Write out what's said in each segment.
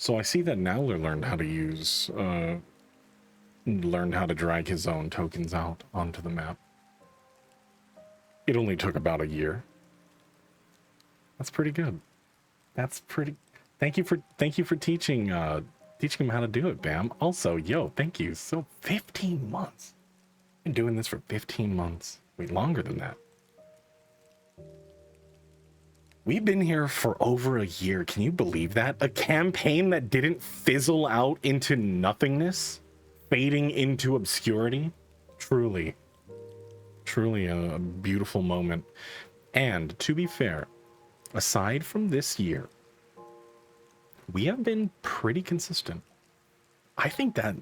So I see that Nowler learned how to drag his own tokens out onto the map. It only took about a year. That's pretty good. That's pretty. Thank you for teaching him how to do it, Bam. Also, yo, thank you. So 15 months. Been doing this for 15 months. Wait, longer than that. We've been here for over a year. Can you believe that? A campaign that didn't fizzle out into nothingness, fading into obscurity. Truly a beautiful moment. And to be fair, aside from this year, we have been pretty consistent. I think that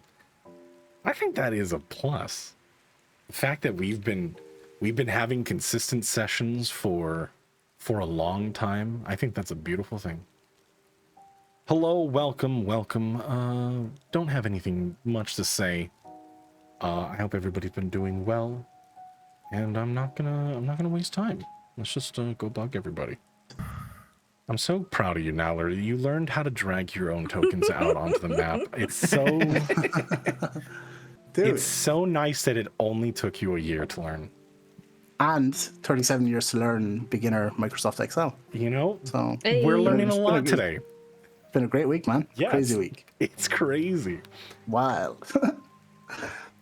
is a plus. The fact that we've been having consistent sessions for a long time, I think that's a beautiful thing. Hello, welcome. Don't have anything much to say. I hope everybody's been doing well, and I'm not gonna waste time. Let's just go bug everybody. I'm so proud of you, Nowler. You learned how to drag your own tokens out onto the map. It's so Dude. It's so nice that it only took you a year to learn. And 37 years to learn beginner Microsoft Excel. You know, so we're learning a lot today. It's been a great week, man. Yeah, crazy week. It's crazy. Wild.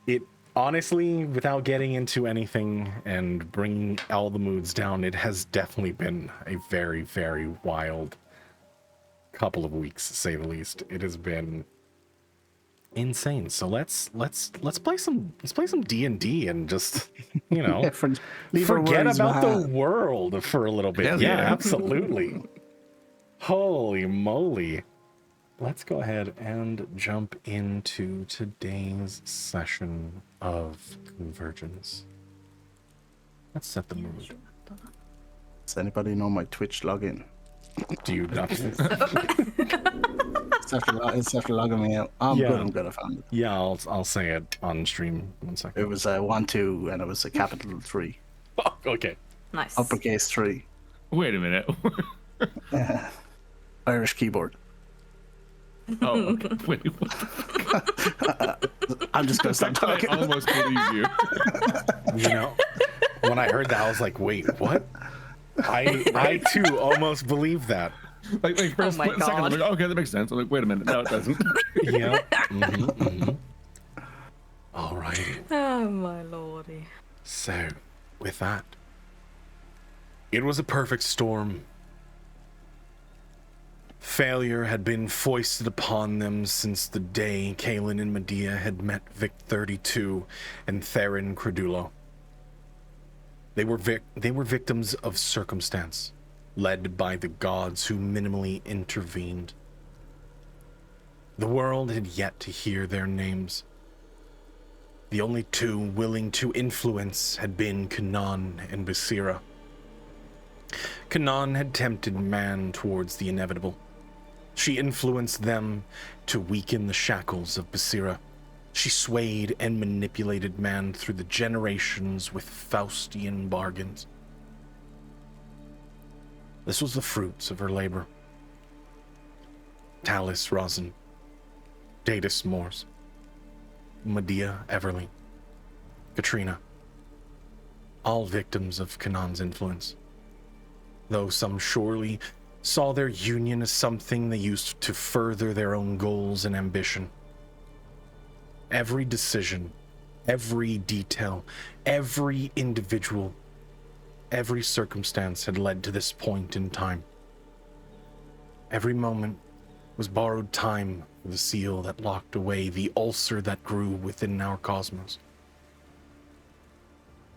It honestly, without getting into anything and bringing all the moods down, it has definitely been a very, very wild couple of weeks, to say the least. It has been insane. So let's play some D&D and just, you know, forget about the world for a little bit. Yeah, absolutely. Holy moly. Let's go ahead and jump into today's session of Convergence. Let's set the mood. Does anybody know my Twitch login? Do you not? It's after logging me out. I'm good. I found it. Yeah, I'll say it on stream. 1 second. It was a 1-2 and it was a capital 3. Oh, okay. Nice. Uppercase 3. Wait a minute. Irish keyboard. Oh, okay. Wait, what the fuck? I'm just gonna stop talking. I almost believe you. You know, when I heard that, I was like, wait, what? I too almost believed that. Like first my second, I'm like, okay, that makes sense. I'm like, wait a minute, no, it doesn't. Yeah. All right. Oh my lordy. So, with that, it was a perfect storm. Failure had been foisted upon them since the day Kaelin and Medea had met Vic 32 and Theron Credulo. They were victims of circumstance, led by the gods who minimally intervened. The world had yet to hear their names. The only two willing to influence had been Canaan and Basira. Canaan had tempted man towards the inevitable. She influenced them to weaken the shackles of Basira. She swayed and manipulated man through the generations with Faustian bargains. This was the fruits of her labor. Talis Rosin, Datus Morse, Medea Everly, Katrina, all victims of Canaan's influence. Though some surely saw their union as something they used to further their own goals and ambition. Every decision, every detail, every individual, every circumstance had led to this point in time. Every moment was borrowed time for the seal that locked away the ulcer that grew within our cosmos.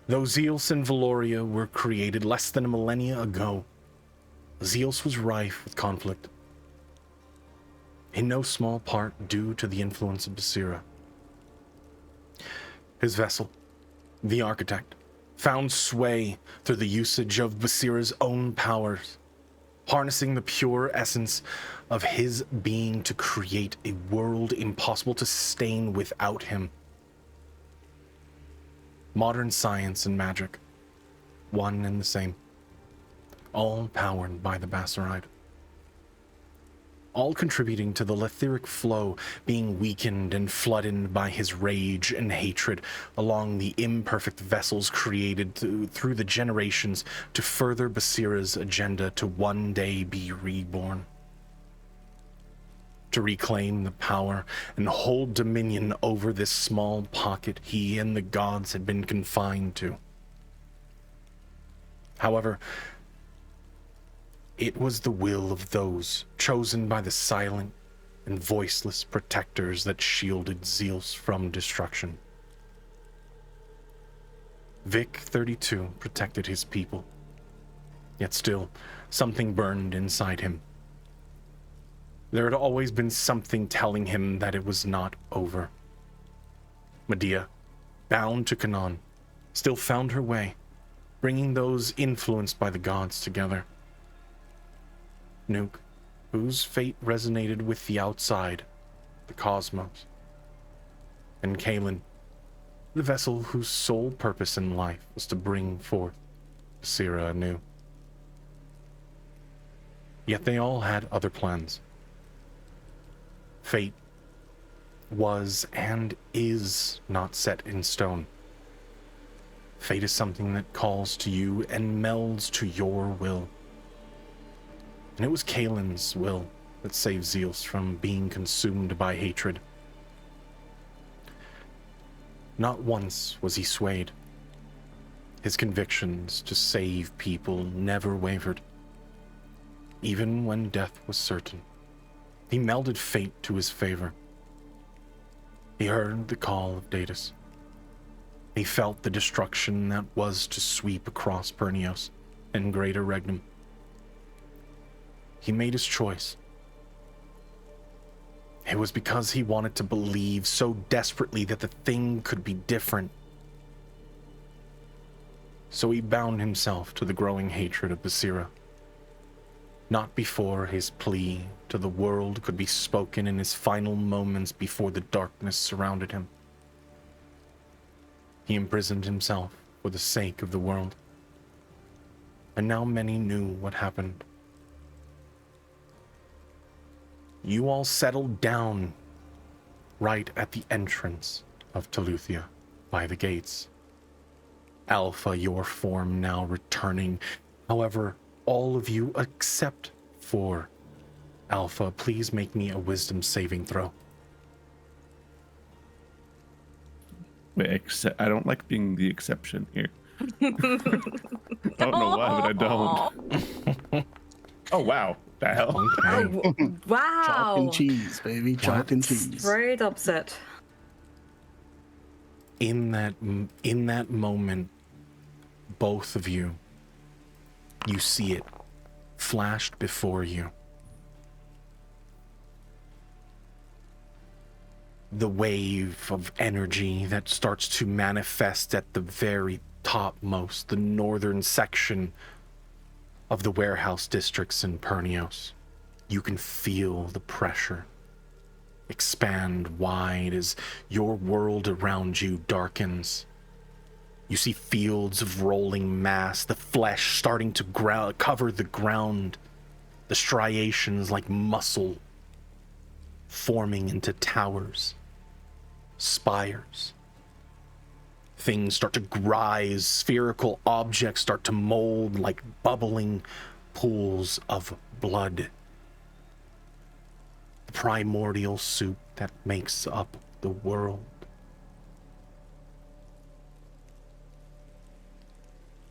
Though Zeus and Valoria were created less than a millennia ago, Zeus was rife with conflict, in no small part due to the influence of Basira. His vessel, the architect, found sway through the usage of Basira's own powers, harnessing the pure essence of his being to create a world impossible to sustain without him. Modern science and magic, one and the same, all powered by the Basiride. all contributing to the letheric flow being weakened and flooded by his rage and hatred along the imperfect vessels created through the generations to further Basira's agenda to one day be reborn. To reclaim the power and hold dominion over this small pocket he and the gods had been confined to. However, it was the will of those chosen by the silent and voiceless protectors that shielded Zeus from destruction. Vic 32 protected his people, yet still something burned inside him. There had always been something telling him that it was not over. Medea, bound to Canaan, still found her way, bringing those influenced by the gods together. Nuke, whose fate resonated with the outside, the cosmos. And Kalen, the vessel whose sole purpose in life was to bring forth Basira anew. Yet they all had other plans. Fate was and is not set in stone. Fate is something that calls to you and melds to your will. And it was Kalen's will that saved Zeus from being consumed by hatred. Not once was he swayed. His convictions to save people never wavered. Even when death was certain, he melded fate to his favor. He heard the call of Daedus. He felt the destruction that was to sweep across Pernios and Greater Regnum. He made his choice. It was because he wanted to believe so desperately that the thing could be different. So he bound himself to the growing hatred of Basira. Not before his plea to the world could be spoken in his final moments before the darkness surrounded him. He imprisoned himself for the sake of the world. And now many knew what happened. You all settled down right at the entrance of Teluthia by the gates. Alpha, your form now returning. However, all of you except for Alpha, please make me a wisdom saving throw. Wait, I don't like being the exception here. I don't know why, but I don't. Oh, wow. The hell? Okay. Wow. Chalk and cheese, baby. Chalk and cheese. Straight upset. In that moment, both of you, you see it flashed before you. The wave of energy that starts to manifest at the very topmost, the northern section of the warehouse districts in Pernios. You can feel the pressure expand wide as your world around you darkens. You see fields of rolling mass, the flesh starting to cover the ground, the striations like muscle forming into towers, spires. Things start to rise, spherical objects start to mold like bubbling pools of blood. The primordial soup that makes up the world.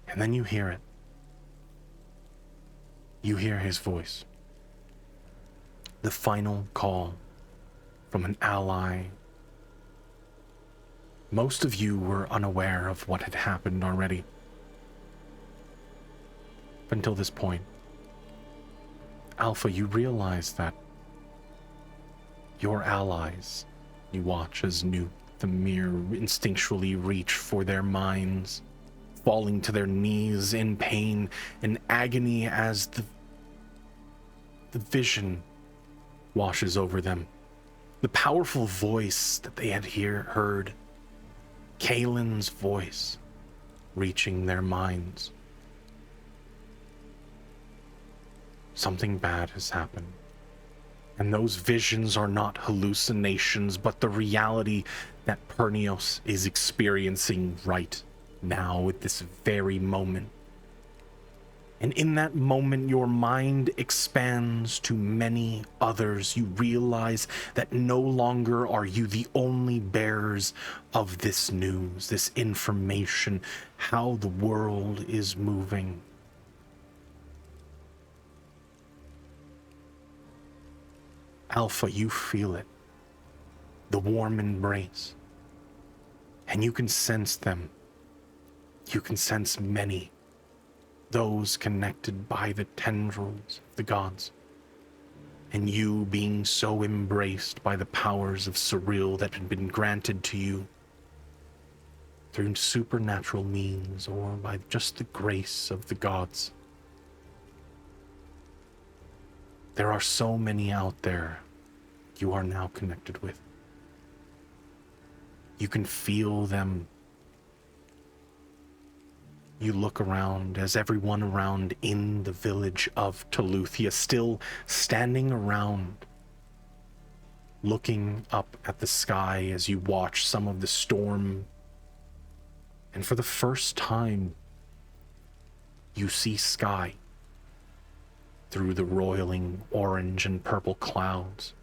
And then you hear it. You hear his voice. The final call from an ally. Most of you were unaware of what had happened already. Until this point. Alpha, you realize that your allies, you watch as Nuke, the mere instinctually reach for their minds, falling to their knees in pain and agony as the vision washes over them. The powerful voice that they had heard, Kalen's voice, reaching their minds. Something bad has happened, And those visions are not hallucinations, but the reality that Pernios is experiencing right now at this very moment. And in that moment, your mind expands to many others. You realize that no longer are you the only bearers of this news, this information, how the world is moving. Alpha, you feel it. The warm embrace. And you can sense them. You can sense many. Those connected by the tendrils of the gods. And you being so embraced by the powers of Surreal that had been granted to you through supernatural means or by just the grace of the gods. There are so many out there you are now connected with. You can feel them. You look around as everyone around in the village of Teluthia still standing around, looking up at the sky as you watch some of the storm. And for the first time, you see sky through the roiling orange and purple clouds.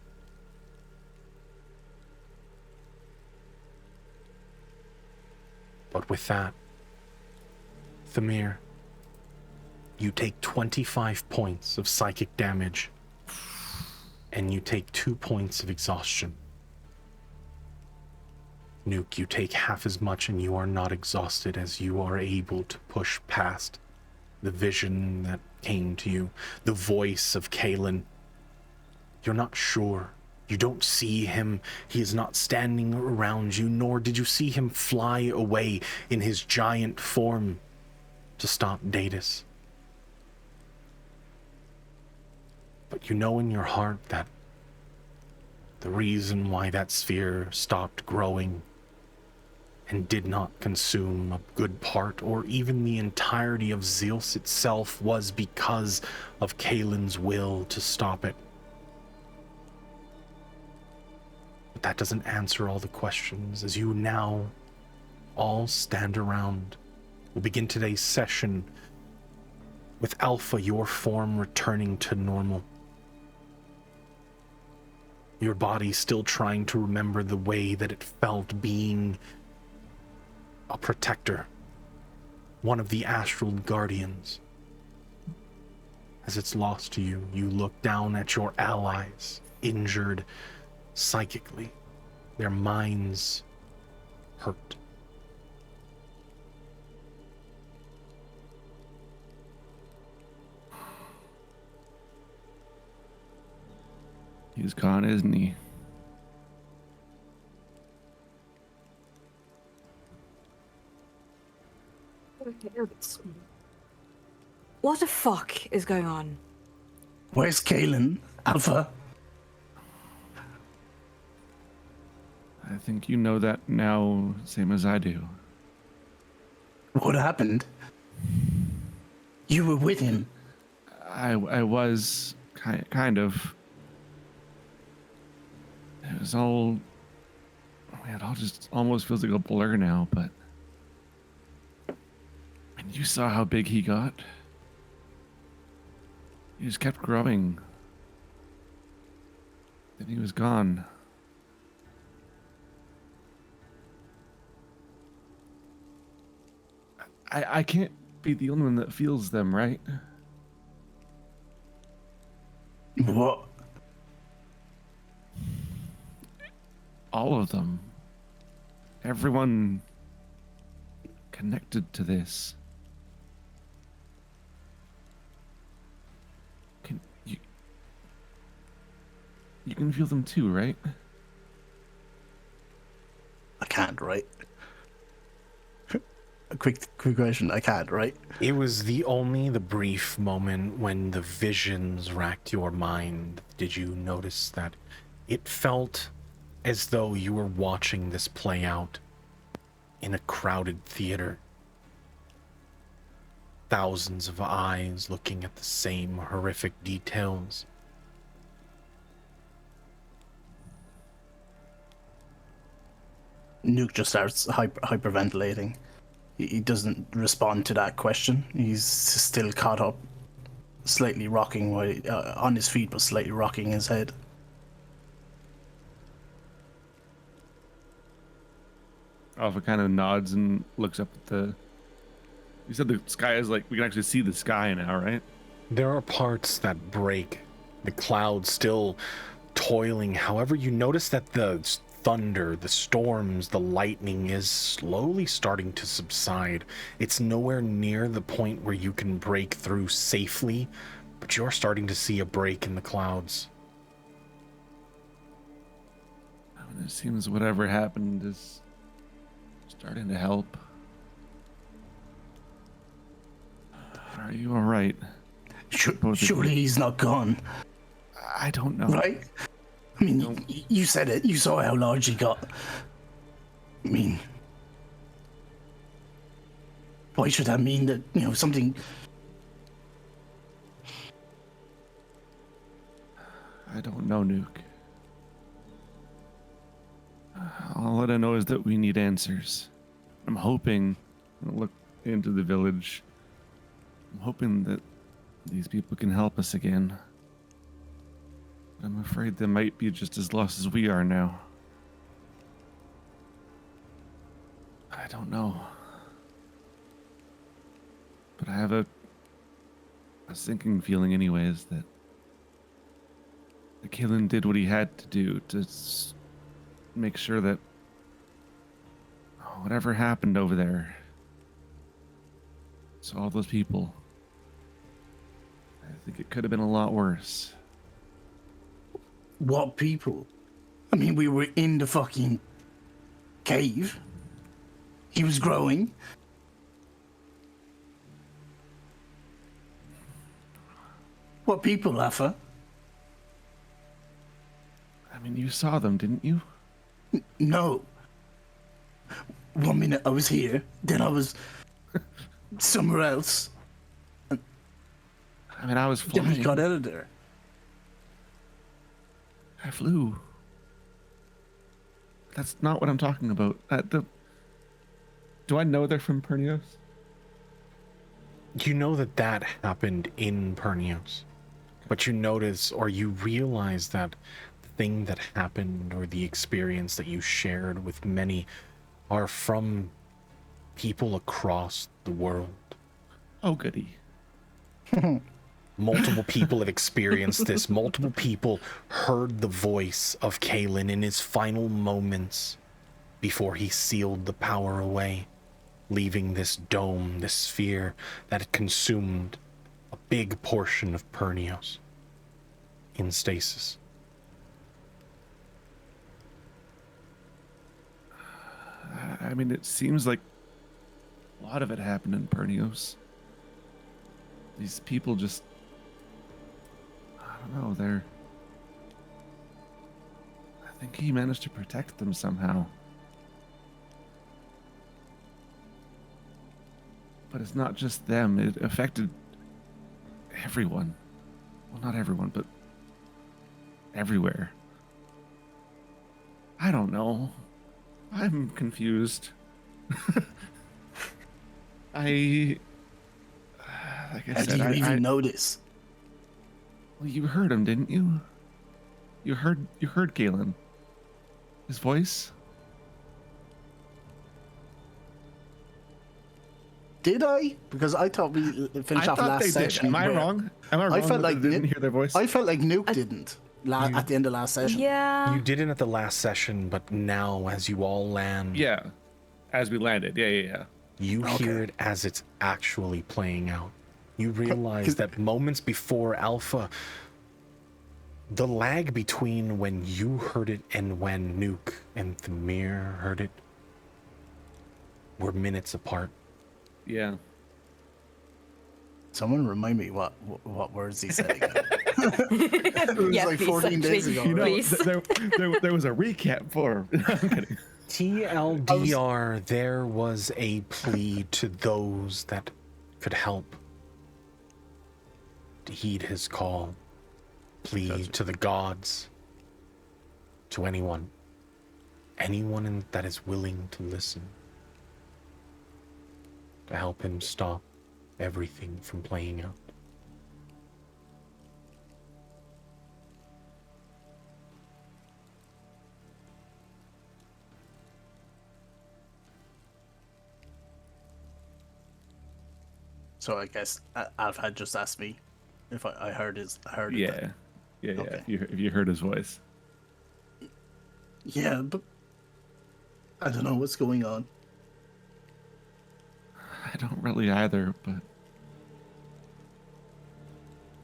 But with that, Thamir, you take 25 points of psychic damage, and you take 2 points of exhaustion. Nuke, you take half as much, and you are not exhausted as you are able to push past the vision that came to you, the voice of Kalen. You're not sure. You don't see him. He is not standing around you, nor did you see him fly away in his giant form to stop Datus. But you know in your heart that the reason why that sphere stopped growing and did not consume a good part or even the entirety of Zeus itself was because of Kalen's will to stop it. But that doesn't answer all the questions. As you now all stand around, we'll begin today's session with Alpha, your form returning to normal. Your body still trying to remember the way that it felt being a protector, one of the astral guardians. As it's lost to you, you look down at your allies, injured psychically, their minds hurt. He's gone, isn't he? What the fuck is going on? Where's Kalen, Alpha? I think you know that now, same as I do. What happened? You were with him. I was kind of. It was all. It all just almost feels like a blur now, but. And you saw how big he got. He just kept growing. Then he was gone. I can't be the only one that feels them, right? What? All of them. Everyone connected to this. You can feel them too, right? I can't, right? A quick question. I can't, right? It was the brief moment when the visions racked your mind. Did you notice that it felt as though you were watching this play out in a crowded theater? Thousands of eyes looking at the same horrific details. Nuke just starts hyperventilating. He doesn't respond to that question. He's still caught up, slightly rocking on his feet, but slightly rocking his head. Alpha kind of nods and looks up at the. You said the sky is like we can actually see the sky now, right? There are parts that break, the clouds still toiling. However, you notice that the thunder, the storms, the lightning is slowly starting to subside. It's nowhere near the point where you can break through safely, but you're starting to see a break in the clouds. It seems whatever happened is starting to help. Are you all right? Surely he's not gone, I don't know. right? I mean, you said it. You saw how large he got. I mean, why should that mean that, something... I don't know, Nuke. All that I know is that we need answers. I'm hoping, I'll look into the village. I'm hoping that these people can help us again. I'm afraid they might be just as lost as we are now. I don't know. But I have a sinking feeling anyways that Kalen did what he had to do to make sure that whatever happened over there to all those people, I think it could have been a lot worse. What people? I mean, we were in the fucking cave. He was growing. What people, Alpha? I mean, you saw them, didn't you? No. 1 minute I was here, then I was somewhere else. I mean, I was Then flying. we got out of there. I flew. That's not what I'm talking about. Do I know they're from Pernios? You know that happened in Pernios, but you notice or you realize that the thing that happened or the experience that you shared with many are from people across the world. Oh, goody. Multiple people have experienced this. Multiple people heard the voice of Kalen in his final moments before he sealed the power away, leaving this dome, this sphere that had consumed a big portion of Pernios in stasis. I mean, it seems like a lot of it happened in Pernios. These people just... I don't know, I think he managed to protect them somehow. But it's not just them. It affected everyone. Well, not everyone, but everywhere. I don't know. I'm confused. Like I How said, do you even notice? Well, you heard him, didn't you? You heard Galen. His voice? Did I? Because I thought we finished off last session. Am I where- wrong? Am I wrong? I felt that like they didn't hear their voice. I felt like Nuke didn't at the end of last session. Yeah. You didn't at the last session, but now as you all land, Yeah, as we landed. Yeah. you hear it as it's actually playing out. You realize that moments before Alpha, the lag between when you heard it and when Nuke and Thamir heard it were minutes apart. Yeah. Someone remind me what words he said again. It was Yeah, like please, 14 days actually. ago. You know, right? Please. there was a recap for. I'm kidding. TLDR, there was a plea to those that could help. To heed his call. Plea Gotcha. to the gods. To anyone. anyone that is willing to listen, to help him stop everything from playing out. So I guess Alpha had just asked me if I heard it. Yeah. Yeah. Okay. If you heard his voice. Yeah, but I don't know what's going on. I don't really either, but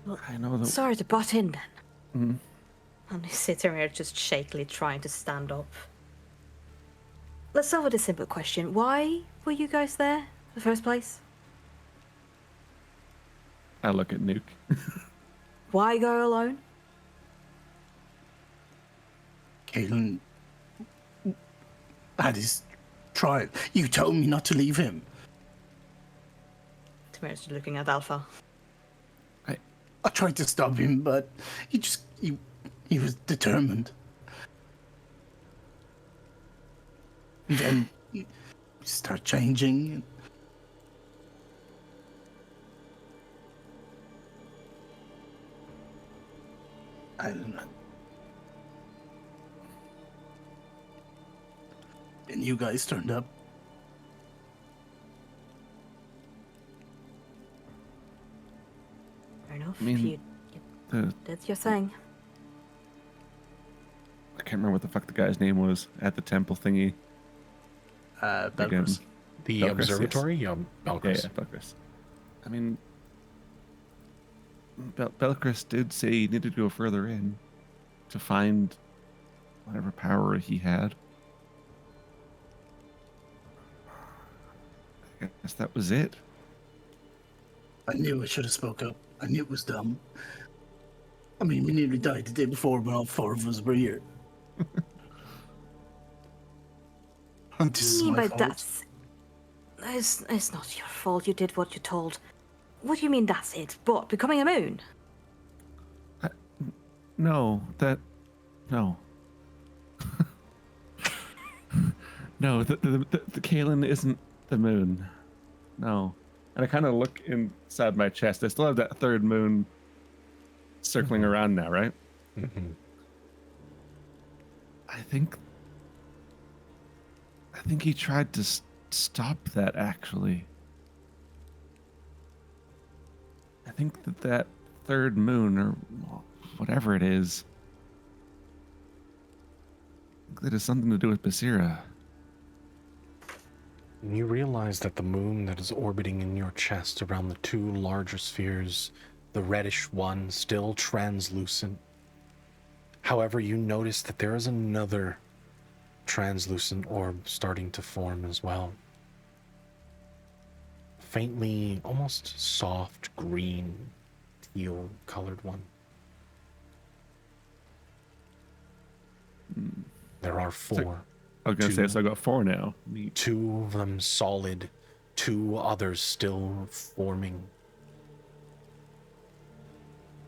Well, I know that. Sorry to butt in then. Mhm. And he's sitting here just shakily trying to stand up. Let's start with a simple question. Why were you guys there in the first place? I look at Nuke. Why go alone? Kalen had his trial. You told me not to leave him. Tamira's looking at Alpha. I tried to stop him, but he was determined. And then you start changing. I don't know. And you guys turned up. Fair enough. I mean, That's your thing. I can't remember what the fuck the guy's name was at the temple thingy. Belkers. The Belkris, observatory? yes. Belkris. Yeah, Belkris. I mean, Belkris did say he needed to go further in to find whatever power he had. I guess that was it. I knew I should have spoke up. I knew it was dumb. I mean, we nearly died the day before when all four of us were here. And this is my fault. It's not your fault. You did what you told. What do you mean that's it? But becoming a moon? No. No, the Kalen isn't the moon. No. And I kind of look inside my chest. I still have that third moon circling around now, right? Mm-hmm. I think he tried to stop that, actually. I think that third moon, or whatever it is, I think that has something to do with Basira. You realize that the moon that is orbiting in your chest around the two larger spheres, the reddish one still translucent. However, you notice that there is another translucent orb starting to form as well. Faintly, almost soft green, teal colored one. There are four. I was going to say, so I got four now. Neat. Two of them solid, two others still forming.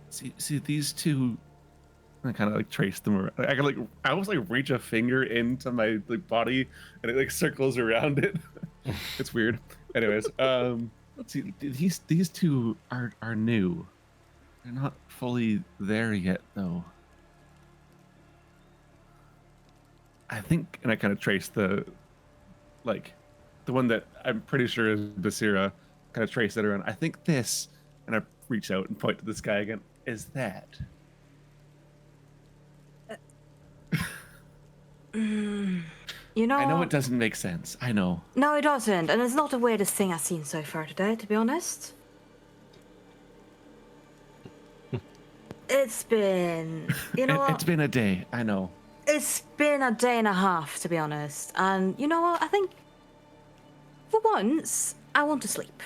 See these two. I kind of like trace them around. I can like, I almost like reach a finger into my like body, and it like circles around it. It's weird. Anyways, see these two are new. They're not fully there yet, though. I think, and I kind of trace the one that I'm pretty sure is Basira. Kind of trace that around. I think this, and I reach out and point to this guy again. Is that? You know, I know it doesn't make sense. I know. No, it doesn't, and it's not the weirdest thing I've seen so far today, to be honest. It's been, you know what? It's been a day. I know. It's been a day and a half, to be honest. And you know what? I think, for once, I want to sleep.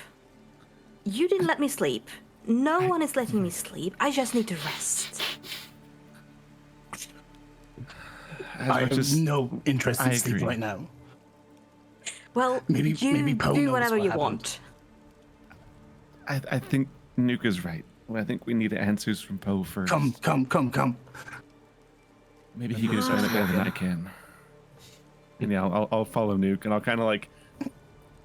You didn't let me sleep. No one is letting me sleep. I just need to rest. I have no interest in sleep agree. right now. Well, Maybe Poe do knows whatever what you happened. want. I think Nuke is right. I think we need answers from Poe first. Come. Maybe he can explain it better than I can. And yeah, I'll follow Nuke, and I'll kind of like,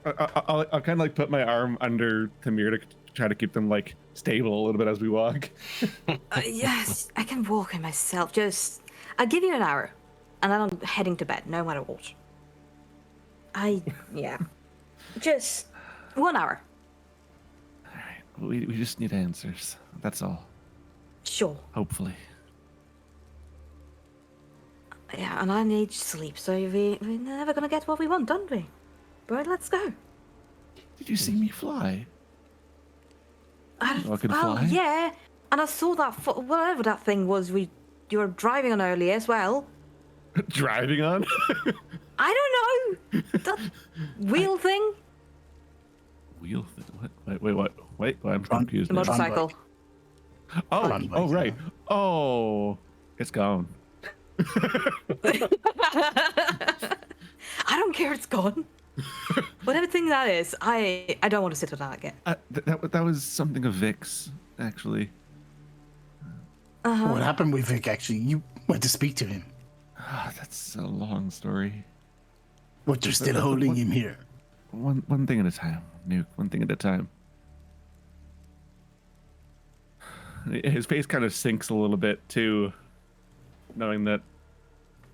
I'll kind of like put my arm under Tamir to try to keep them like stable a little bit as we walk. Yes, I can walk in myself. Just, I'll give you an hour, and then I'm heading to bed, no matter what. Yeah. Just 1 hour. All right, we just need answers. That's all. Sure. Hopefully. Yeah, and I need sleep, so we're never gonna get what we want, don't we? But let's go. Did you see me fly? I could well, fly? yeah, and I saw that, whatever that thing was you were driving on earlier as well. Driving on? I don't know! That wheel thing? Wheel thing? What? Wait, I'm confused The now. motorcycle. Oh, right. Oh, it's gone. I don't care, it's gone. Whatever thing that is, I don't want to sit with that again. That was something of Vic's, actually. What happened with Vic, actually? You went to speak to him. That's a long story. But you're still holding him here. One thing at a time, Nuke. One thing at a time. His face kind of sinks a little bit too, knowing that,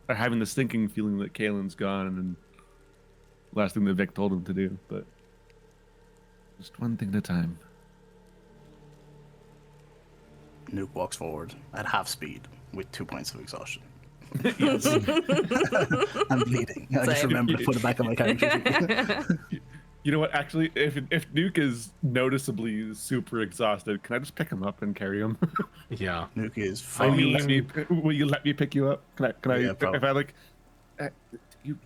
or having the sinking feeling that Kalen's gone, and last thing that Vic told him to do. But just one thing at a time. Nuke walks forward at half speed with 2 points of exhaustion. Yes. I'm bleeding. I just Same. remember to put it back on my character sheet. You know what? Actually, if Nuke is noticeably super exhausted, can I just pick him up and carry him? Yeah. Nuke is Will fine. you let me pick you up? Can I? Yeah, if probably. I like,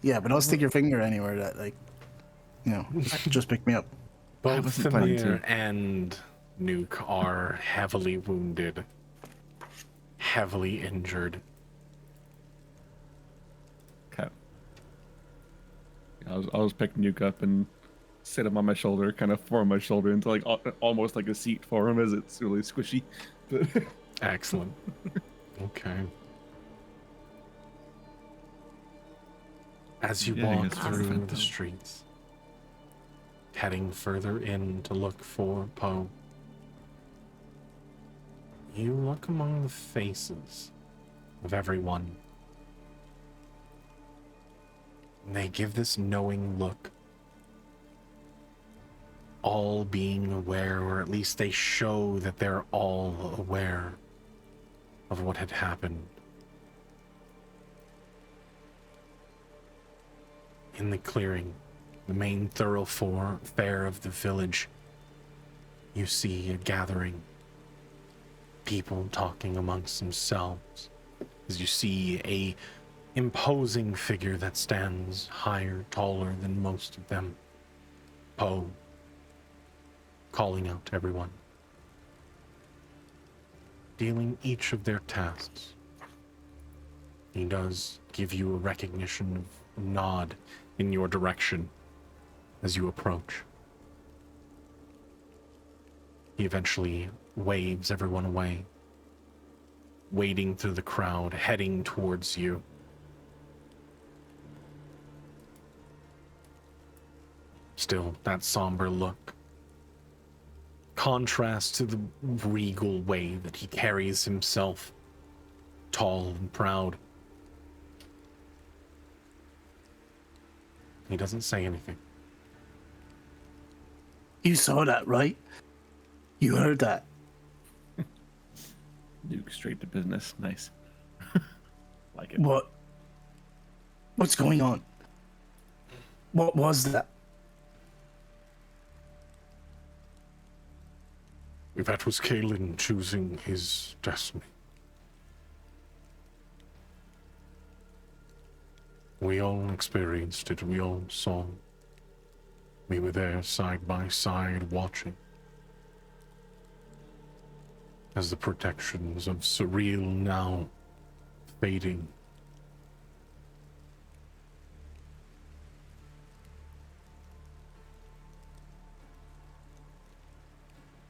Yeah, but don't stick your finger anywhere that, like, just pick me up. Both wasn't planning Thamir to. and Nuke are heavily wounded, heavily injured. Okay. I'll just pick Nuke up and sit him on my shoulder, kind of form my shoulder into like almost like a seat for him, as it's really squishy. But Excellent. Okay. As you Yeah, I walk guess through fine, the though. streets, heading further in to look for Poe, you look among the faces of everyone. And they give this knowing look, all being aware, or at least they show that they're all aware of what had happened. In the clearing, the main thoroughfare of the village, you see a gathering, people talking amongst themselves, as you see a imposing figure that stands higher, taller than most of them, Poe, calling out to everyone, dealing each of their tasks. He does give you a recognition of nod in your direction as you approach. He eventually waves everyone away, wading through the crowd, heading towards you. Still, that somber look. Contrast to the regal way that he carries himself, tall and proud. He doesn't say anything. You saw that, right? You heard that. Nuke straight to business. Nice. Like it. What? What's going on? What was that? That was Kalen choosing his destiny. We all experienced it, we all saw. We were there side by side watching as the protections of Surreal now fading.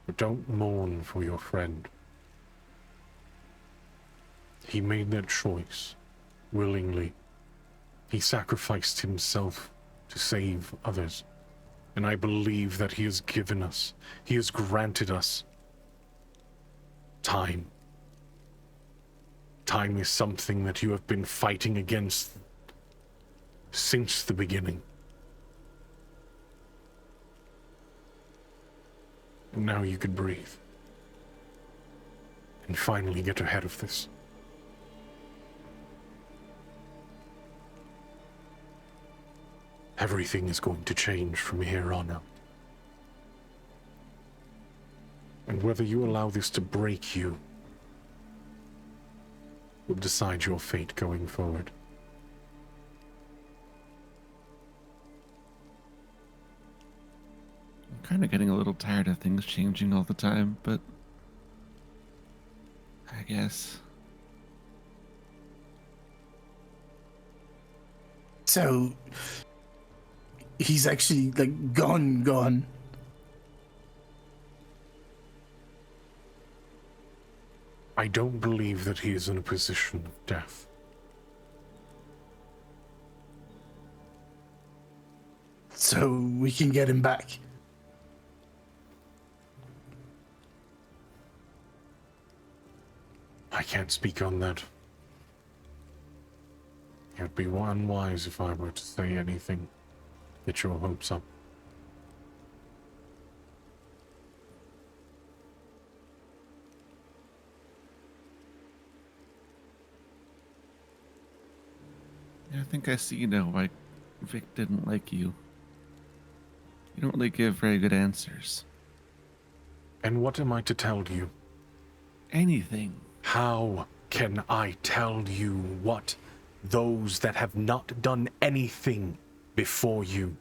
But don't mourn for your friend. He made that choice willingly, He sacrificed himself to save others. And I believe that he has given us, he has granted us time. Time is something that you have been fighting against since the beginning. And now you could breathe. And finally get ahead of this. Everything is going to change from here on out. And whether you allow this to break you will decide your fate going forward. I'm kind of getting a little tired of things changing all the time, but I guess. So he's actually like gone. I don't believe that he is in a position of death. So we can get him back. I can't speak on that. It would be unwise if I were to say anything. Get your hopes up. I think I see now why Vic didn't like you. You don't really give very good answers. And what am I to tell you? Anything. How can I tell you what those that have not done anything before you?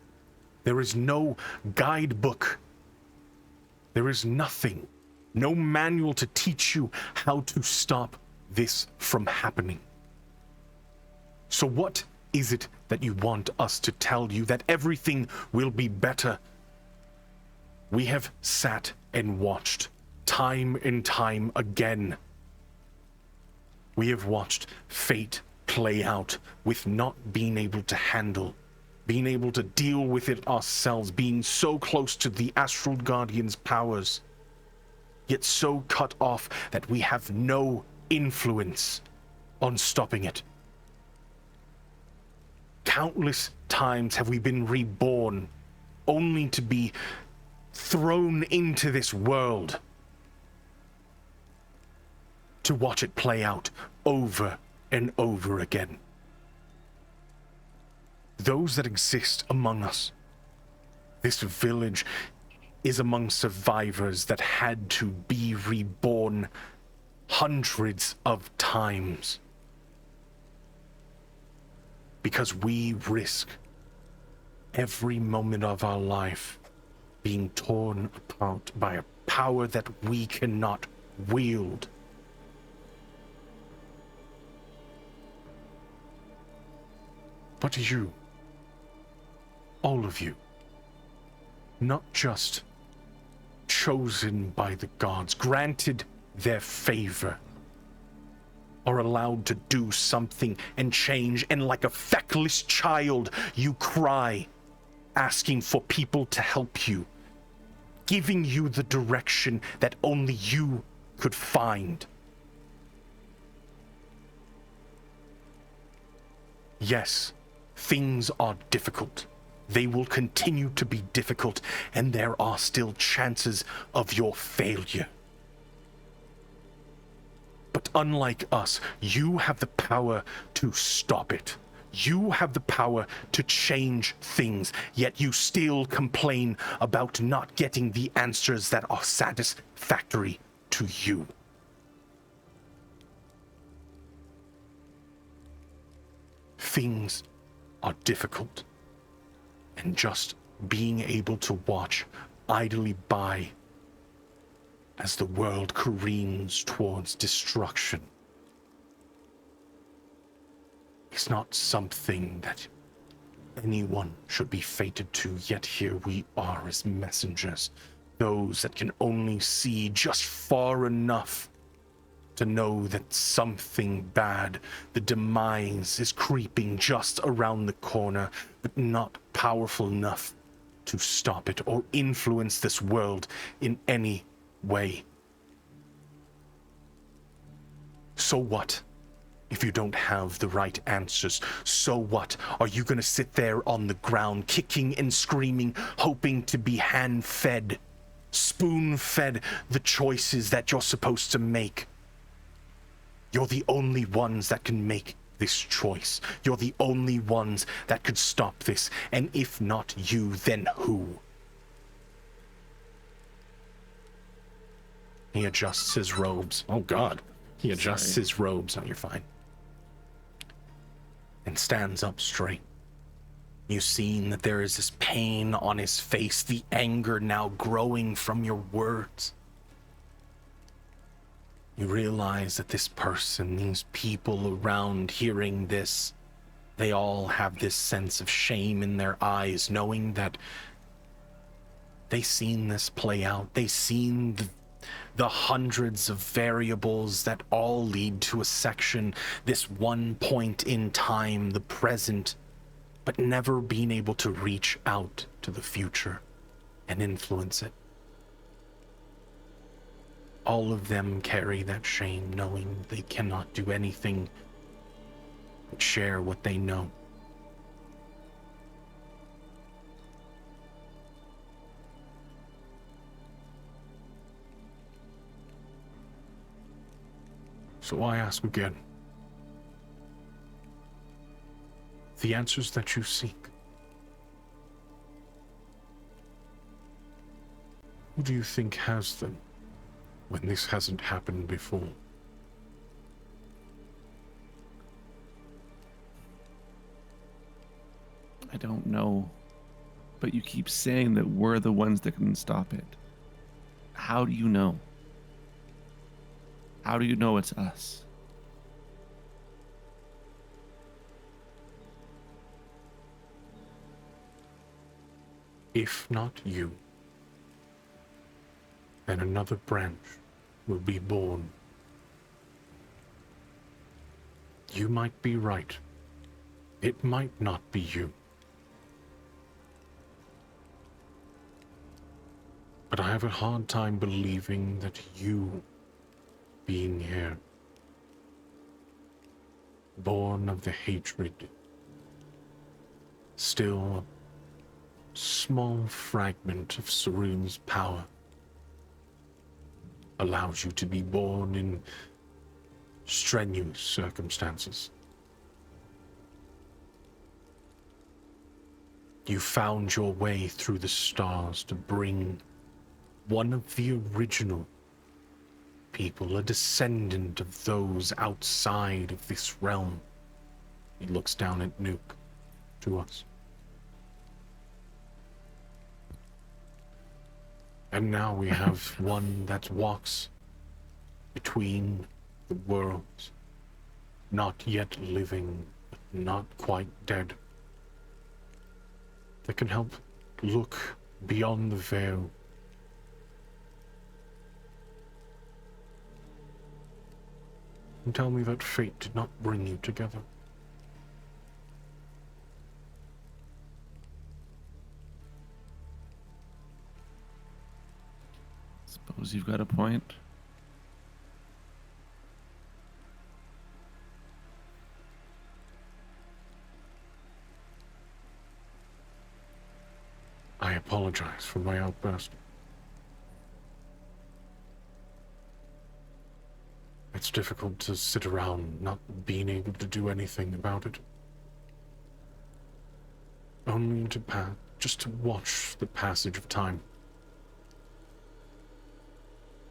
There is no guidebook. There is nothing. No manual to teach you how to stop this from happening. So what is it that you want us to tell you? That everything will be better? We have sat and watched time and time again. We have watched fate play out with not being able to handle, being able to deal with it ourselves, being so close to the Astral Guardian's powers, yet so cut off that we have no influence on stopping it. Countless times have we been reborn, only to be thrown into this world, to watch it play out over and over again. Those that exist among us, this village is among survivors that had to be reborn hundreds of times. Because we risk every moment of our life being torn apart by a power that we cannot wield. But you, all of you, not just chosen by the gods, granted their favor, are allowed to do something and change, and like a feckless child, you cry, asking for people to help you, giving you the direction that only you could find. Yes, things are difficult. They will continue to be difficult, and there are still chances of your failure. But unlike us, you have the power to stop it. You have the power to change things, yet you still complain about not getting the answers that are satisfactory to you. Things are difficult, and just being able to watch idly by as the world careens towards destruction is not something that anyone should be fated to, yet here we are as messengers, those that can only see just far enough To know that something bad, the demise, is creeping just around the corner, but not powerful enough to stop it or influence this world in any way. So what if you don't have the right answers? So what? Are you gonna sit there on the ground, kicking and screaming, hoping to be hand-fed, spoon-fed the choices that you're supposed to make? You're the only ones that can make this choice. You're the only ones that could stop this. And if not you, then who? He adjusts his robes. Oh, God. He adjusts his robes. Oh, you're fine. And stands up straight. You've seen that there is this pain on his face, the anger now growing from your words. You realize that this person, these people around hearing this, they all have this sense of shame in their eyes, knowing that they've seen this play out. They've seen the hundreds of variables that all lead to a section, this one point in time, the present, but never being able to reach out to the future and influence it. All of them carry that shame, knowing they cannot do anything but share what they know. So I ask again, the answers that you seek, who do you think has them? When this hasn't happened before. I don't know, but you keep saying that we're the ones that can stop it. How do you know? How do you know it's us? If not you, then another branch will be born. You might be right. It might not be you. But I have a hard time believing that you, being here, born of the hatred, still a small fragment of Sarune's power, allows you to be born in strenuous circumstances. You found your way through the stars to bring one of the original people, a descendant of those outside of this realm. He looks down at Nuke, to us. And now we have one that walks between the worlds, not yet living, but not quite dead, that can help look beyond the veil. And tell me that fate did not bring you together. Suppose you've got a point. I apologize for my outburst. It's difficult to sit around not being able to do anything about it. Only to just to watch the passage of time.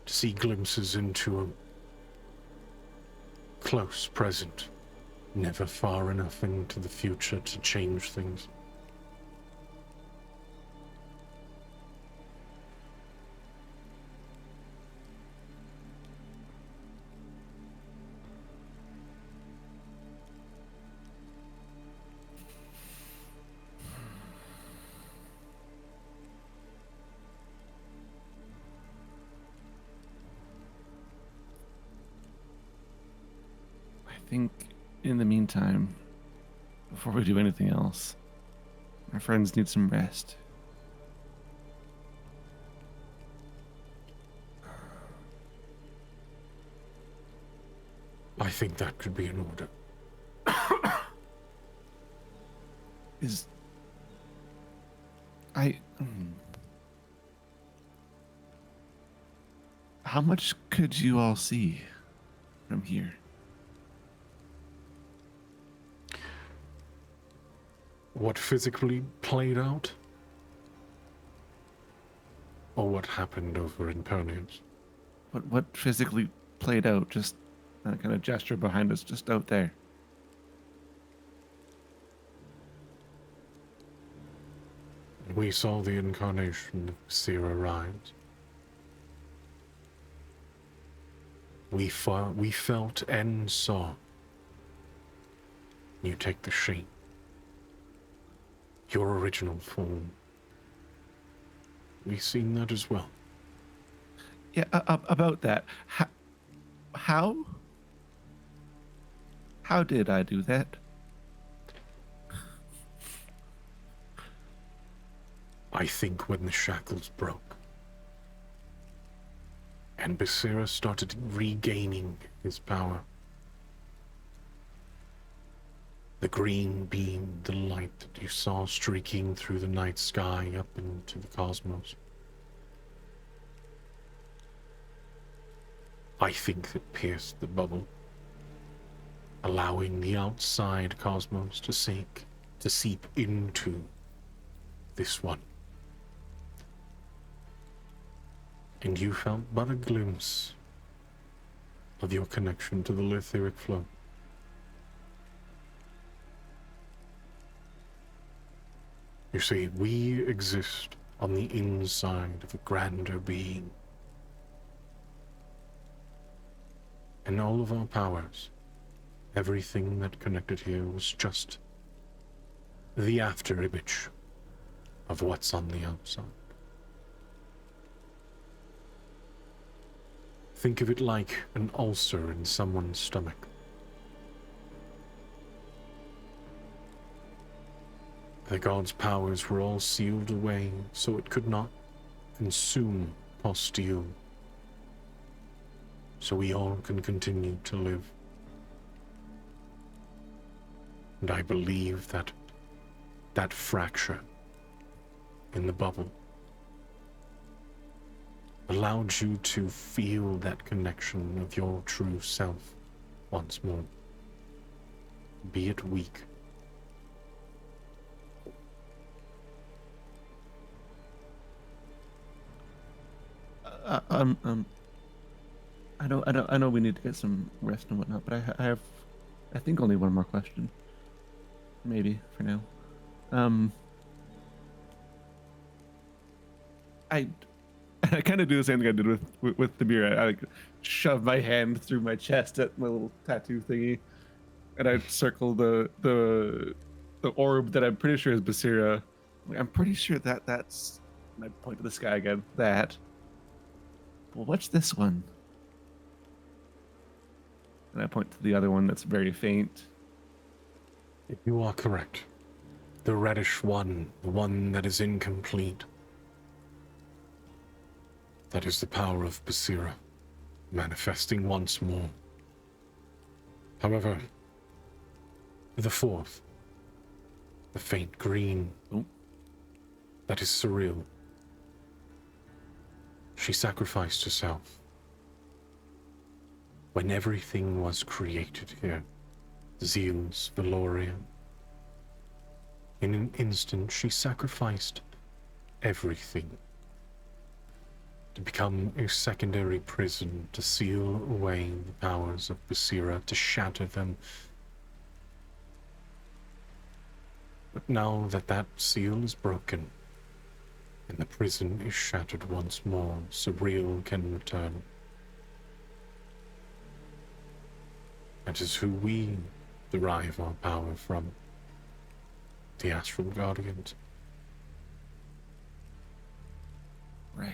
To see glimpses into a close present, never far enough into the future to change things. think in the meantime, before we do anything else, our friends need some rest. I think that could be in order. Is I how much could you all see from here? What physically played out? Or what happened over in Ponies? What physically played out? Just a kind of gesture behind us, just out there. We saw the incarnation of Sira rise. We felt and saw you take the shape, your original form. We seen that as well. Yeah, about that. How? How did I do that? I think when the shackles broke and Basira started regaining his power, the green beam, the light that you saw streaking through the night sky up into the cosmos, I think it pierced the bubble, allowing the outside cosmos to seep into this one. And you felt but a glimpse of your connection to the Letheric flow. You see, we exist on the inside of a grander being. And all of our powers, everything that connected here was just the after image of what's on the outside. Think of it like an ulcer in someone's stomach. The god's powers were all sealed away so it could not consume Postile. So we all can continue to live. And I believe that that fracture in the bubble allowed you to feel that connection of your true self once more. Be it weak. I know we need to get some rest and whatnot, but I have, I think, only one more question. Maybe for now. I kind of do the same thing I did with the beer. I like shove my hand through my chest at my little tattoo thingy, and I circle the orb that I'm pretty sure is Basira. I'm pretty sure that's. And I point to the sky again. That. Well, what's this one? And I point to the other one that's very faint. You are correct. The reddish one, the one that is incomplete. That is the power of Basira, manifesting once more. However, the fourth, the faint green, that is surreal. She sacrificed herself. When everything was created here, Zeus, Valoria, in an instant she sacrificed everything to become a secondary prison, to seal away the powers of Basira, to shatter them. But now that that seal is broken, and the prison is shattered once more, Surreal can return. That is who we derive our power from, the Astral Guardians. Right.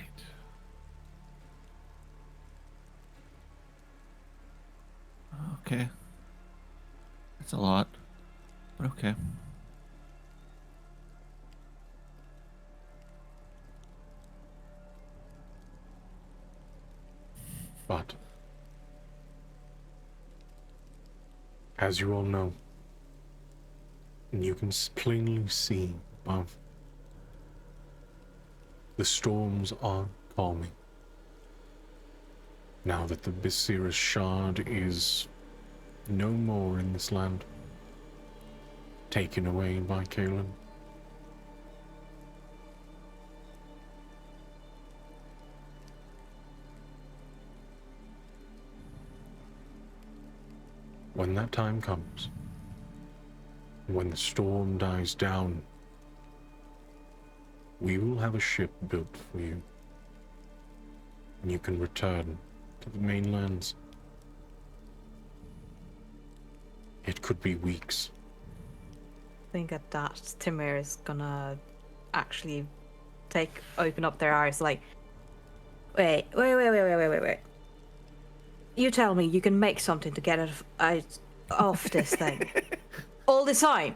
Okay. That's a lot. But okay. But as you all know, and you can plainly see above, the storms are calming. Now that the Basiris shard is no more in this land, taken away by Kalen. When that time comes, when the storm dies down, we will have a ship built for you, and you can return to the mainlands. It could be weeks. I think at that, Timur is gonna actually open up their eyes like, wait. You tell me you can make something to get it off this thing. All the time.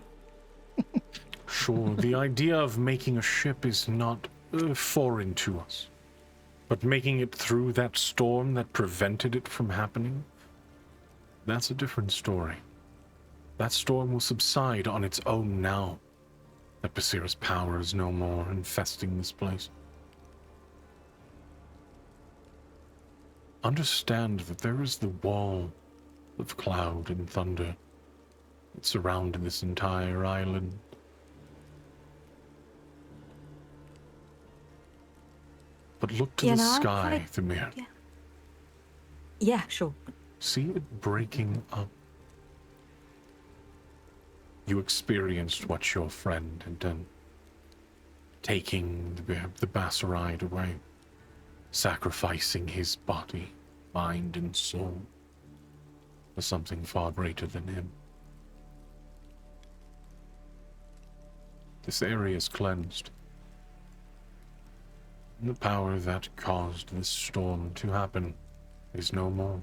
Sure, the idea of making a ship is not foreign to us. But making it through that storm that prevented it from happening, that's a different story. That storm will subside on its own now that Basira's power is no more infesting this place. Understand that there is the wall of cloud and thunder that surrounded this entire island. But look to the sky, Thamir. Yeah, sure. See it breaking up. You experienced what your friend had done. Taking the Basaride away. Sacrificing his body, mind, and soul for something far greater than him. This area is cleansed. And the power that caused this storm to happen is no more.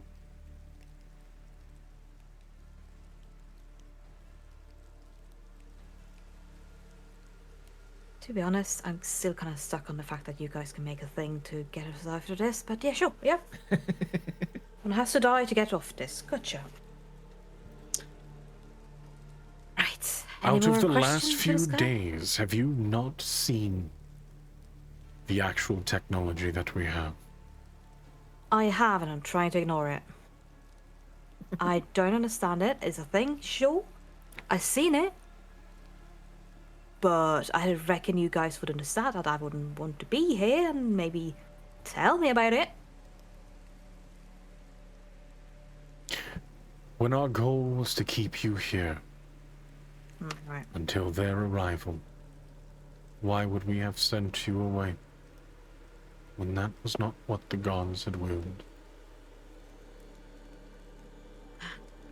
To be honest, I'm still kind of stuck on the fact that you guys can make a thing to get us after this, but yeah, sure, yeah. One has to die to get off this. Gotcha. Right. Out of the last few days, have you not seen the actual technology that we have? I have, and I'm trying to ignore it. I don't understand it. It's a thing, sure. I've seen it. But I reckon you guys would understand that I wouldn't want to be here and maybe tell me about it. When our goal was to keep you here Right. until their arrival, why would we have sent you away when that was not what the gods had willed?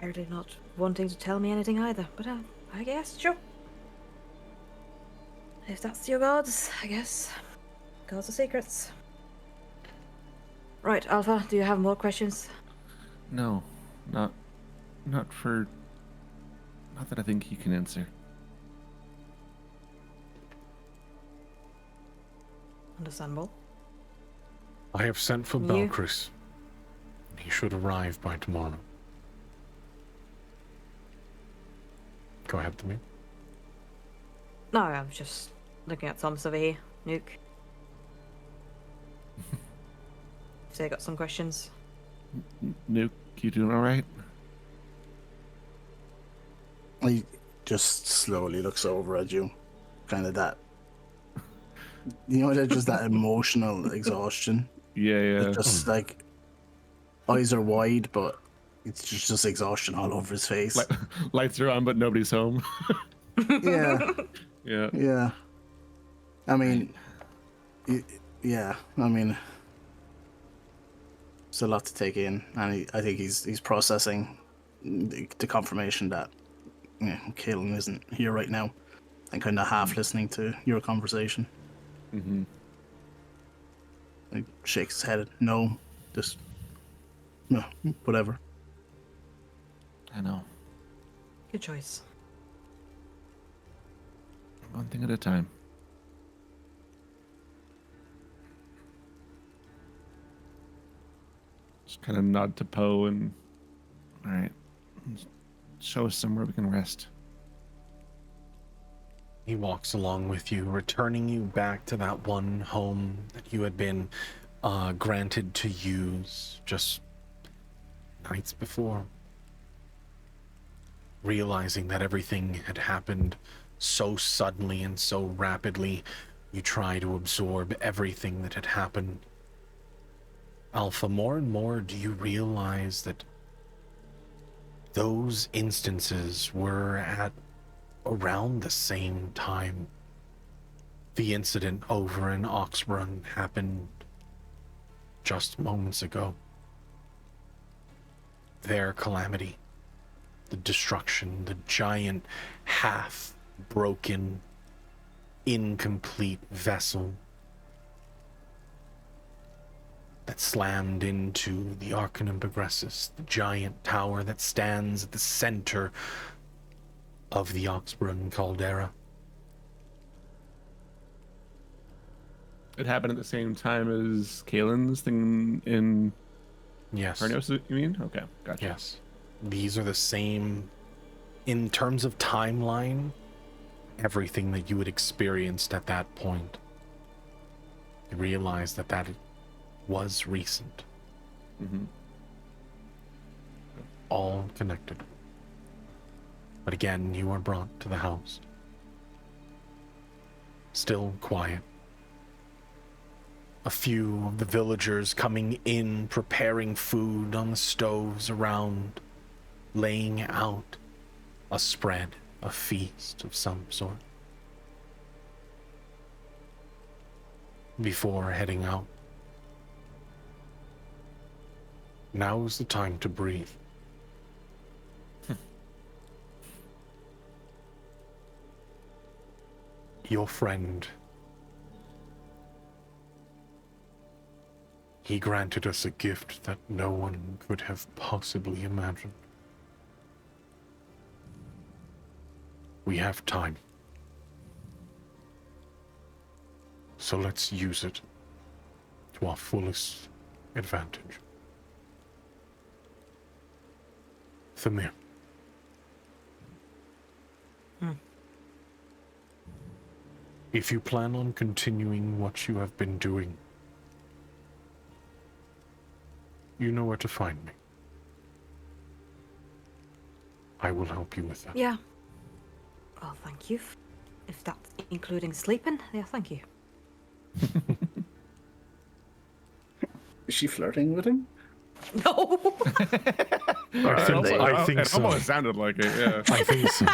Are they not wanting to tell me anything either? But I guess, sure. If that's your gods, I guess. Gods of secrets. Right, Alpha, do you have more questions? No, not that I think you can answer. Understandable. I have sent for Balkris. He should arrive by tomorrow. Go ahead to me. No, I'm just looking at Thomas over here. Nuke. So I got some questions. Nuke, you doing all right? He just slowly looks over at you. Kind of that. You know, that just that emotional exhaustion. Yeah. It's just like eyes are wide, but it's just exhaustion all over his face. Lights are on, but nobody's home. Yeah. Yeah. I mean, yeah. I mean, it's a lot to take in, and I think he's processing the confirmation that Kaelin isn't here right now, and kind of half listening to your conversation. Mm-hmm. He shakes his head. No, just no, whatever. I know. Good choice. One thing at a time. Just kind of nod to Poe and, all right, show us somewhere we can rest. He walks along with you, returning you back to that one home that you had been granted to use just nights before. Realizing that everything had happened so suddenly and so rapidly, you try to absorb everything that had happened. Alpha, more and more do you realize that those instances were at around the same time. The incident over in Oxrun happened just moments ago. Their calamity, the destruction, the giant half-broken, incomplete vessel that slammed into the Arcanum Progressus, the giant tower that stands at the center of the Oxbrun caldera. It happened at the same time as Kalen's thing in Yes. Carnios, you mean? Okay, gotcha. Yes. These are the same, in terms of timeline, everything that you had experienced at that point. You realize that that was recent. Mm-hmm. All connected. But again, you are brought to the house. Still quiet. A few of the villagers coming in, preparing food on the stoves around, laying out a spread, a feast of some sort. Before heading out. Now is the time to breathe. Your friend, he granted us a gift that no one could have possibly imagined. We have time. So let's use it to our fullest advantage. Thamir. If you plan on continuing what you have been doing, you know where to find me. I will help you with that. Yeah. Well, thank you. If that's including sleeping, yeah, thank you. Is she flirting with him? No. I think it so. almost sounded like it, yeah. I think so.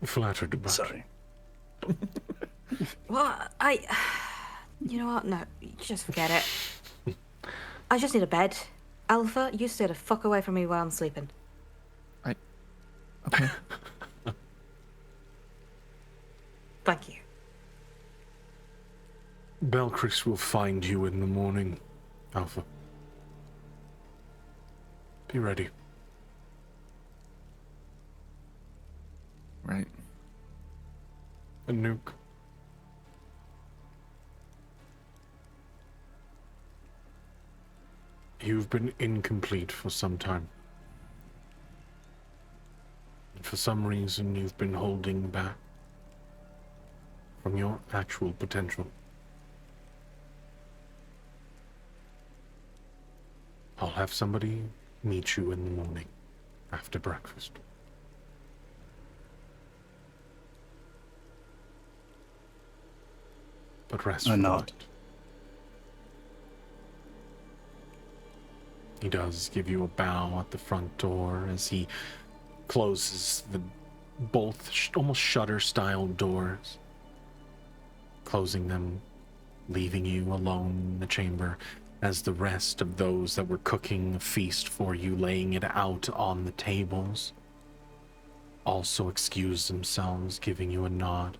Flattered about Sorry. Well, you know what? No, just forget it. I just need a bed. Alpha, you stay the fuck away from me while I'm sleeping. Okay. Thank you. Belchris will find you in the morning, Alpha. Be ready. Right. A nuke. You've been incomplete for some time. And for some reason, you've been holding back from your actual potential. I'll have somebody meet you in the morning after breakfast. But rest for I the nod. night. He does give you a bow at the front door as he closes the both almost shutter-style doors, closing them, leaving you alone in the chamber as the rest of those that were cooking a feast for you, laying it out on the tables, also excuse themselves, giving you a nod,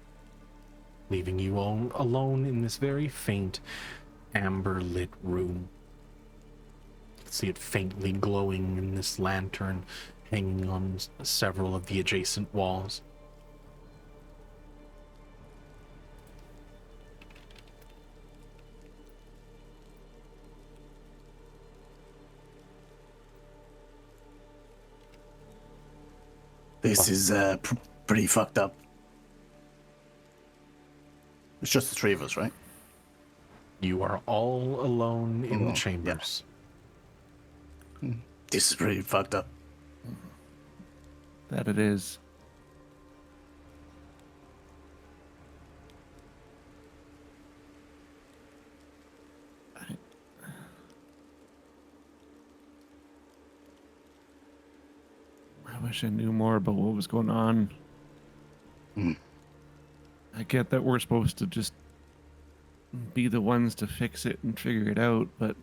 leaving you all alone in this very faint, amber-lit room. see it faintly glowing in this lantern hanging on several of the adjacent walls. This is pretty fucked up. It's just the three of us, right? You are all alone in the Oh, chambers. This is pretty fucked up. That it is. I wish I knew more about what was going on. I get that we're supposed to just be the ones to fix it and figure it out, but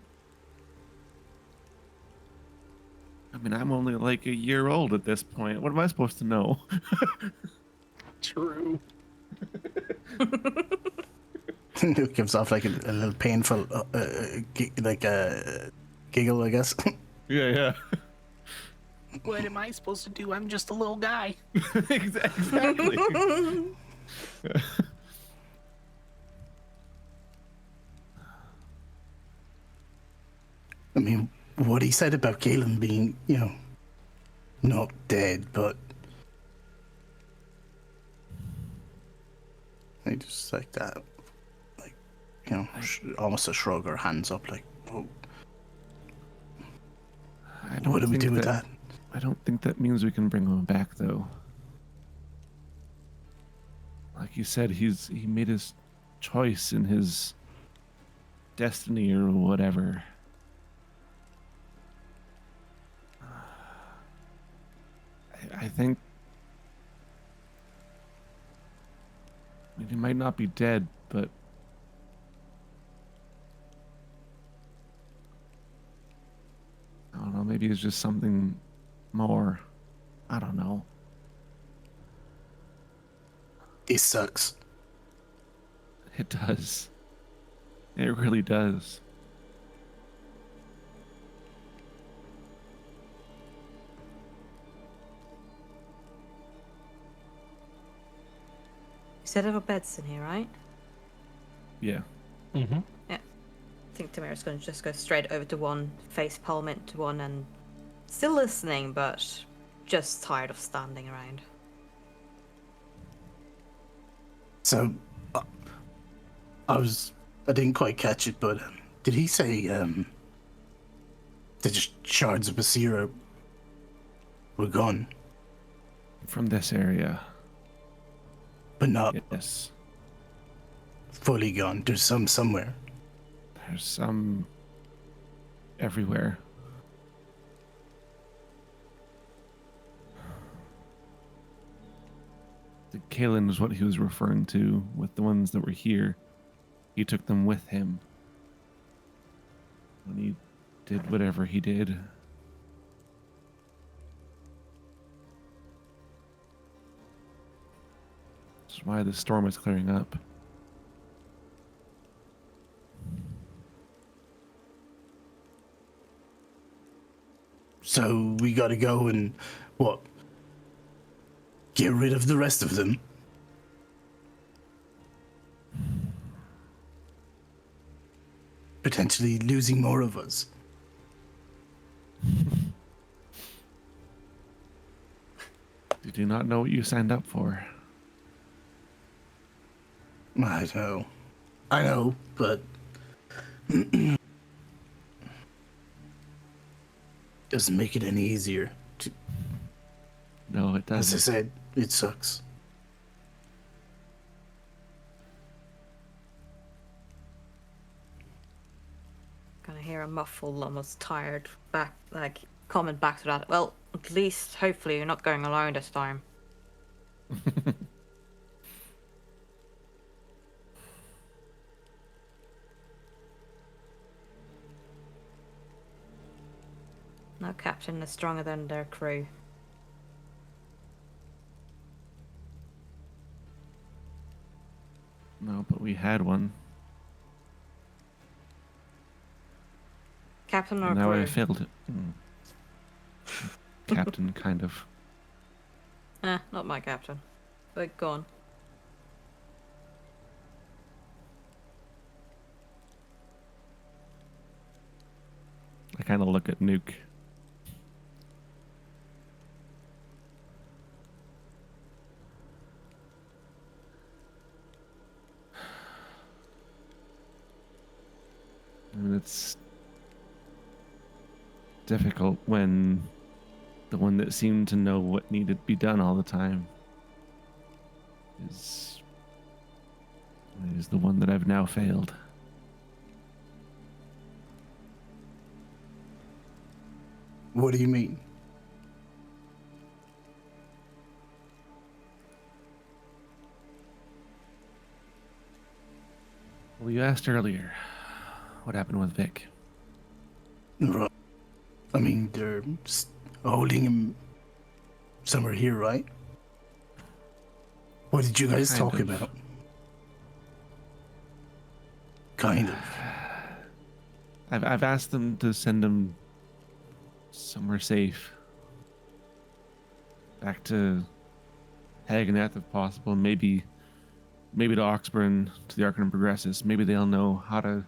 I mean, I'm only like a year old at this point. What am I supposed to know? True. It gives off like a little painful, like a giggle, I guess. Yeah. What am I supposed to do? I'm just a little guy. Exactly. I mean, what he said about Galen being, not dead, but I just like that, like, almost a shrug or hands up, like, oh, what do we do with that? I don't think that means we can bring him back, though. Like you said, he made his choice in his destiny or whatever. I think he might not be dead, but I don't know, maybe it's just something more. I don't know. This sucks. It does. It really does. You said there were beds in here, right? Yeah. Mm-hmm. Yeah. I think Tamira's going to just go straight over to one, face palm into one, and still listening, but just tired of standing around. So, I didn't quite catch it, but did he say the shards of Basira were gone, From this area. but not Yes. fully gone? There's some somewhere. There's some everywhere. The Kalen is what he was referring to with the ones that were here. He took them with him when he did whatever he did. That's why the storm is clearing up. So we gotta go and, what? Get rid of the rest of them? Potentially losing more of us. You do not know what you signed up for. I know, but doesn't make it any easier. No, it As I doesn't. said, it sucks. Gonna hear a muffled, almost tired back, like comment back to that. Well, at least, hopefully, you're not going alone this time. No captain is stronger than their crew. No, but we had one. Captain or And now I crew? failed it. Captain, kind of. Not my captain. But go on. I kind of look at Nuke. I mean, it's difficult when the one that seemed to know what needed to be done all the time is the one that I've now failed. What do you mean? Well, you asked earlier what happened with Vic. Right. I mean, they're holding him somewhere here, right? What did you guys Kind talk of. about? Kind of. I've asked them to send him somewhere safe. Back to Haganeth if possible. Maybe to Oxburn, to the Arcanum Progressus. Maybe they'll know how to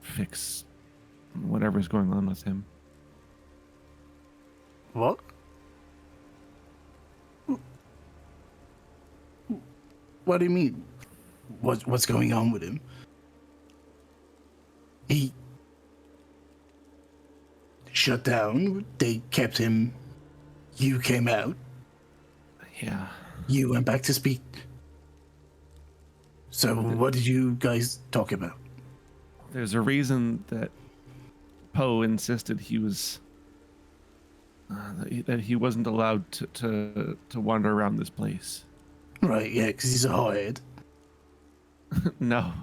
fix whatever's going on with him. What? What do you mean? What's going on with him? He shut down. They kept him. You came out. Yeah. You went back to speak. So what did you guys talk about? There's a reason that Poe insisted he was that he wasn't allowed to wander around this place. Right, yeah, because he's a hothead. No.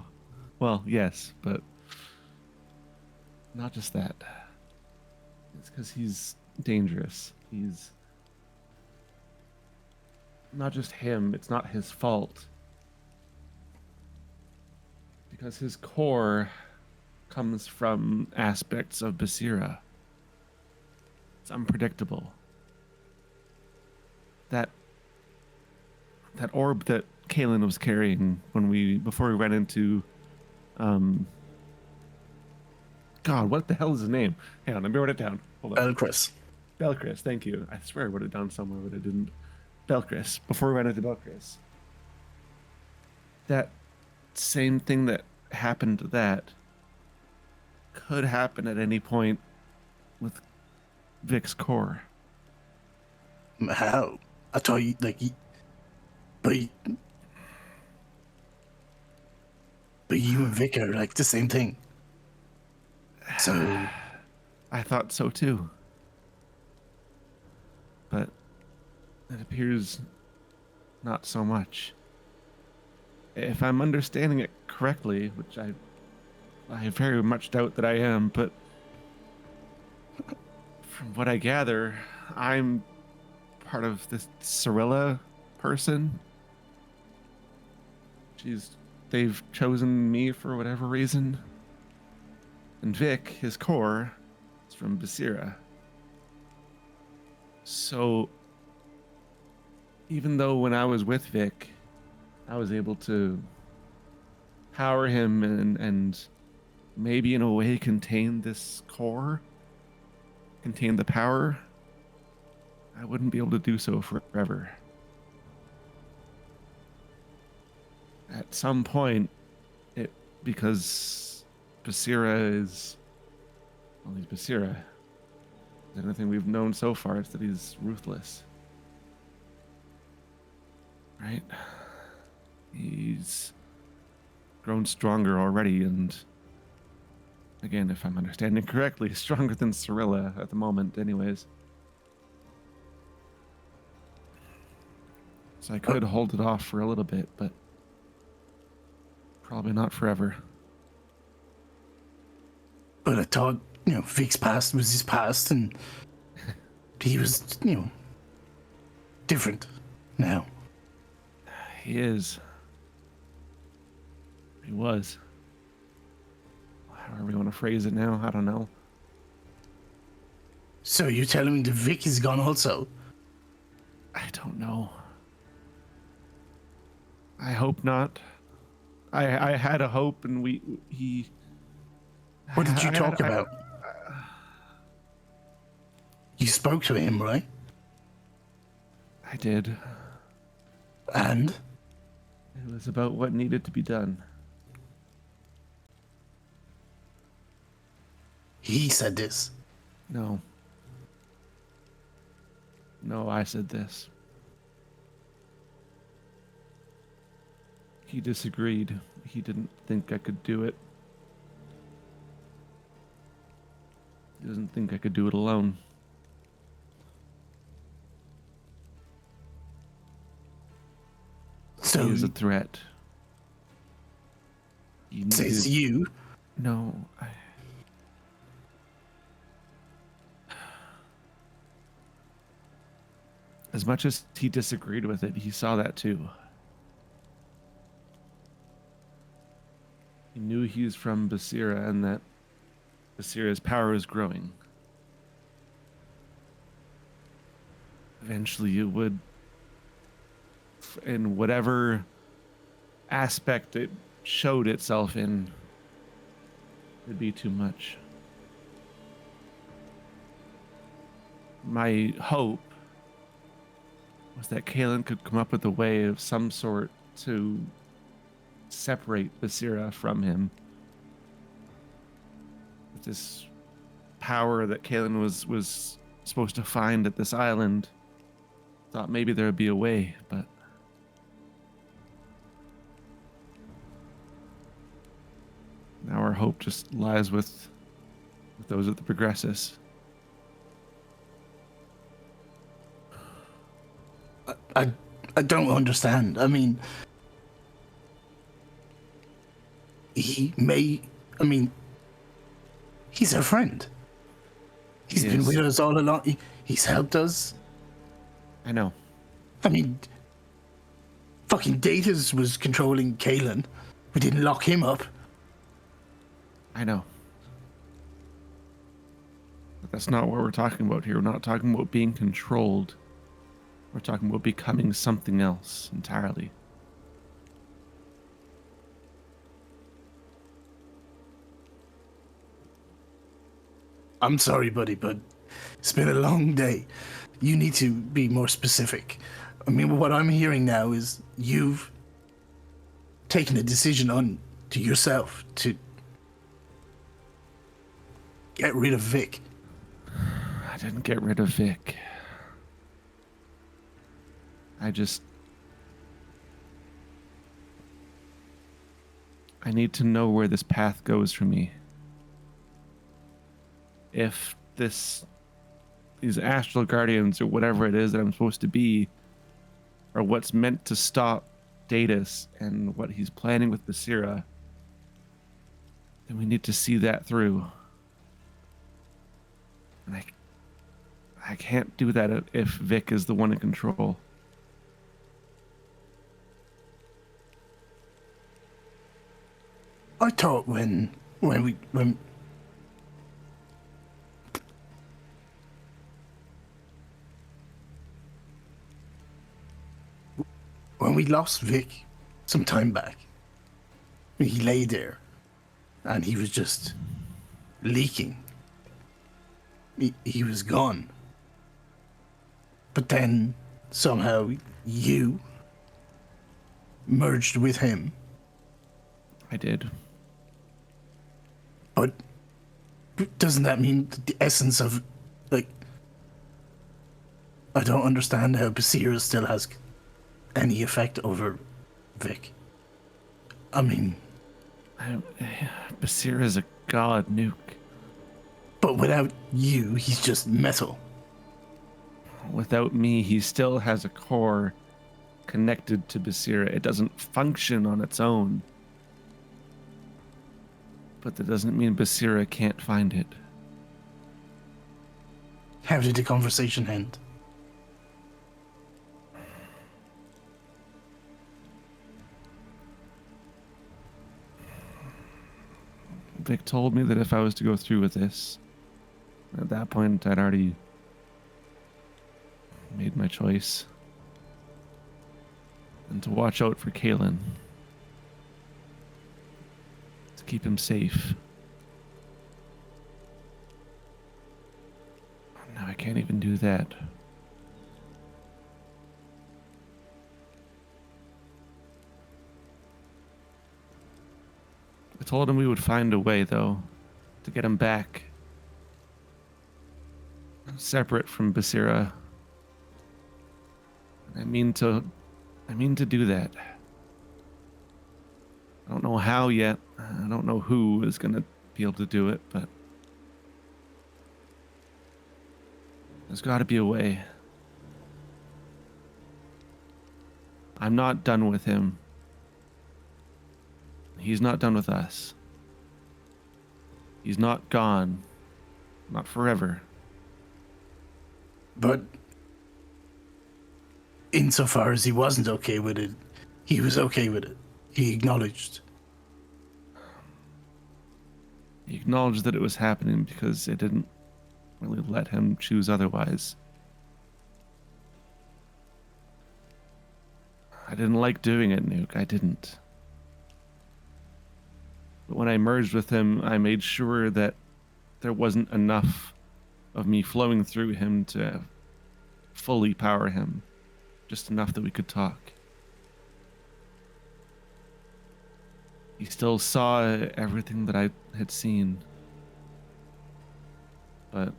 Well, yes, but not just that. It's because he's dangerous. He's not just him, it's not his fault. Because his core comes from aspects of Basira. It's unpredictable. That orb that Kalen was carrying before we ran into God, what the hell is his name? Hang on, let me write it down. Hold on. Elchris. Belchris, thank you. I swear I wrote it down somewhere, but I didn't. Belchris. Before we ran into Belchris. That same thing that happened to that could happen at any point with Vic's core. How? I thought you, but you and Vic are like the same thing. So, I thought so too. But it appears not so much. If I'm understanding it correctly, which I very much doubt that I am, but from what I gather, I'm part of this Cirilla person. They've chosen me for whatever reason. And Vic, his core, is from Basira. So, even though when I was with Vic, I was able to power him and maybe in a way contain this core, contain the power, I wouldn't be able to do so forever. At some point, because Basira is, well, he's Basira. The only thing we've known so far is that he's ruthless. Right? He's grown stronger already, and again, if I'm understanding correctly, stronger than Cirilla at the moment, anyways. So I could hold it off for a little bit, but probably not forever. but I thought, Vic's past was his past, and he was, different now. He is. He was. however you want to phrase it now. I don't know. So you're telling me the Vic is gone also? I don't know. I hope not. I had a hope, and he. What did you I talk had- about? You spoke to him, right? I did. And? It was about what needed to be done. He said this. No. No, I said this. He disagreed. He didn't think I could do it. He doesn't think I could do it alone. So He is a threat. He says needed- you. No, as much as he disagreed with it, he saw that too. He knew he was from Basira and that Basira's power is growing. Eventually it would, in whatever aspect it showed itself in, it'd be too much. My hope was that Kalen could come up with a way of some sort to separate Basira from him. With this power that Kalen was supposed to find at this island, thought maybe there would be a way, but now our hope just lies with those at the Progressus. I don't understand. I mean, he's our friend. He's been Yes. with us all along. He's helped us. I know. I mean, fucking Datas was controlling Kalen. We didn't lock him up. I know. But that's not what we're talking about here. We're not talking about being controlled. We're talking about becoming something else entirely. I'm sorry, buddy, but it's been a long day. You need to be more specific. I mean, what I'm hearing now is you've taken a decision on to yourself to get rid of Vic. I didn't get rid of Vic. I need to know where this path goes for me. If these astral guardians or whatever it is that I'm supposed to be are what's meant to stop Datus and what he's planning with Basira, then we need to see that through. And I can't do that if Vic is the one in control. I thought when we lost Vic some time back, he lay there and he was just leaking. He was gone. But then somehow you merged with him. I did. But doesn't that mean that the essence of, like, I don't understand how Basira still has any effect over Vic. I mean, Basira's a god nuke. but without you, he's just metal. Without me, he still has a core connected to Basira. It doesn't function on its own. But that doesn't mean Basira can't find it. How did the conversation end? Vic told me that if I was to go through with this, at that point I'd already made my choice. And to watch out for Kalen. To keep him safe. Now I can't even do that. I told him we would find a way, though, to get him back. Separate from Basira. I mean to do that. I don't know how yet. I don't know who is going to be able to do it, but there's got to be a way. I'm not done with him. He's not done with us. He's not gone. Not forever. But insofar as he wasn't okay with it, he was okay with it. He acknowledged. He acknowledged that it was happening because it didn't really let him choose otherwise. I didn't like doing it, Nuke. I didn't. But when I merged with him, I made sure that there wasn't enough of me flowing through him to fully power him. Just enough that we could talk. He still saw everything that I had seen. But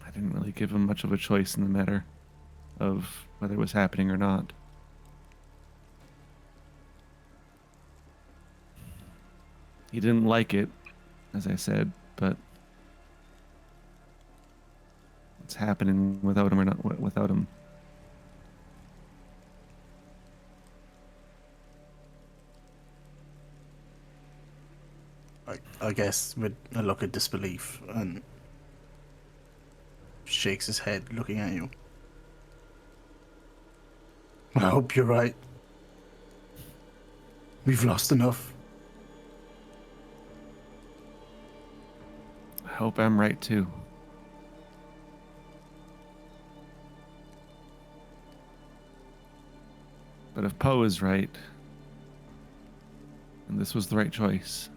I didn't really give him much of a choice in the matter of whether it was happening or not. He didn't like it, as I said, but it's happening without him or not without him. I guess with a look of disbelief and shakes his head looking at you. I hope you're right. We've lost enough. I hope I'm right too. But if Poe is right, and this was the right choice,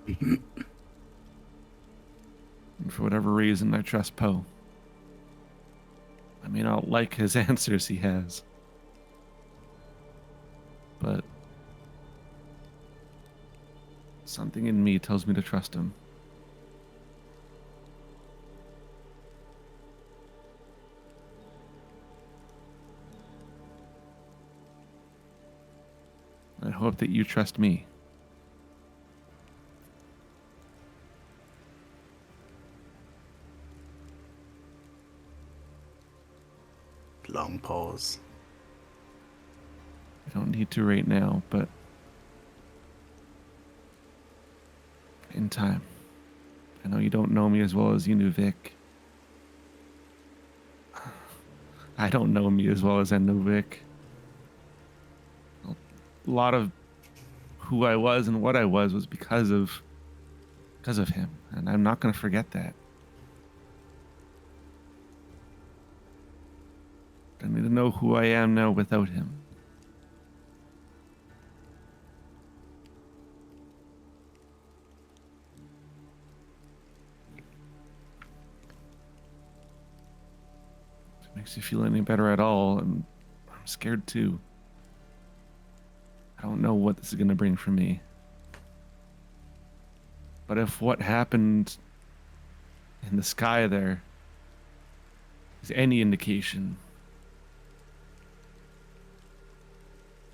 and for whatever reason, I trust Poe. I may not like his answers he has, but something in me tells me to trust him. I hope that you trust me. Long pause. I don't need to right now, but in time. I know you don't know me as well as you knew Vic. I don't know me as well as I know Vic. A lot of who I was and what I was because of him, and I'm not going to forget that. I need to know who I am now without him. If it makes you feel any better at all, I'm scared too. I don't know what this is going to bring for me. But if what happened in the sky there is any indication,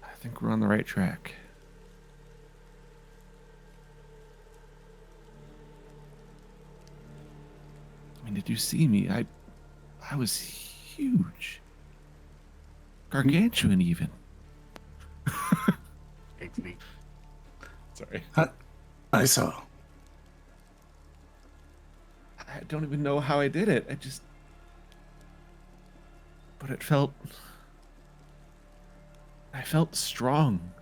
I think we're on the right track. I mean, did you see me? I was huge. Gargantuan even. Sorry. I saw. I don't even know how I did it. But I felt strong.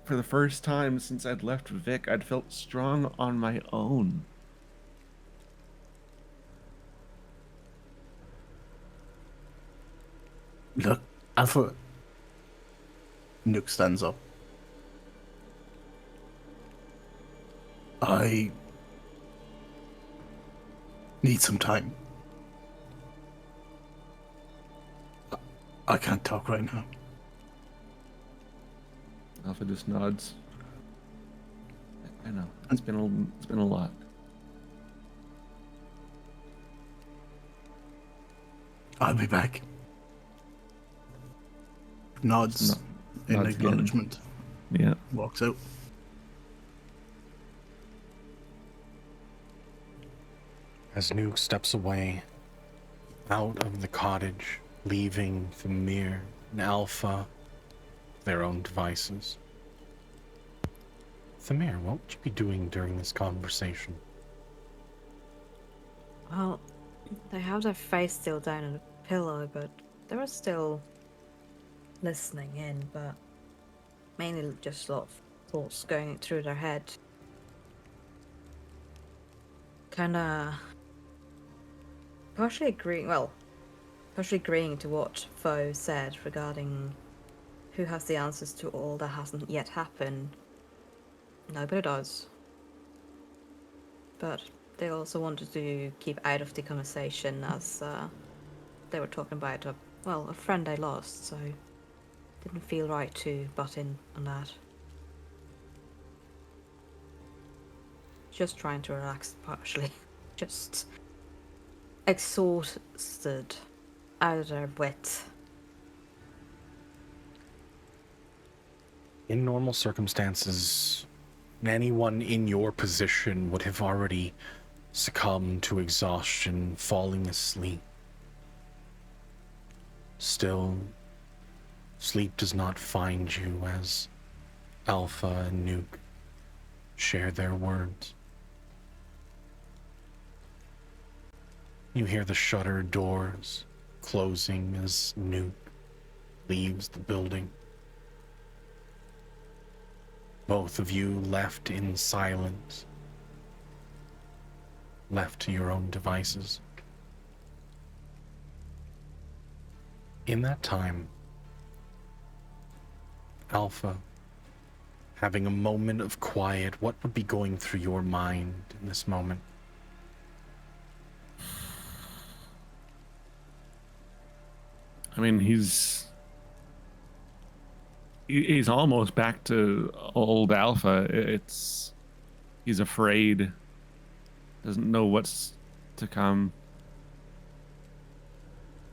For the first time since I'd left Vic, I'd felt strong on my own. Look, Alpha. Nuke stands up. I need some time. I can't talk right now. Alpha just nods. I know. It's been a lot. I'll be back. Nods in Nods again. acknowledgement. Yeah. Walks out. As Nuke steps away, out of the cottage, leaving Thamir and Alpha their own devices. Thamir, what would you be doing during this conversation? Well, they have their face still down on a pillow, but they were still listening in, but mainly just a lot of thoughts going through their head. Kinda partially agreeing to what Foe said regarding who has the answers to all that hasn't yet happened. Nobody does. But they also wanted to keep out of the conversation as they were talking about a friend they lost, so didn't feel right to butt in on that. Just trying to relax partially. Just exhausted out of their wit. In normal circumstances, anyone in your position would have already succumbed to exhaustion, falling asleep. Still, sleep does not find you as Alpha and Nuke share their words. You hear the shutter doors closing as Nuke leaves the building. Both of you left in silence, left to your own devices. In that time, Alpha, having a moment of quiet, what would be going through your mind in this moment? I mean, he's almost back to old Alpha. He's afraid, doesn't know what's to come.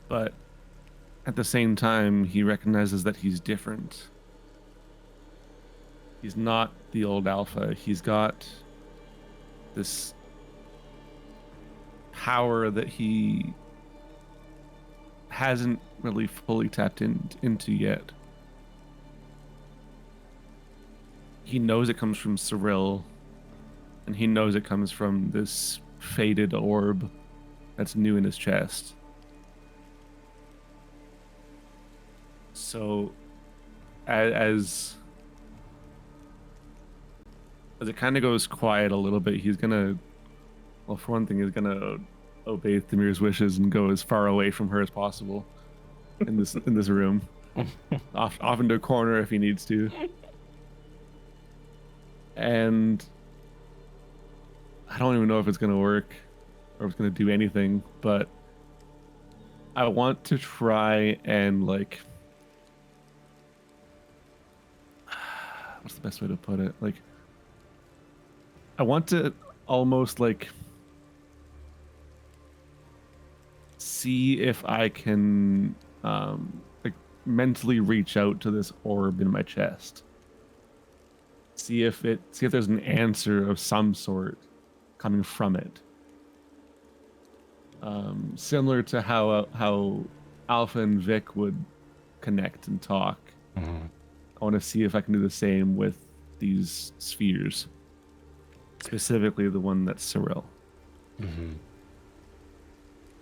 But at the same time, he recognizes that he's different. He's not the old Alpha. He's got this power that he hasn't really fully tapped into yet. He knows it comes from Cyril, and he knows it comes from this faded orb that's new in his chest. So, as it kind of goes quiet a little bit, he's gonna, well, for one thing, he's gonna obey Thamir's wishes and go as far away from her as possible in this room, off into a corner if he needs to. And I don't even know if it's gonna work or if it's gonna do anything, but I want to try and like, what's the best way to put it? Like, I want to almost like see if I can like mentally reach out to this orb in my chest. See if there's an answer of some sort coming from it. Similar to how Alpha and Vic would connect and talk. Mm-hmm. I want to see if I can do the same with these spheres. specifically the one that's Cyril.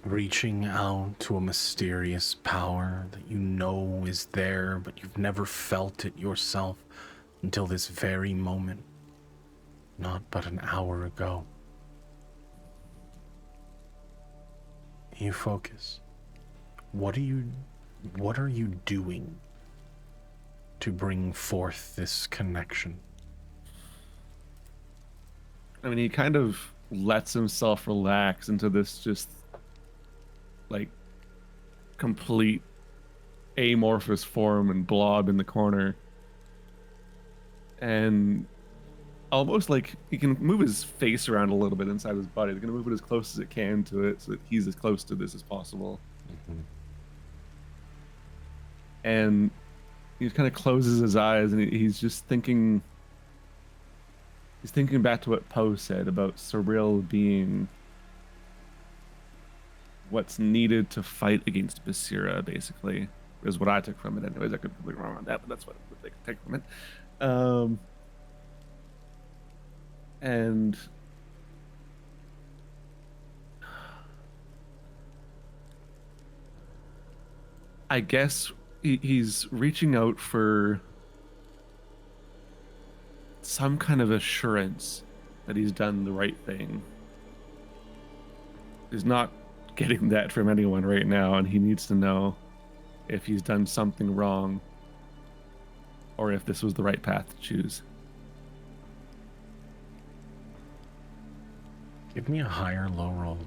Reaching out to a mysterious power that you know is there, but you've never felt it yourself until this very moment, not but an hour ago. You focus. What are you doing to bring forth this connection? I mean, he kind of lets himself relax into this just like complete amorphous form and blob in the corner. And almost like he can move his face around a little bit inside his body. He's going to move it as close as it can to it so that he's as close to this as possible. And he kind of closes his eyes and he's just thinking. He's thinking back to what Poe said about Cyril being what's needed to fight against Basira, basically, is what I took from it. Anyways, I could be wrong on that, but that's what they could take from it. And I guess he's reaching out for some kind of assurance that he's done the right thing. He's not getting that from anyone right now, and he needs to know if he's done something wrong or if this was the right path to choose. Give me a high or low roll.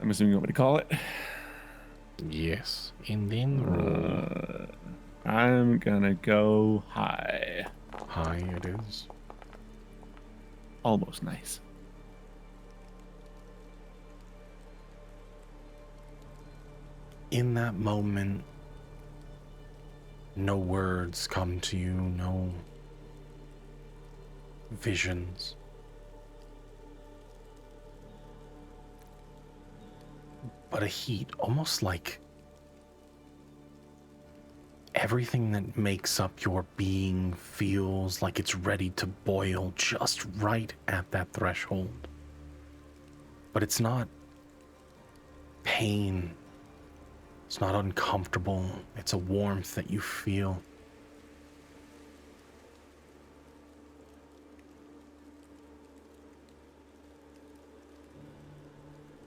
I'm assuming you want me to call it. Yes. And then roll. I'm gonna go high. High it is. Almost nice. In that moment, no words come to you, no visions. But a heat, almost like everything that makes up your being feels like it's ready to boil just right at that threshold. But it's not pain. It's not uncomfortable. It's a warmth that you feel.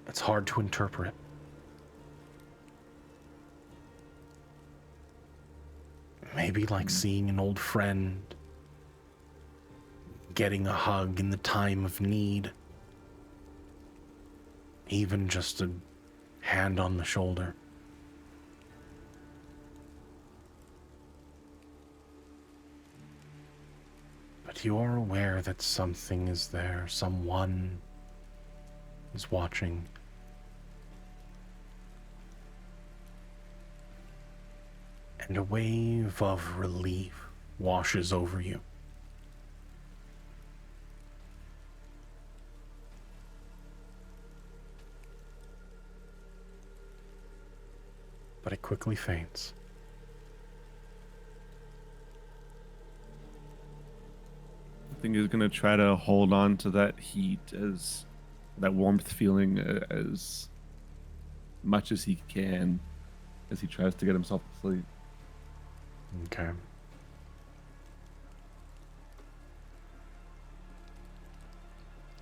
It's hard to interpret. Maybe like seeing an old friend, getting a hug in the time of need, even just a hand on the shoulder. But you are aware that something is there, someone is watching. And a wave of relief washes over you. But it quickly fades. I think he's gonna try to hold on to that heat, as that warmth feeling, as much as he can, as he tries to get himself to sleep. Okay.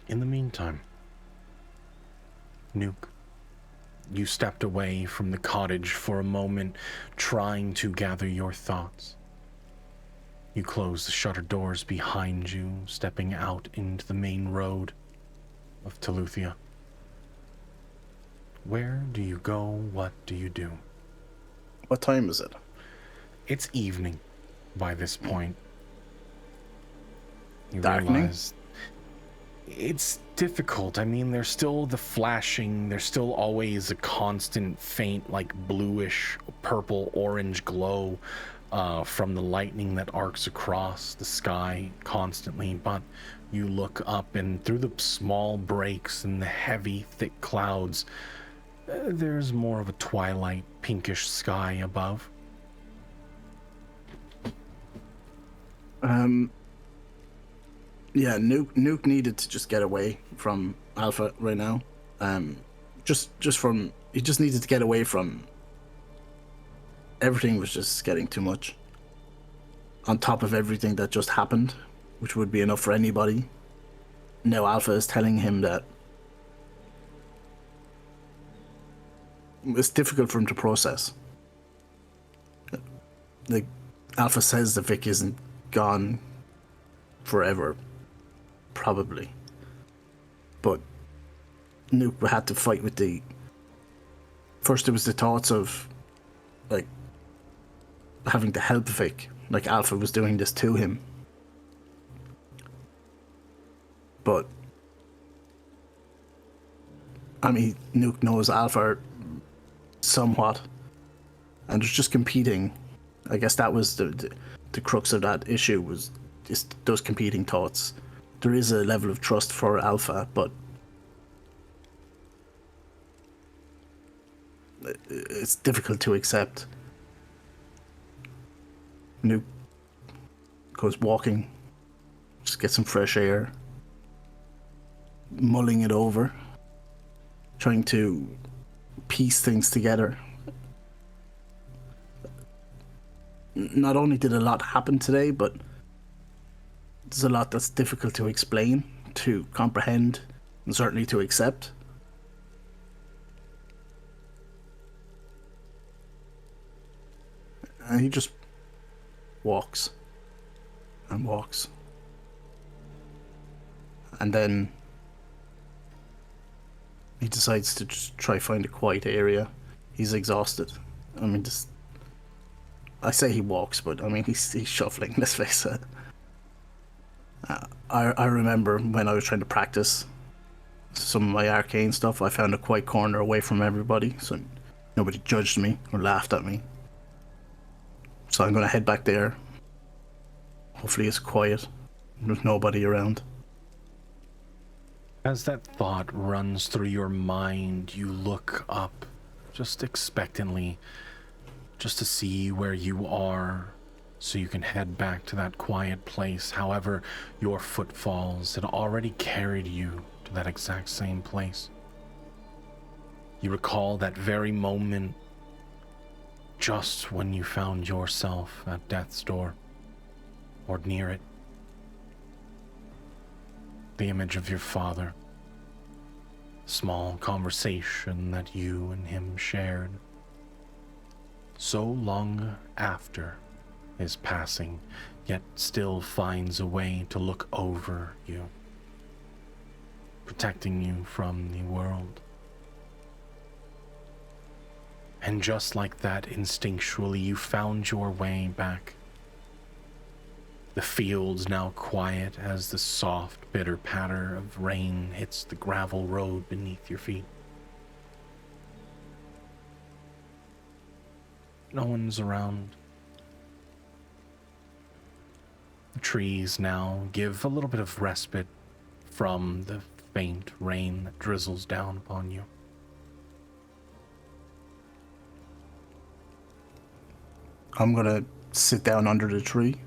In the meantime, Nuke, you stepped away from the cottage for a moment, trying to gather your thoughts. You closed the shutter doors behind you, stepping out into the main road of Teluthia. Where do you go? What do you do? What time is it? It's evening by this point. You Darkening? realize it's difficult. I mean, there's still the flashing, there's still always a constant faint, like bluish, purple, orange glow from the lightning that arcs across the sky constantly. But you look up, and through the small breaks and the heavy, thick clouds, there's more of a twilight, pinkish sky above. Yeah, Nuke needed to just get away from Alpha right now. He just needed to get away from. Everything was just getting too much. On top of everything that just happened, which would be enough for anybody. Now Alpha is telling him that it's difficult for him to process. Like, Alpha says that Vic isn't gone forever, probably. But Nuke had to fight with the... First it was the thoughts of, like, having to help Vic, like Alpha was doing this to him. But I mean, Nuke knows Alpha somewhat, and there's just competing. I guess that was the crux of that issue, was just those competing thoughts. There is a level of trust for Alpha, but it's difficult to accept. Nuke goes walking, just get some fresh air, mulling it over, trying to piece things together. Not only did a lot happen today, but there's a lot that's difficult to explain, to comprehend, and certainly to accept. And he just walks and walks. And then he decides to just try find a quiet area. He's exhausted. I mean, just... I say he walks, but I mean, he's shuffling, let's face it. I remember when I was trying to practice some of my arcane stuff, I found a quiet corner away from everybody, so nobody judged me or laughed at me. So I'm going to head back there. Hopefully it's quiet. There's nobody around. As that thought runs through your mind, you look up, just expectantly, just to see where you are, so you can head back to that quiet place. However, your footfalls had already carried you to that exact same place. You recall that very moment, just when you found yourself at death's door, or near it. The image of your father. Small conversation that you and him shared. So long after his passing, yet still finds a way to look over you, protecting you from the world. And just like that, instinctually, you found your way back. The fields now quiet as the soft, bitter patter of rain hits the gravel road beneath your feet. No one's around. The trees now give a little bit of respite from the faint rain that drizzles down upon you. I'm gonna sit down under the tree,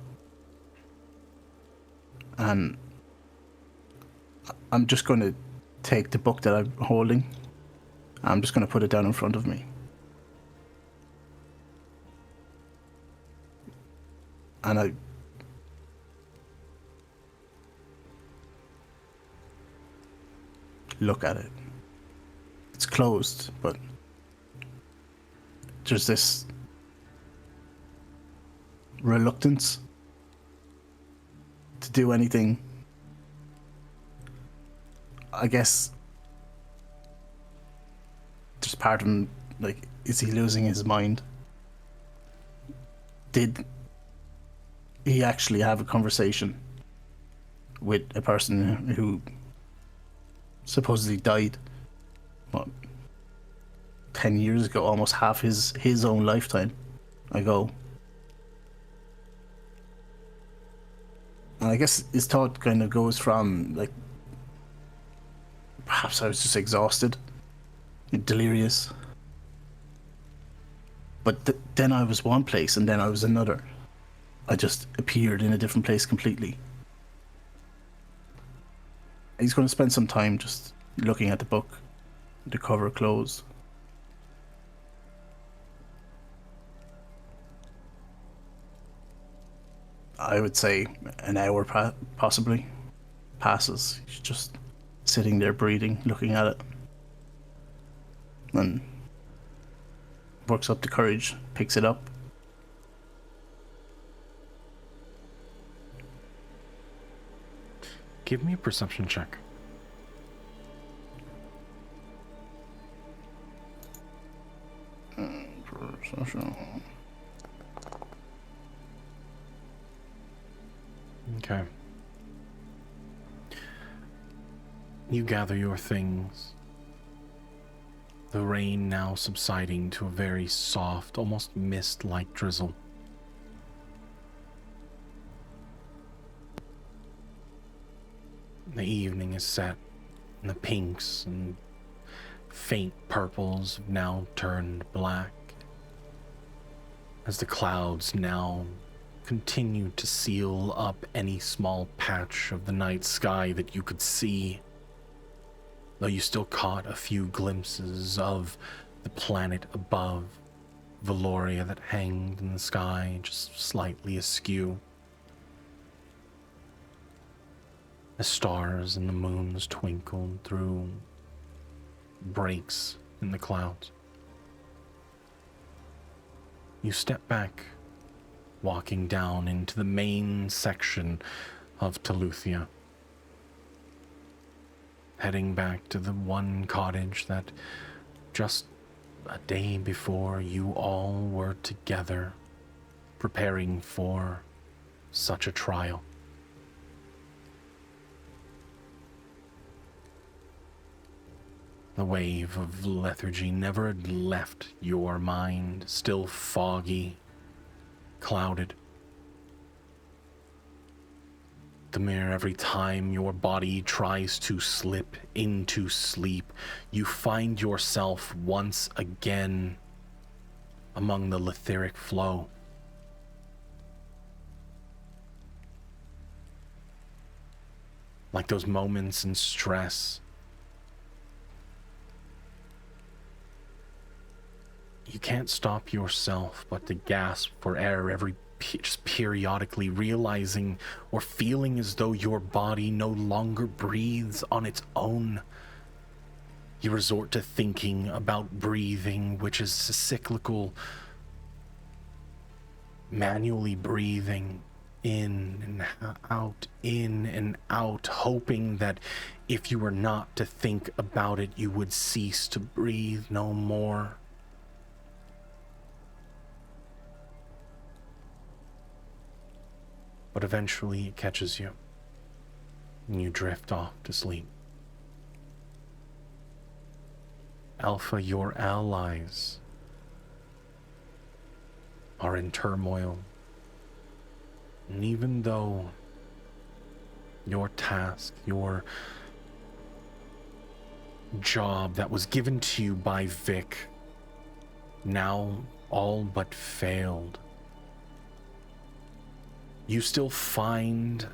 and I'm just gonna take the book that I'm holding. I'm just gonna put it down in front of me. And I look at it. It's closed, but there's this reluctance to do anything. I guess just part of him, like, is he losing his mind? Did he actually have a conversation with a person who supposedly died, what, 10 years ago, almost half his own lifetime ago? And I guess his thought kind of goes from, like, perhaps I was just exhausted, delirious. But then I was one place and then I was another. I just appeared in a different place completely. He's going to spend some time just looking at the book, the cover closed. I would say an hour possibly passes. He's just sitting there breathing, looking at it. And works up the courage, picks it up. Give me a perception check. Okay. You gather your things. The rain now subsiding to a very soft, almost mist-like drizzle. The evening is set, and the pinks and faint purples have now turned black, as the clouds now continue to seal up any small patch of the night sky that you could see, though you still caught a few glimpses of the planet above, Valoria that hanged in the sky just slightly askew. The stars and the moons twinkled through breaks in the clouds. You step back, walking down into the main section of Teluthia, heading back to the one cottage that just a day before you all were together, preparing for such a trial. The wave of lethargy never had left your mind, still foggy, clouded. The mere every time your body tries to slip into sleep, you find yourself once again among the letheric flow. Like those moments in stress, you can't stop yourself but to gasp for air just periodically, realizing or feeling as though your body no longer breathes on its own. You resort to thinking about breathing, which is a cyclical, manually breathing in and out, hoping that if you were not to think about it, you would cease to breathe no more. But eventually it catches you, and you drift off to sleep. Alpha, your allies are in turmoil. And even though your task, your job that was given to you by Vic, now all but failed, you still find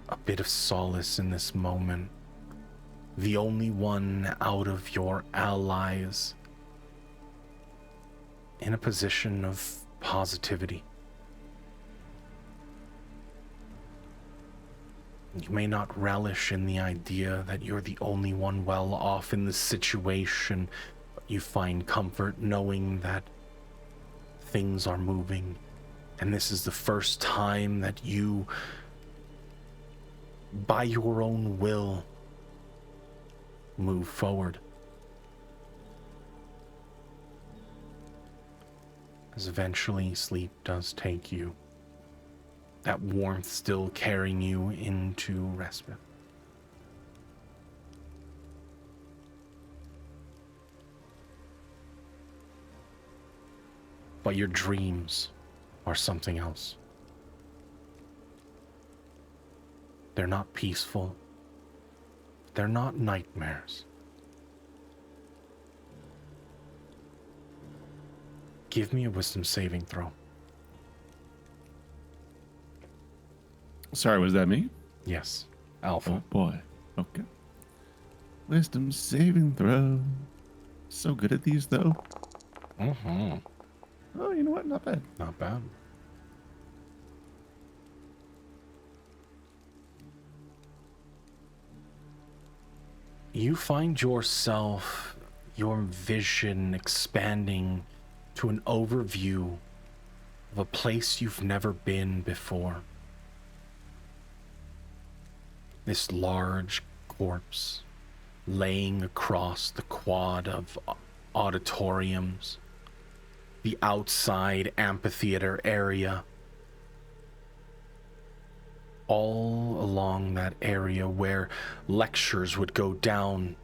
a bit of solace in this moment. The only one out of your allies in a position of positivity. You may not relish in the idea that you're the only one well off in this situation, but you find comfort knowing that things are moving. And this is the first time that you, by your own will, move forward. As eventually sleep does take you, that warmth still carrying you into respite. But your dreams are something else. They're not peaceful. They're not nightmares. Give me a wisdom saving throw. Sorry, was that me? Yes, Alpha. Oh boy. Okay. Wisdom saving throw. So good at these, though. Mm-hmm. Oh, you know what? Not bad. Not bad. You find yourself, your vision expanding to an overview of a place you've never been before. This large corpse laying across the quad of auditoriums, the outside amphitheater area. All along that area where lectures would go down.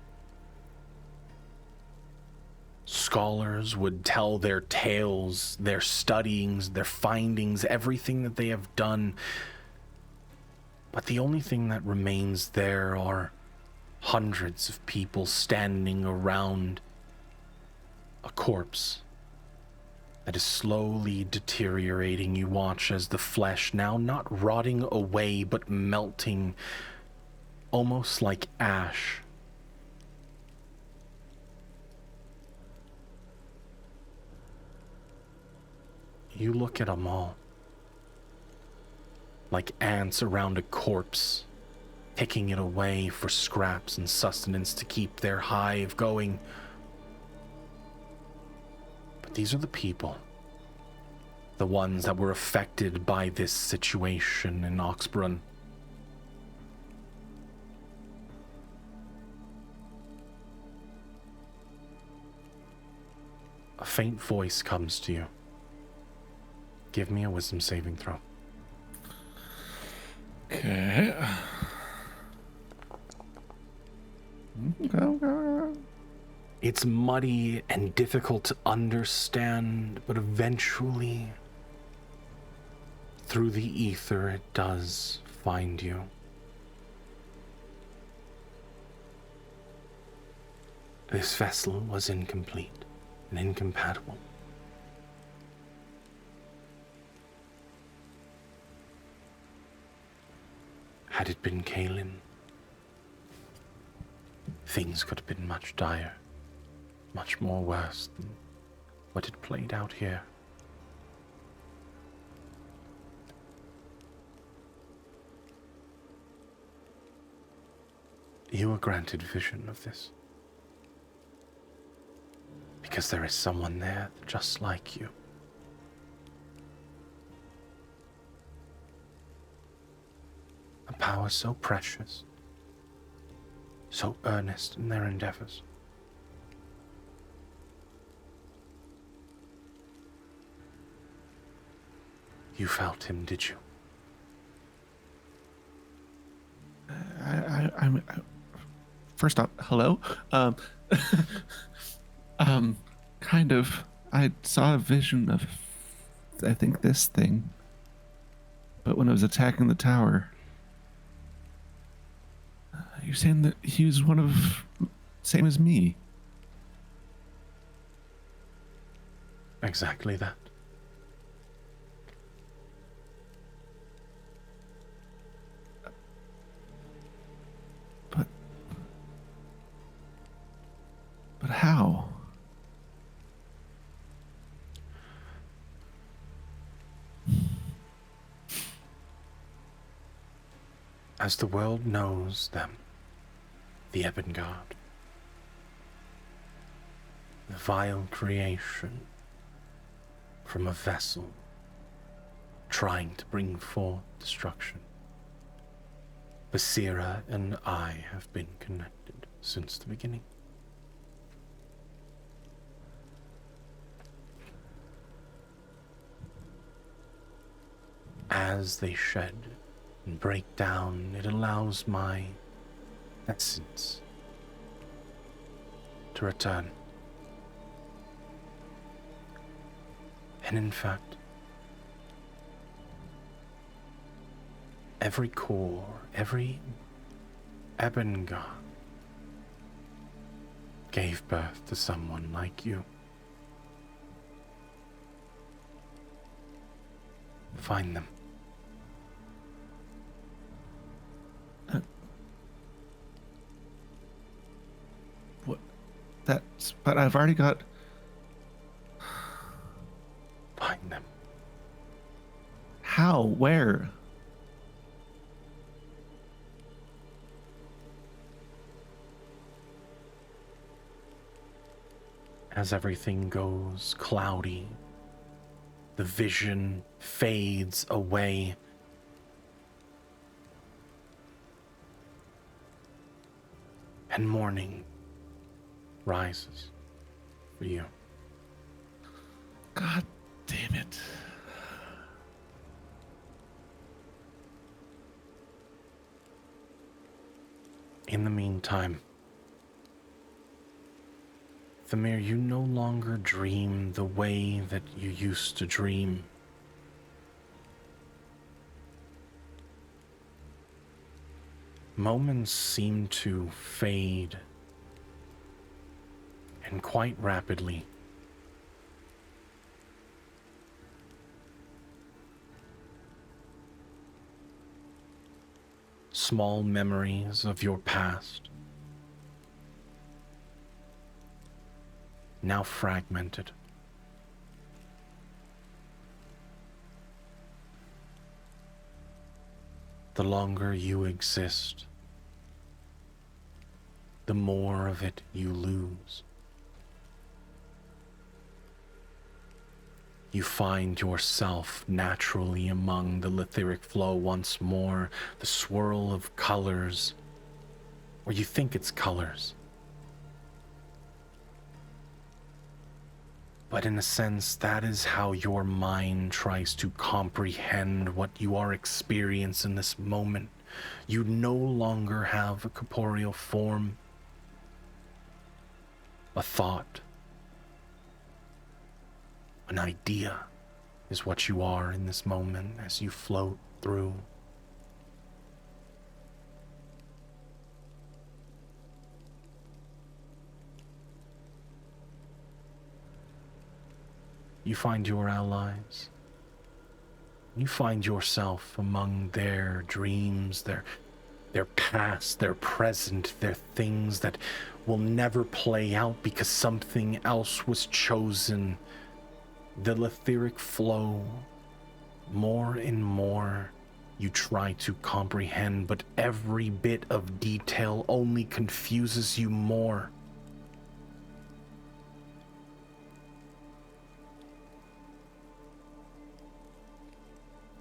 Scholars would tell their tales, their studyings, their findings, everything that they have done. But the only thing that remains there are hundreds of people standing around a corpse that is slowly deteriorating. You watch as the flesh, now not rotting away, but melting almost like ash. You look at them all like ants around a corpse, picking it away for scraps and sustenance to keep their hive going. But these are the people, the ones that were affected by this situation in Oxbrun. A faint voice comes to you. Give me a wisdom saving throw. Okay. It's muddy and difficult to understand, but eventually, through the ether, it does find you. This vessel was incomplete and incompatible. Had it been Kaelin, things could have been much dire, much more worse than what had played out here. You were granted vision of this, because there is someone there just like you. A power so precious, so earnest in their endeavors. You felt him, did you? I'm first off, hello. Kind of. I saw a vision of, I think, this thing. But when I was attacking the tower, you're saying that he was one of, same as me. Exactly that. But how? As the world knows them, the Ebengard, the vile creation from a vessel trying to bring forth destruction. Basira and I have been connected since the beginning. As they shed and break down, it allows my essence to return. And in fact, every core, every Ebengard gave birth to someone like you. Find them. But I've already got. Find them. How? Where? As everything goes cloudy, the vision fades away. And morning rises for you. God damn it. In the meantime, Thamir, you no longer dream the way that you used to dream. Moments seem to fade, and quite rapidly. Small memories of your past, now fragmented. The longer you exist, the more of it you lose. You find yourself naturally among the letheric flow once more, the swirl of colors, or you think it's colors. But in a sense, that is how your mind tries to comprehend what you are experiencing in this moment. You no longer have a corporeal form, a thought, an idea is what you are in this moment as you float through. You find your allies. You find yourself among their dreams, their past, their present, their things that will never play out because something else was chosen. The letheric flow, more and more you try to comprehend, but every bit of detail only confuses you more.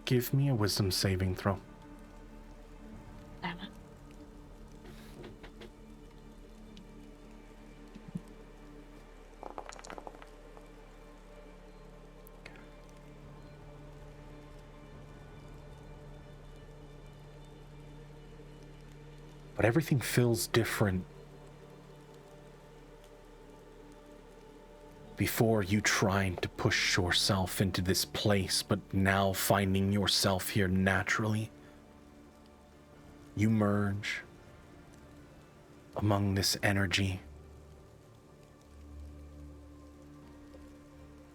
Give me a wisdom saving throw. Damn it. But everything feels different. Before you trying to push yourself into this place, but now finding yourself here naturally. You merge among this energy.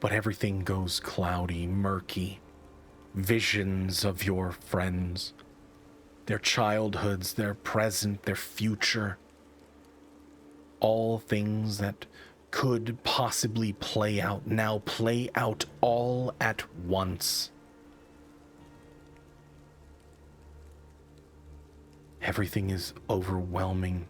But everything goes cloudy, murky. Visions of your friends, their childhoods, their present, their future. All things that could possibly play out now play out all at once. Everything is overwhelming.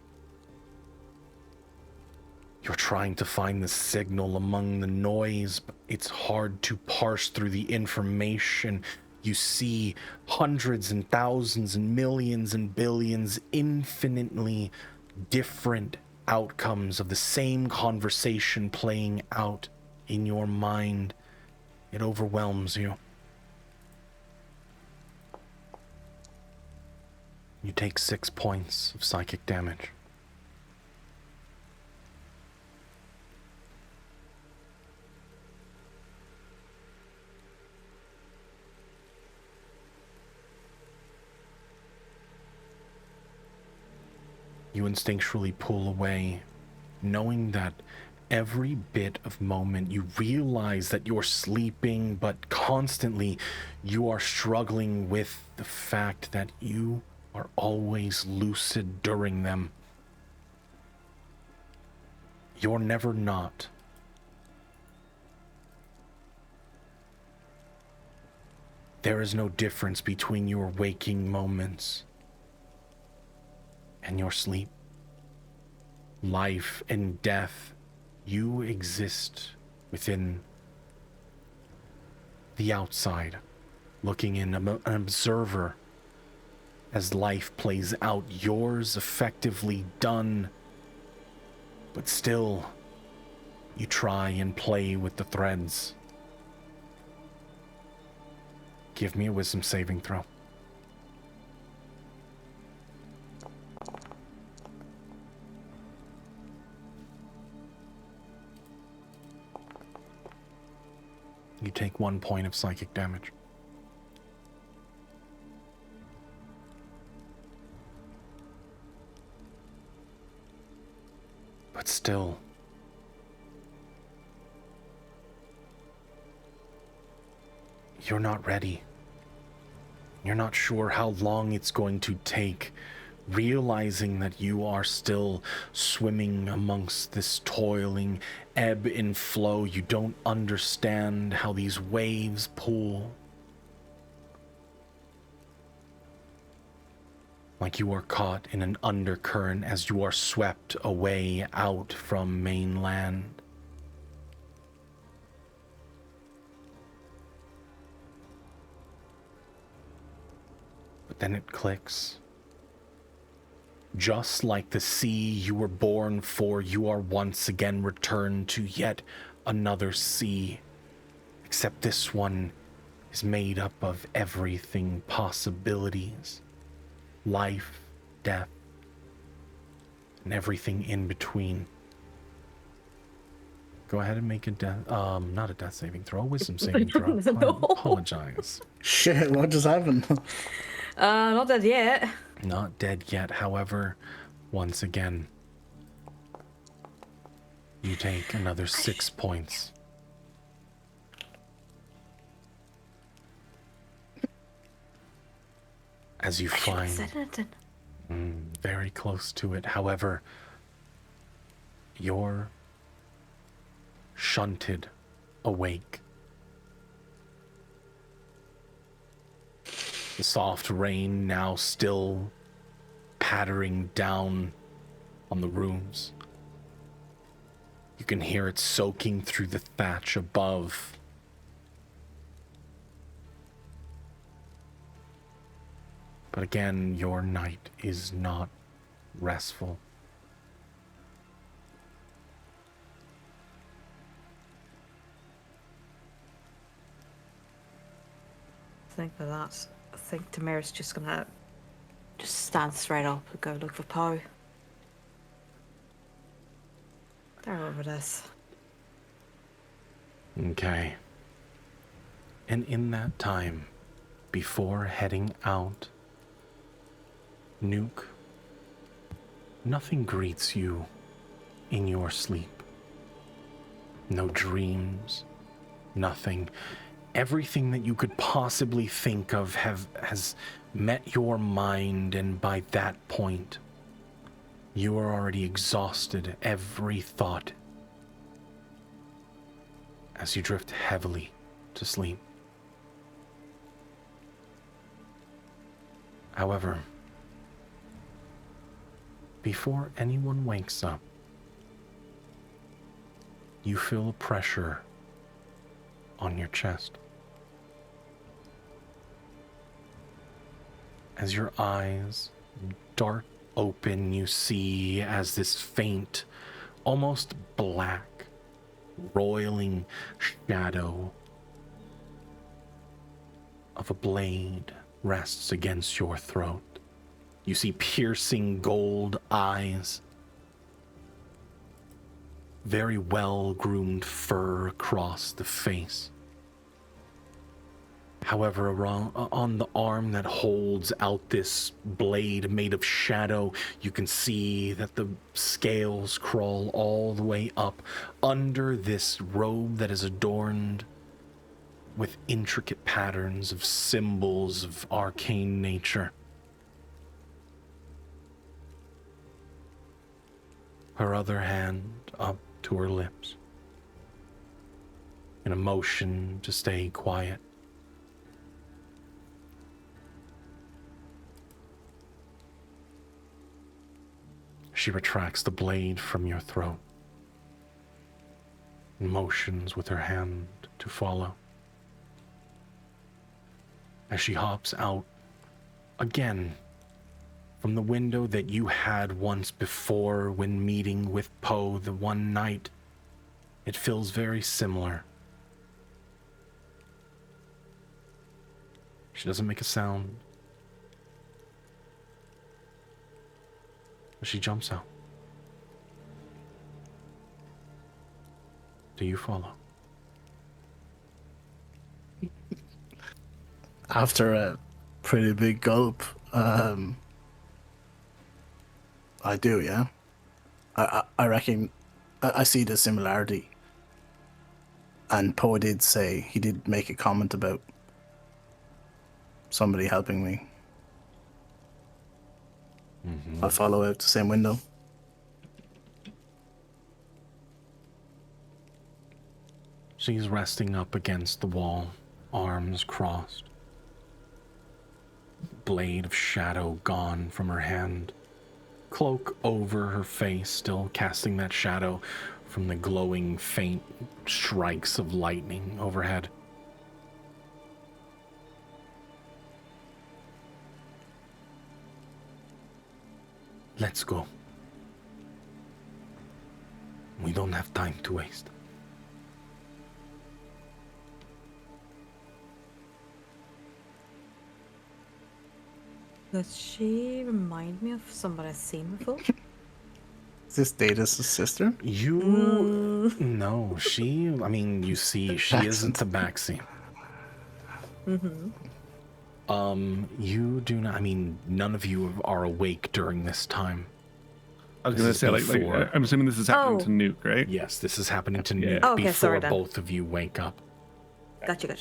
You're trying to find the signal among the noise, but it's hard to parse through the information. You see hundreds and thousands and millions and billions, infinitely different outcomes of the same conversation playing out in your mind. It overwhelms you. You take 6 points of psychic damage. You instinctually pull away, knowing that every bit of moment you realize that you're sleeping, but constantly you are struggling with the fact that you are always lucid during them. You're never not. There is no difference between your waking moments and your sleep. Life and death, you exist within the outside, looking in, an observer as life plays out. Yours effectively done, but still, you try and play with the threads. Give me a wisdom saving throw. You take 1 point of psychic damage. But still, you're not ready. You're not sure how long it's going to take, realizing that you are still swimming amongst this toiling ebb and flow. You don't understand how these waves pull. Like you are caught in an undercurrent as you are swept away out from mainland. But then it clicks. Just like the sea you were born for, you are once again returned to yet another sea. Except this one is made up of everything possibilities. Life, death, and everything in between. Go ahead and make a not a death saving throw, a wisdom saving throw. No. I apologize. Shit, what just happened? Not dead yet. Not dead yet, however, once again, you take another 6 points. As you find very close to it, however, you're shunted awake. The soft rain now still pattering down on the roofs. You can hear it soaking through the thatch above. But again, your night is not restful. I think Tamira's just gonna stand straight up and go look for Poe. They're over this. Okay. And in that time, before heading out, Nuke, nothing greets you in your sleep. No dreams, nothing. Everything that you could possibly think of has met your mind, and by that point, you are already exhausted. Every thought as you drift heavily to sleep. However, before anyone wakes up, you feel a pressure on your chest. As your eyes dart open, you see as this faint, almost black, roiling shadow of a blade rests against your throat. You see piercing gold eyes, very well-groomed fur across the face. However, on the arm that holds out this blade made of shadow, you can see that the scales crawl all the way up under this robe that is adorned with intricate patterns of symbols of arcane nature. her other hand up to her lips in a motion to stay quiet. She retracts the blade from your throat and motions with her hand to follow. As she hops out again from the window that you had once before when meeting with Poe the one night, it feels very similar. She doesn't make a sound. But she jumps out. Do you follow? After a pretty big gulp, I do, yeah. I reckon I see the similarity. And Poe did say, he did make a comment about somebody helping me. I follow out the same window. She's resting up against the wall, arms crossed. Blade of shadow gone from her hand. Cloak over her face, still casting that shadow from the glowing, faint strikes of lightning overhead. Let's go. We don't have time to waste. Does she remind me of somebody I've seen before? Is this Data's sister? You... No, she... I mean, you see, she isn't the backseat. You do not... I mean, none of you are awake during this time. I was This gonna is say, like, before. I'm assuming this is happening Oh. to Nuke, right? Yes, this is happening to Yeah. Nuke Okay, before sorry then. both of you wake up. Gotcha.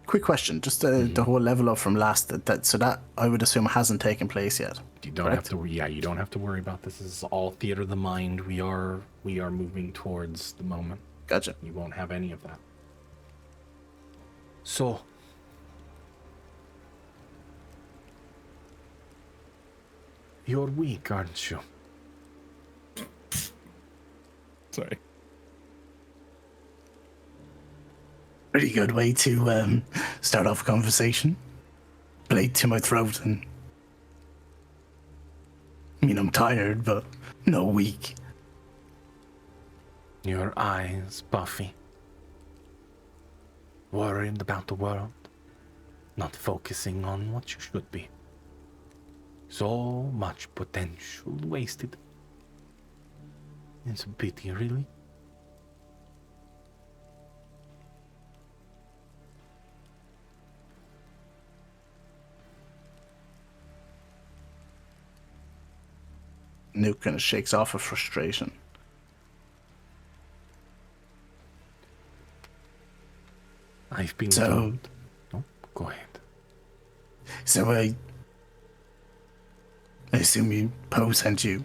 Quick question, just the whole level up from last, so that I would assume hasn't taken place yet. You don't have to... Yeah, you don't have to worry about this. This is all theater of the mind. We are moving towards the moment. Gotcha. You won't have any of that. So... You're weak, aren't you? Sorry. Pretty good way to start off a conversation. Blade to my throat and... I mean, I'm tired, but no weak. Your eyes puffy. Worried about the world. Not focusing on what you should be. So much potential wasted. It's a pity, really. Nuke kind of shakes off a frustration. I've been So- told. Oh, go ahead. So I assume you Poe sent you.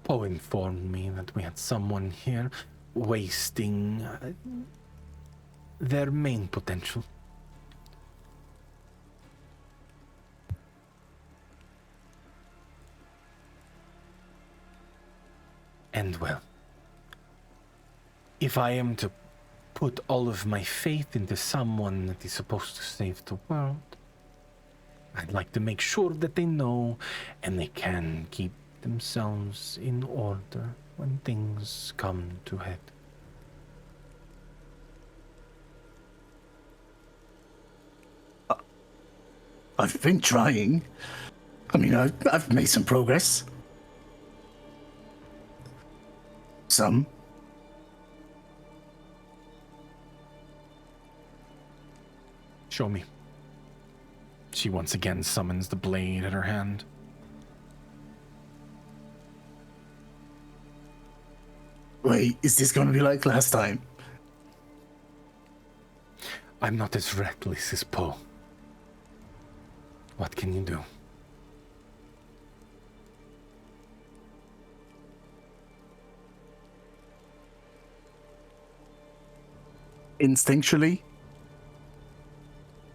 Poe informed me that we had someone here wasting their main potential. And well, if I am to put all of my faith into someone that is supposed to save the world, I'd like to make sure that they know and they can keep themselves in order when things come to head. I've been trying. I mean, I've made some progress. Some. Show me. She once again summons the blade at her hand. Wait, is this going to be like last time? I'm not as reckless as Poe. What can you do? Instinctually,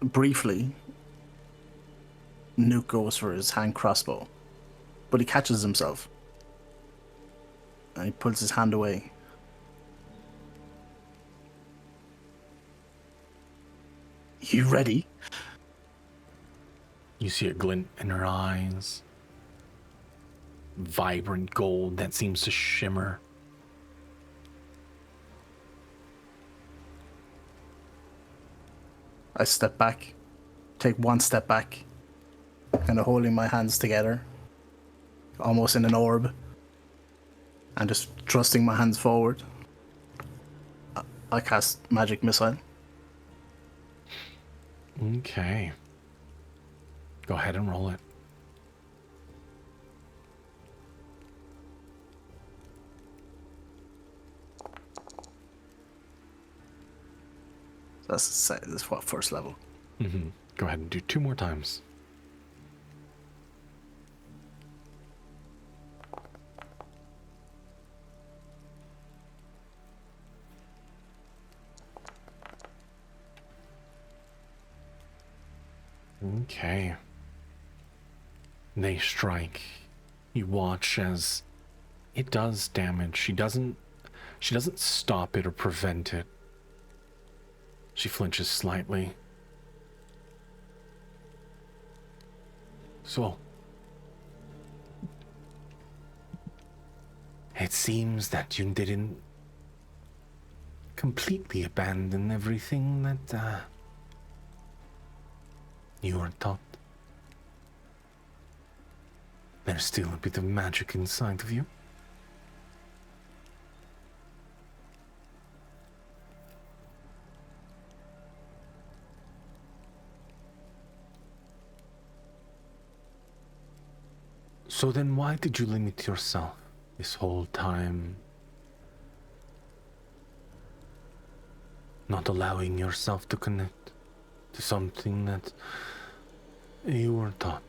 briefly, Nuke goes for his hand crossbow, but he catches himself and he pulls his hand away. You ready? You see a glint in her eyes. Vibrant gold that seems to shimmer. I step back, take one step back, kind of holding my hands together, almost in an orb, and just thrusting my hands forward. I cast Magic Missile. Okay. Go ahead and roll it. That's what, first level? Mm-hmm. Go ahead and do 2 more times. Okay. They strike. You watch as it does damage. She doesn't stop it or prevent it. She flinches slightly. So, it seems that you didn't completely abandon everything that you were taught. There's still a bit of magic inside of you. So then why did you limit yourself this whole time? Not allowing yourself to connect to something that you were taught.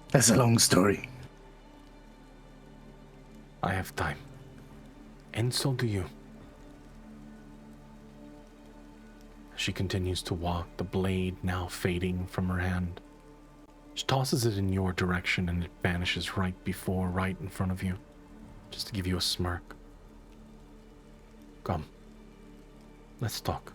That's a long story. I have time. And so do you. She continues to walk, the blade now fading from her hand. She tosses it in your direction and it vanishes right in front of you, just to give you a smirk. Come, let's talk.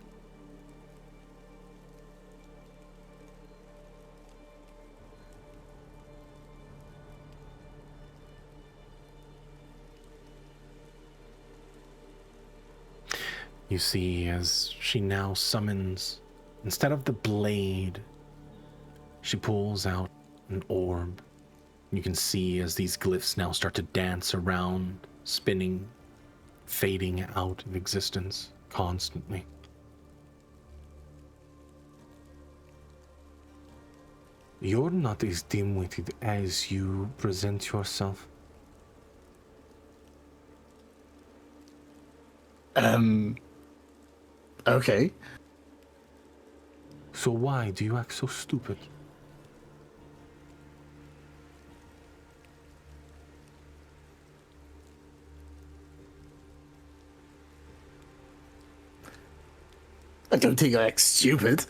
You see, as she now summons, instead of the blade, she pulls out an orb. You can see as these glyphs now start to dance around, spinning, fading out of existence constantly. You're not as dim-witted as you present yourself. Okay. So why do you act so stupid? I don't think I act stupid.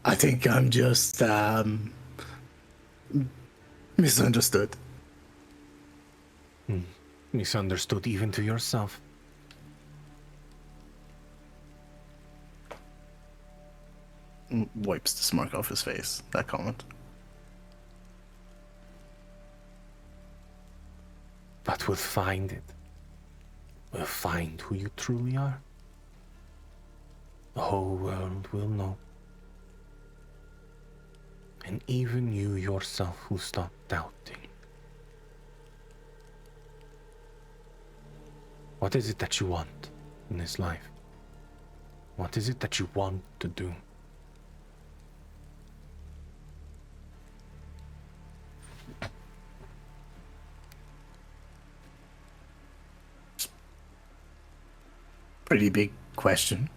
I think I'm just misunderstood. Misunderstood even to yourself. Wipes the smirk off his face, that comment. But we'll find it. We'll find who you truly are. The whole world will know. And even you yourself will stop doubting. What is it that you want in this life? What is it that you want to do? Pretty big question.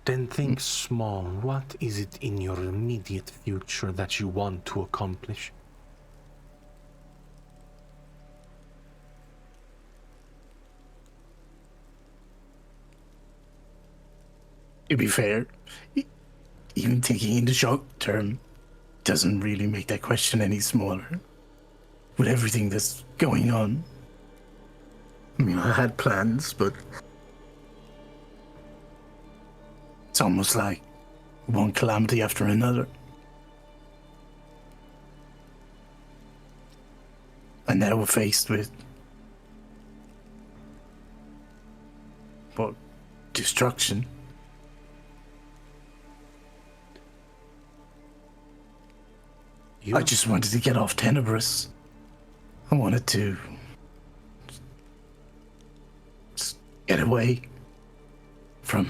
Then think small. What is it in your immediate future that you want to accomplish? To be fair, even thinking in the short term doesn't really make that question any smaller. With everything that's going on. I mean, I had plans, but it's almost like one calamity after another. And now we're faced with, well, destruction. I just wanted to get off Tenebrous. I wanted to just get away from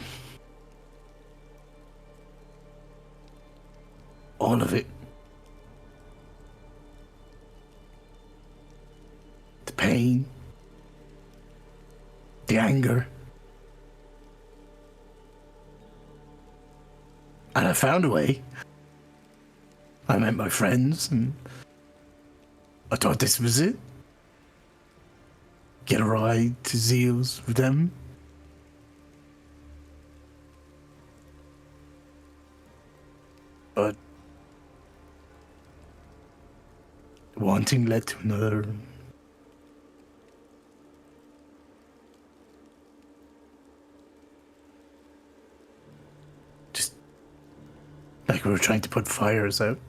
all of it. The pain, the anger. And I found a way. I met my friends and I thought this was it. Get a ride to Zeal's with them. But one thing led to another. Just like we were trying to put fires out.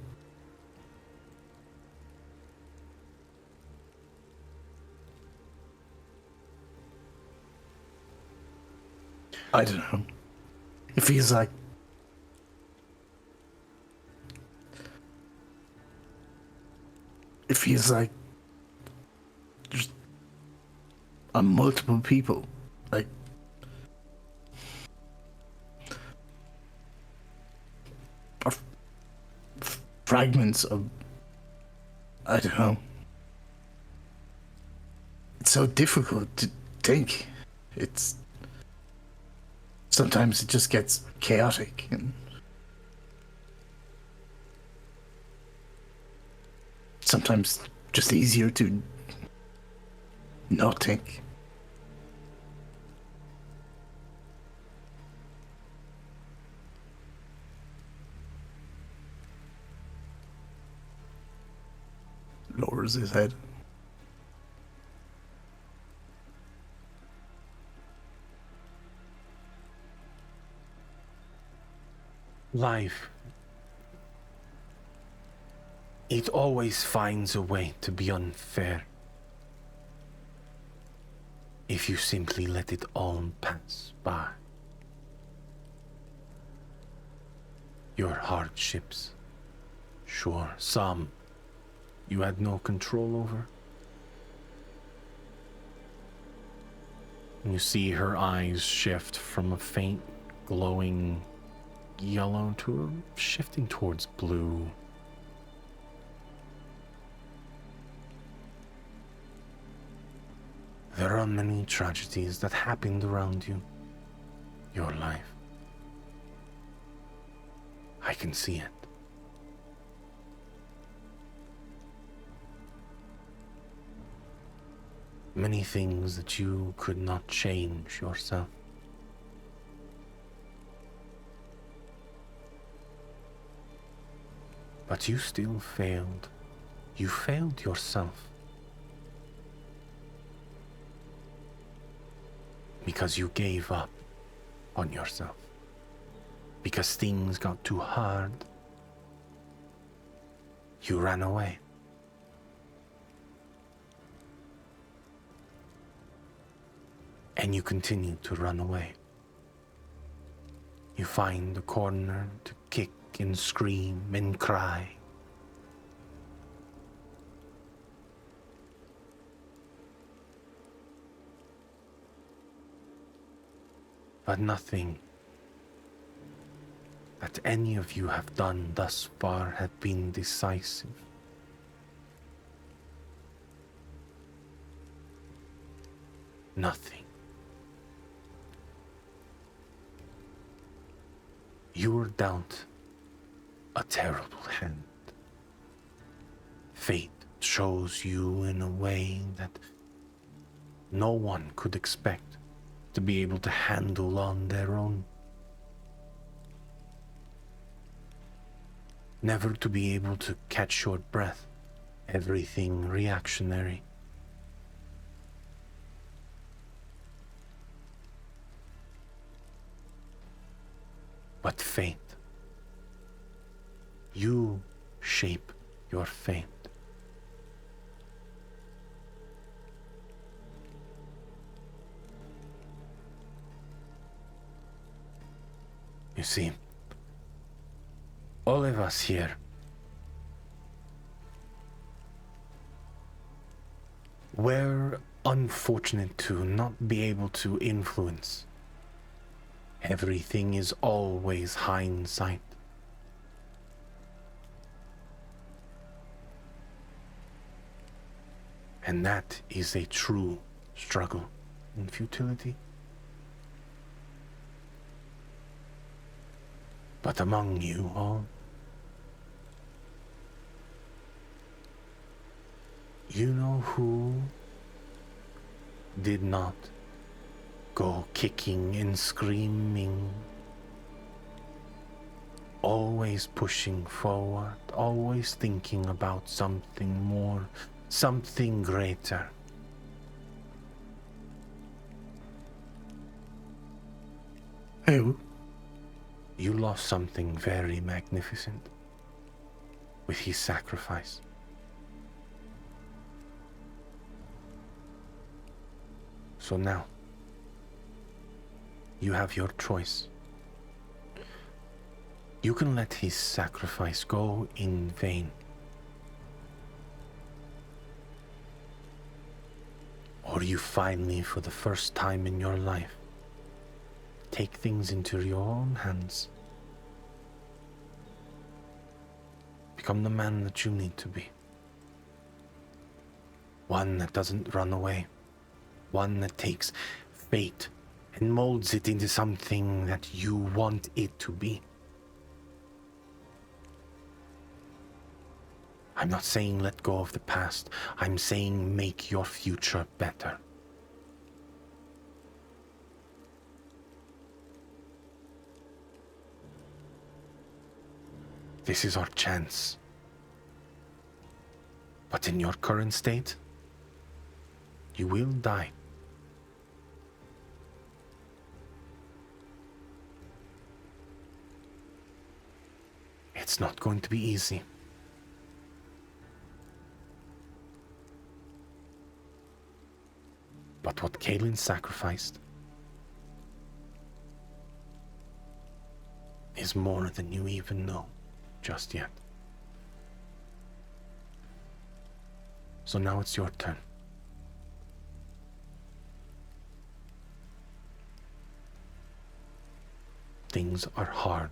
I don't know. It feels like there's multiple people, like fragments of, I don't know. It's so difficult to think. Sometimes it just gets chaotic and sometimes just easier to not think. Lowers his head. Life. It always finds a way to be unfair. If you simply let it all pass by. Your hardships. Sure, some you had no control over. You see her eyes shift from a faint, glowing yellow to a shifting towards blue. There are many tragedies that happened around you, your life. I can see it. Many things that you could not change yourself. But you still failed. You failed yourself. Because you gave up on yourself. Because things got too hard. You ran away. And you continue to run away. You find a corner to kick and scream and cry. But nothing that any of you have done thus far had been decisive. Nothing. You were dealt a terrible hand. Fate chose you in a way that no one could expect to be able to handle on their own. Never to be able to catch your breath, everything reactionary. But fate, you shape your fate. You see, all of us here we're unfortunate to not be able to influence. Everything is always hindsight. And that is a true struggle in futility. But among you all, you know who did not go kicking and screaming, always pushing forward, always thinking about something more, something greater. Who? You lost something very magnificent with his sacrifice. So now, you have your choice. You can let his sacrifice go in vain. Or you finally, for the first time in your life, take things into your own hands. Become the man that you need to be. One that doesn't run away. One that takes fate and molds it into something that you want it to be. I'm not saying let go of the past. I'm saying make your future better. This is our chance. But in your current state, you will die. It's not going to be easy. But what Kaelin sacrificed is more than you even know just yet. So now it's your turn. Things are hard,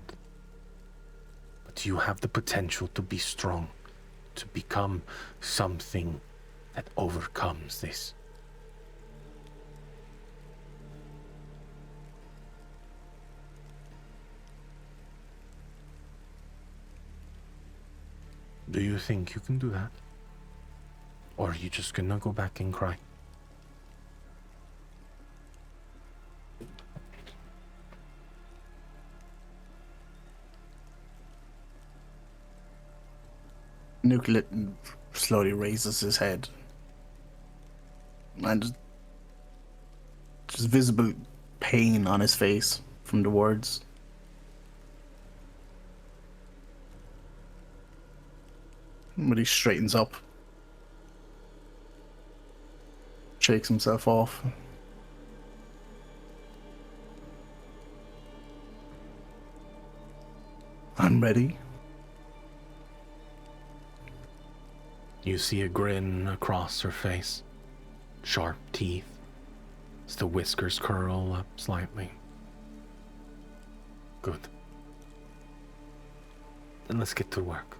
but you have the potential to be strong, to become something that overcomes this. Do you think you can do that? Or are you just gonna go back and cry? Nuclear slowly raises his head. And just visible pain on his face from the words. But he straightens up. Shakes himself off. I'm ready. You see a grin across her face. Sharp teeth as the whiskers curl up slightly. Good. Then let's get to work.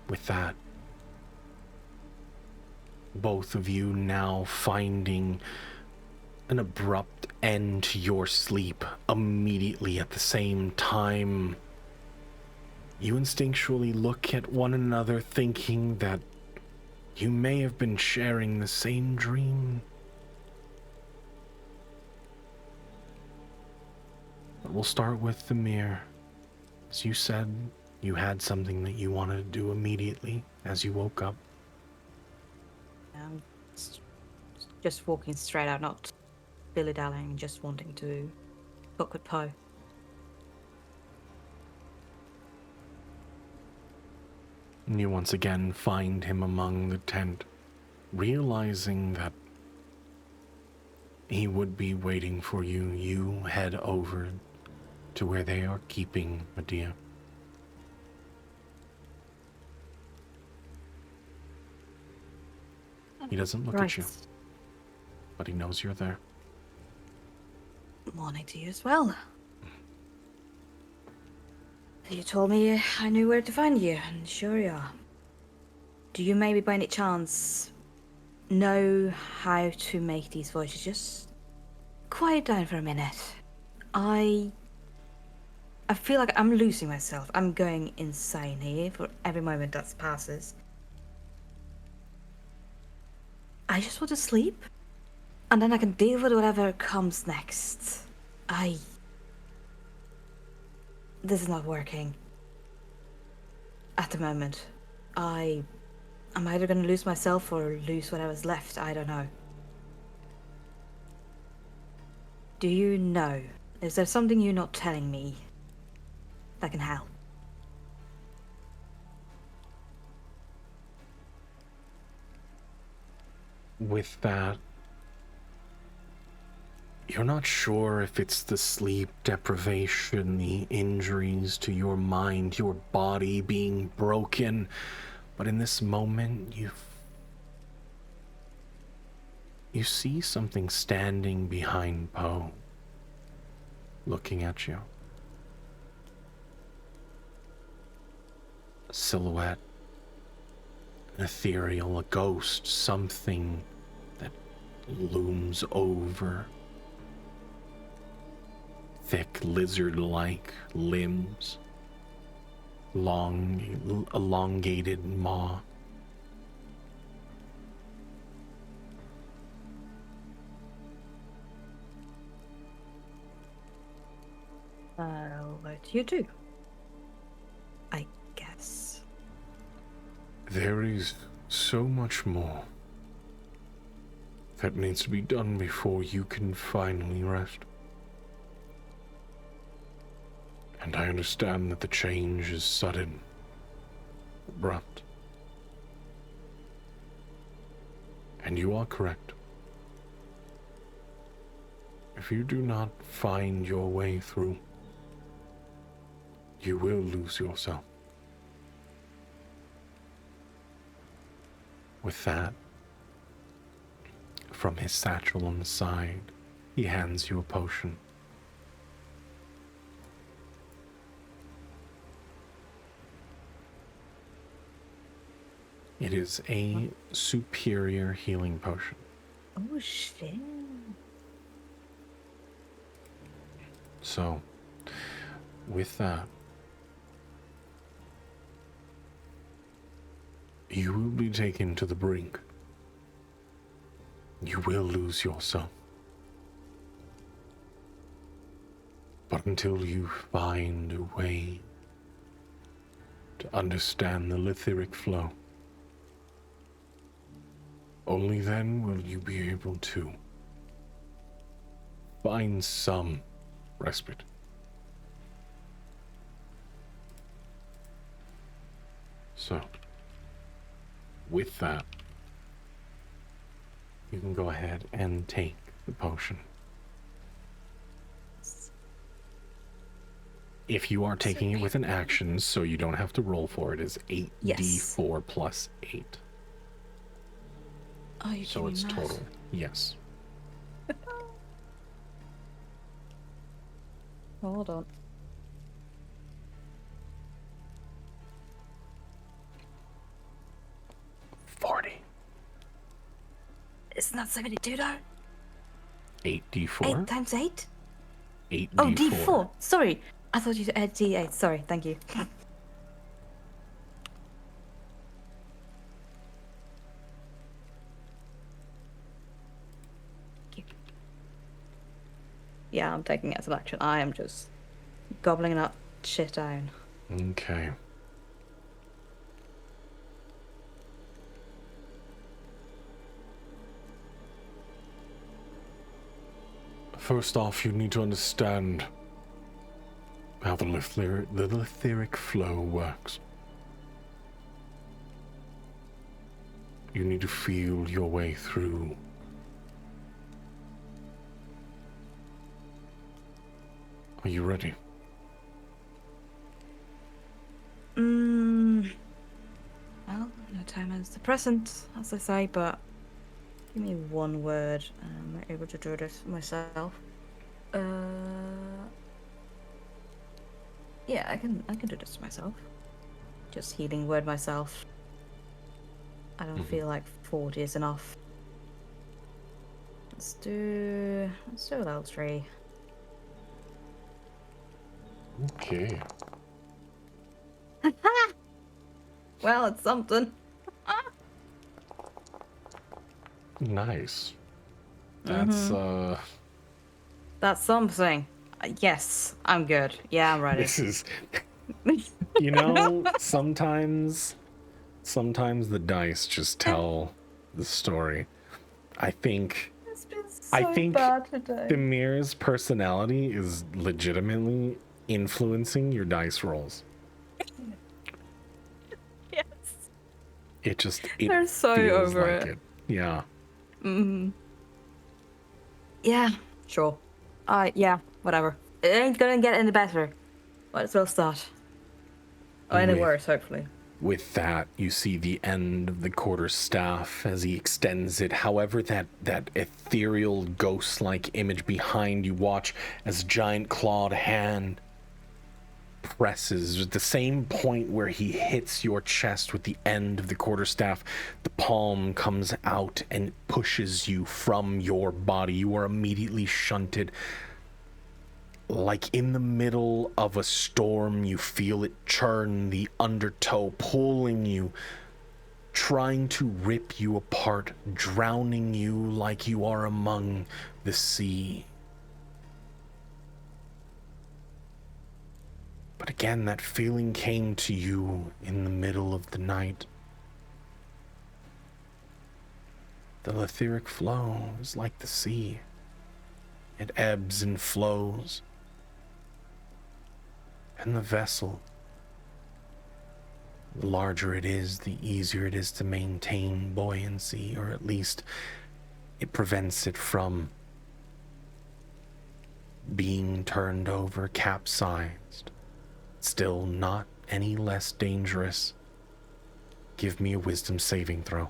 With that, both of you now finding an abrupt end to your sleep immediately at the same time. You instinctually look at one another, thinking that you may have been sharing the same dream. But we'll start with the mirror. As you said, you had something that you wanted to do immediately as you woke up. Um, s- just walking straight out, not dilly-dallying, just wanting to talk with Poe. And you once again find him among the tent, realizing that he would be waiting for you. You head over to where they are keeping Medea. He doesn't look at you, but he knows you're there. Morning to you as well. You told me I knew where to find you, and sure you are. Do you maybe by any chance know how to make these voices just quiet down for a minute? I feel like I'm losing myself. I'm going insane here for every moment that passes. I just want to sleep, and then I can deal with whatever comes next. This is not working. At the moment. I'm either gonna lose myself or lose whatever's left, I don't know. Do you know? Is there something you're not telling me that can help? With that, you're not sure if it's the sleep deprivation, the injuries to your mind, your body being broken, but in this moment, you see something standing behind Poe, looking at you. A silhouette, an ethereal, a ghost, something that looms over. Thick lizard-like limbs, long, elongated maw. What do you do? I guess. There is so much more that needs to be done before you can finally rest. And I understand that the change is sudden, abrupt. And you are correct. If you do not find your way through, you will lose yourself. With that, from his satchel on the side, he hands you a potion. It is a superior healing potion. Oh shit. So, with that, you will be taken to the brink. You will lose yourself. But until you find a way to understand the lithiric flow, only then will you be able to find some respite. So, with that, you can go ahead and take the potion. If you are taking it with an action, so you don't have to roll for it, is 8d4 plus 8. Oh, you So it's total. Yes. Hold on. It's not 72 though. 8d4. 8 times 8? 8d4. Oh, D4. Sorry. I thought you said D8. Sorry, thank you. Yeah, I'm taking it as an action. I am just gobbling that shit down. Okay. First off, you need to understand how the etheric flow works. You need to feel your way through. Are you ready? Well, no time is the present, as they say, but give me one word. I'm able to do this myself. Yeah, I can do this myself. Just healing word myself. I don't feel like 40 is enough. Let's do a level 3. Okay. Well, it's something. Nice. That's That's something. Yes, I'm good. Yeah, I'm ready. this is you know, sometimes the dice just tell the story. I think It's been so bad today. Demir's personality is legitimately influencing your dice rolls. Yes. They're so feels over like it. Yeah. Yeah, sure. Yeah, whatever. It ain't gonna get any better. Might as well start. Or any With- worse, hopefully. With that, you see the end of the quarterstaff as he extends it. However, that ethereal, ghost-like image behind you, watch as a giant clawed hand presses at the same point where he hits your chest with the end of the quarterstaff. The palm comes out and pushes you from your body. You are immediately shunted. Like in the middle of a storm, you feel it churn, the undertow pulling you, trying to rip you apart, drowning you like you are among the sea. But again, that feeling came to you in the middle of the night. The etheric flow is like the sea. It ebbs and flows. And the vessel, the larger it is, the easier it is to maintain buoyancy, or at least it prevents it from being turned over, capsized. Still not any less dangerous. Give me a wisdom saving throw.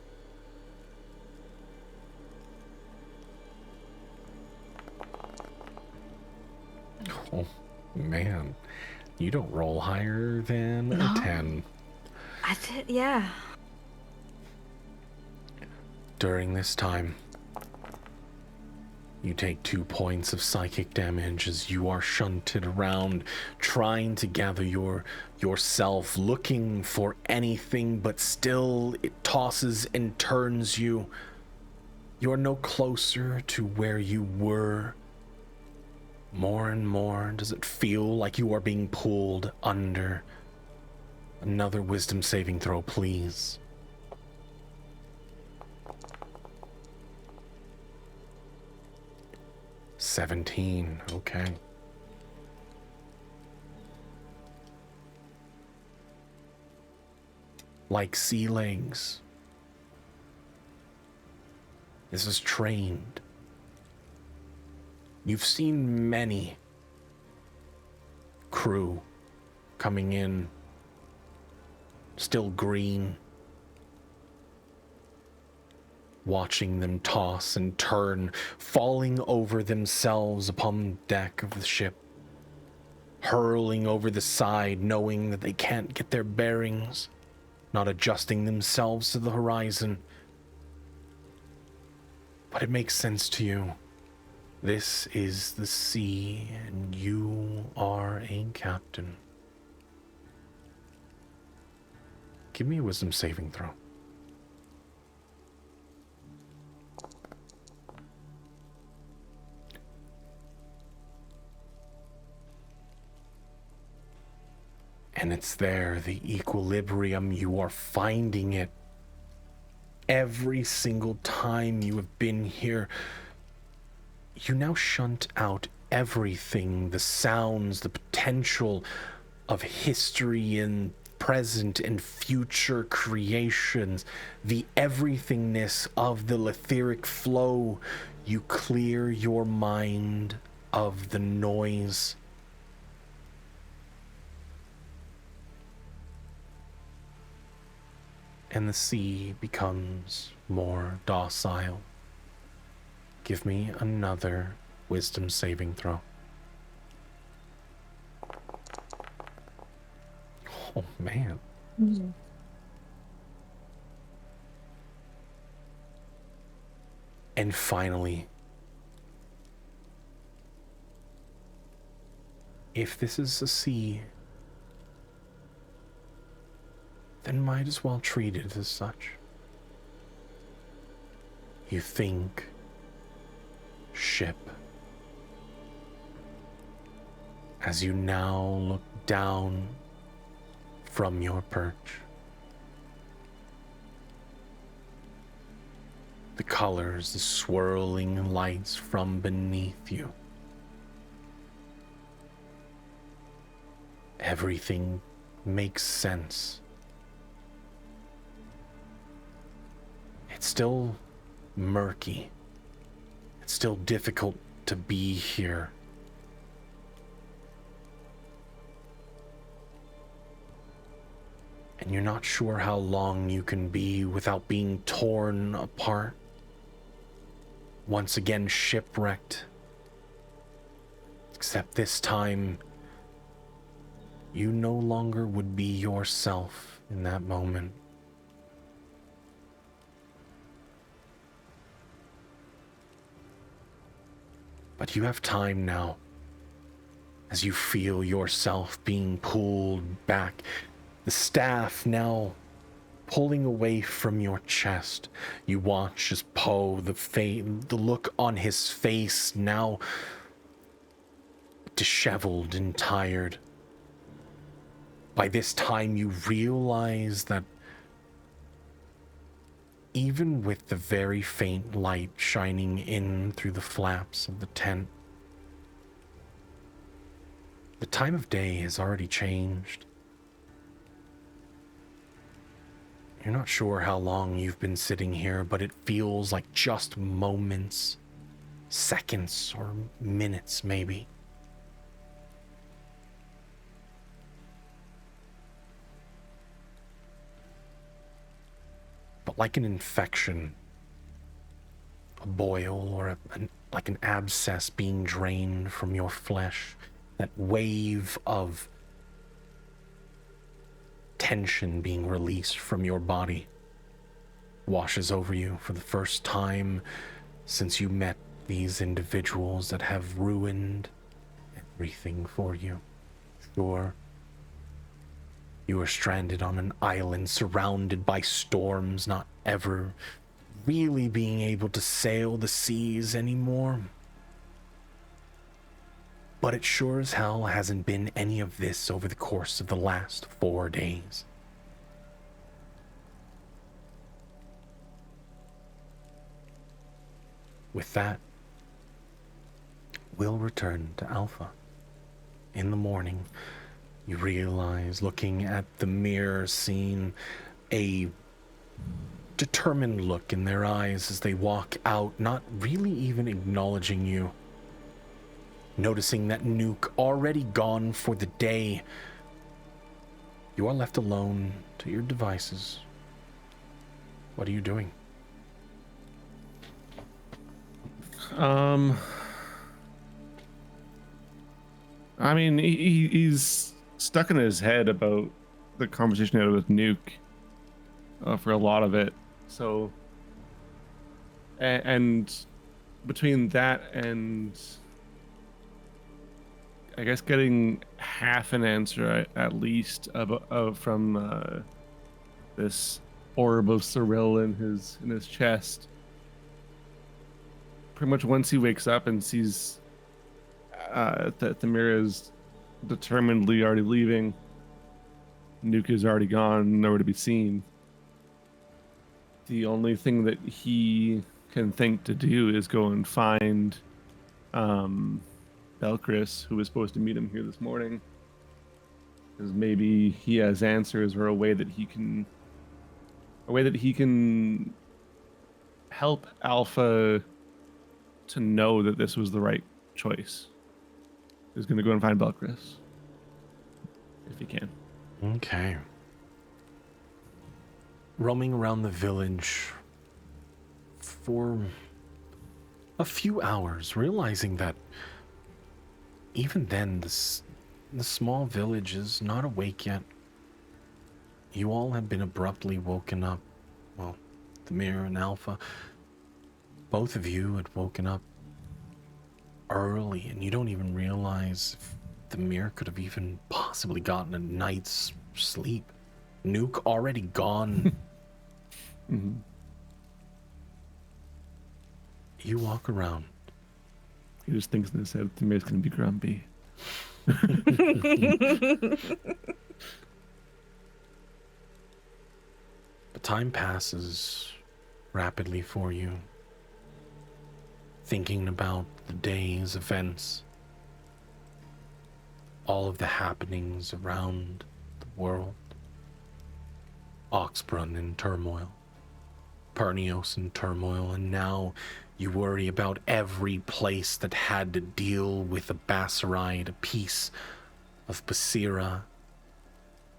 Oh, man. You don't roll higher than a 10. I did, yeah. During this time, you take 2 points of psychic damage as you are shunted around, trying to gather yourself, looking for anything, but still it tosses and turns you. You are no closer to where you were. More and more, does it feel like you are being pulled under? Another wisdom saving throw, please. $17, okay. Like sea legs, this is trained. You've seen many crew coming in, still green, watching them toss and turn, falling over themselves upon the deck of the ship, hurling over the side, knowing that they can't get their bearings, not adjusting themselves to the horizon. But it makes sense to you. This is the sea, and you are a captain. Give me a wisdom saving throw. And it's there, the equilibrium. You are finding it every single time you have been here. You now shunt out everything, the sounds, the potential of history and present and future creations, the everythingness of the etheric flow. You clear your mind of the noise. And the sea becomes more docile. Give me another wisdom saving throw. Oh, man. Mm. And finally, if this is a sea, then might as well treat it as such. You think ship as you now look down from your perch. The colors, the swirling lights from beneath you. Everything makes sense. It's still murky. It's still difficult to be here. And you're not sure how long you can be without being torn apart. Once again shipwrecked. Except this time, you no longer would be yourself in that moment. But you have time now, as you feel yourself being pulled back, the staff now pulling away from your chest. You watch as Poe, the look on his face now disheveled and tired. By this time you realize that even with the very faint light shining in through the flaps of the tent, the time of day has already changed. You're not sure how long you've been sitting here, but it feels like just moments, seconds, or minutes maybe. But like an infection, a boil, or like an abscess being drained from your flesh, that wave of tension being released from your body washes over you for the first time since you met these individuals that have ruined everything for you. Sure, you are stranded on an island surrounded by storms, not ever really being able to sail the seas anymore. But it sure as hell hasn't been any of this over the course of the last 4 days. With that, we'll return to Alpha. In the morning, you realize, looking at the mirror, seeing a determined look in their eyes as they walk out, not really even acknowledging you. Noticing that Nuke already gone for the day, you are left alone to your devices. What are you doing? I mean, he's stuck in his head about the conversation he had with Nuke for a lot of it. So, and between that and I guess getting half an answer at least from this orb of Cyril in his chest. Pretty much once he wakes up and sees that Thamira is determinedly already leaving, Nuke is already gone, nowhere to be seen. The only thing that he can think to do is go and find Belchris, who was supposed to meet him here this morning. Because maybe he has answers or a way that he can help Alpha to know that this was the right choice. He's going to go and find Belchris if he can. Okay. Roaming around the village for a few hours, realizing that even then the small village is not awake yet. You all have been abruptly woken up. Well, the Mirror and Alpha, both of you had woken up early, and you don't even realize if the Mirror could have even possibly gotten a night's sleep. Nuke already gone. Mm-hmm. You walk around. He just thinks in his head Thamir's going to be grumpy. But time passes rapidly for you, thinking about the day's events, all of the happenings around the world. Oxbrun in turmoil, Pernios in turmoil, and now you worry about every place that had to deal with a Basaride, a piece of Basira,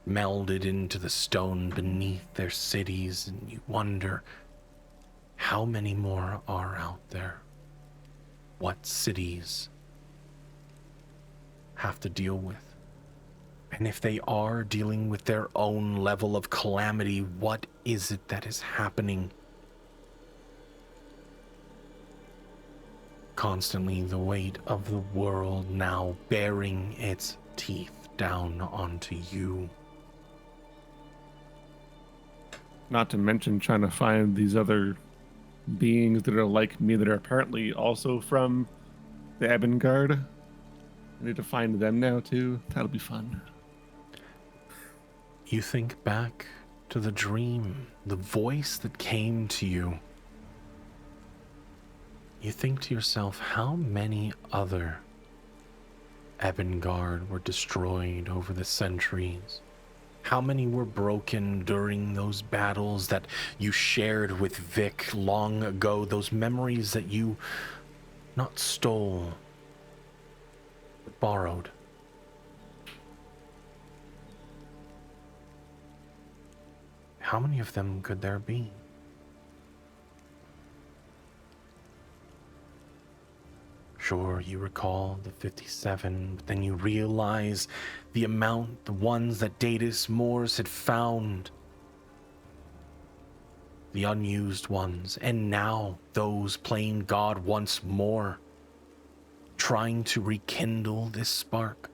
melded into the stone beneath their cities, and you wonder how many more are out there. What cities have to deal with? And if they are dealing with their own level of calamity, what is it that is happening? Constantly the weight of the world now bearing its teeth down onto you. Not to mention trying to find these other beings that are like me that are apparently also from the Ebengard. I need to find them now too. That'll be fun. You think back to the dream, the voice that came to you. You think to yourself, how many other Ebengard were destroyed over the centuries? How many were broken during those battles that you shared with Vic long ago? Those memories that you not stole, but borrowed. How many of them could there be? Sure, you recall the 57, but then you realize the amount, the ones that Datus Moors had found. The unused ones, and now those playing God once more, trying to rekindle this spark.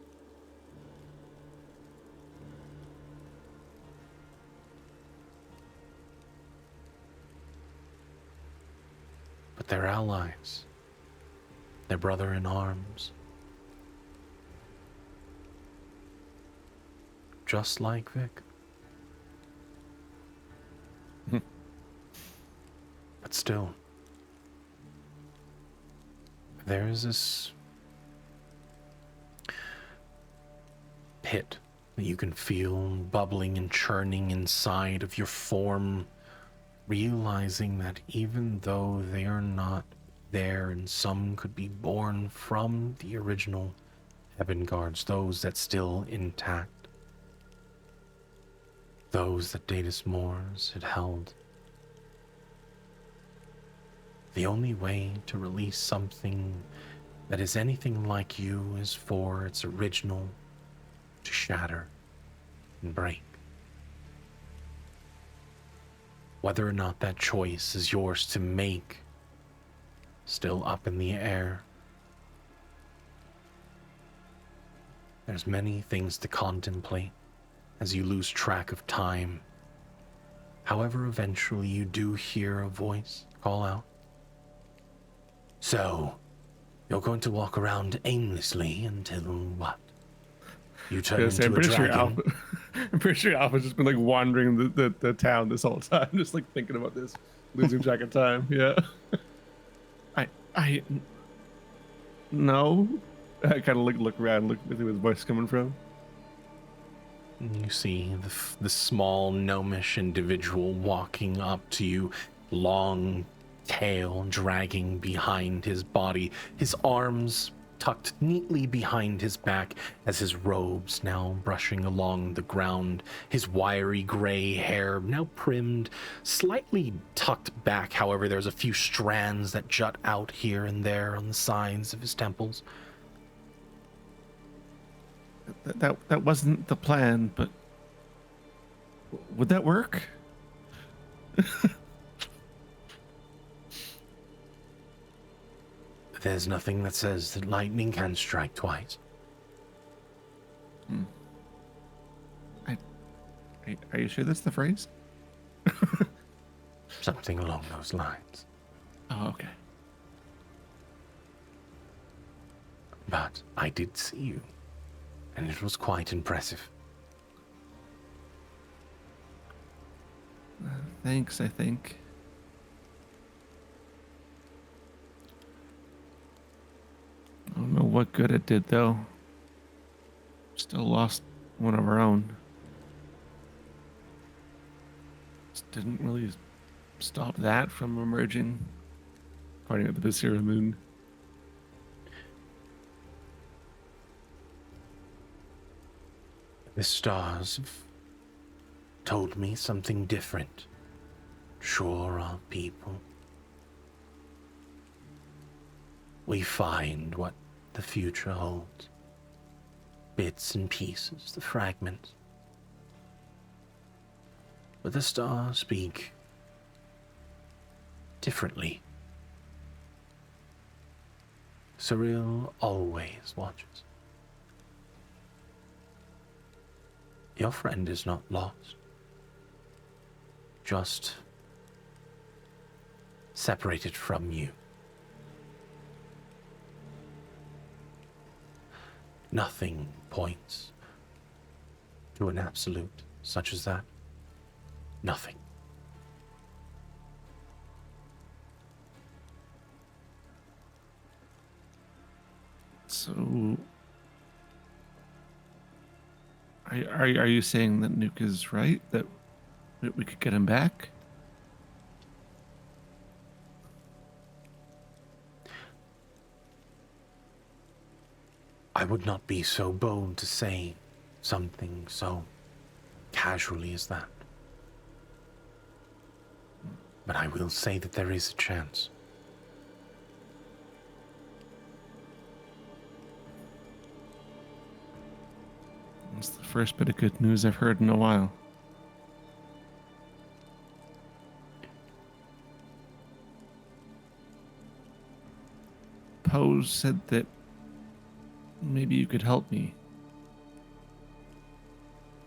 But they're allies. Their brother in arms. Just like Vic. But still, there is this pit that you can feel bubbling and churning inside of your form, realizing that even though they are not there, and some could be born from the original Ebengards, those that still intact, those that Datus Moors had held. The only way to release something that is anything like you is for its original to shatter and break. Whether or not that choice is yours to make still up in the air. There's many things to contemplate as you lose track of time. However, eventually you do hear a voice call out. So, you're going to walk around aimlessly until what? You turn Yeah, into I'm a pretty sure dragon? Alpha. I'm pretty sure Alpha's just been like wandering the town this whole time, just like thinking about this, losing track of time. Yeah. I no. I kind of look around, look where his voice coming from. You see the small gnomish individual walking up to you, long tail dragging behind his body, his arms tucked neatly behind his back as his robes now brushing along the ground, his wiry gray hair now primmed, slightly tucked back. However, there's a few strands that jut out here and there on the sides of his temples. That wasn't the plan, but would that work? There's nothing that says that lightning can strike twice. Are you sure that's the phrase? Something along those lines. Oh, okay. But I did see you, and it was quite impressive. Thanks, I think. I don't know what good it did, though. Still lost one of our own. Just didn't really stop that from emerging, according to the Viscera Moon. The stars have told me something different. Sure, our people. We find what the future holds. Bits and pieces, the fragments. But the stars speak differently. Cyril always watches. Your friend is not lost. Just separated from you. Nothing points to an absolute such as that. Nothing. So, are you saying that Nuke is right? That we could get him back? I would not be so bold to say something so casually as that. But I will say that there is a chance. It's the first bit of good news I've heard in a while. Pose said that maybe you could help me.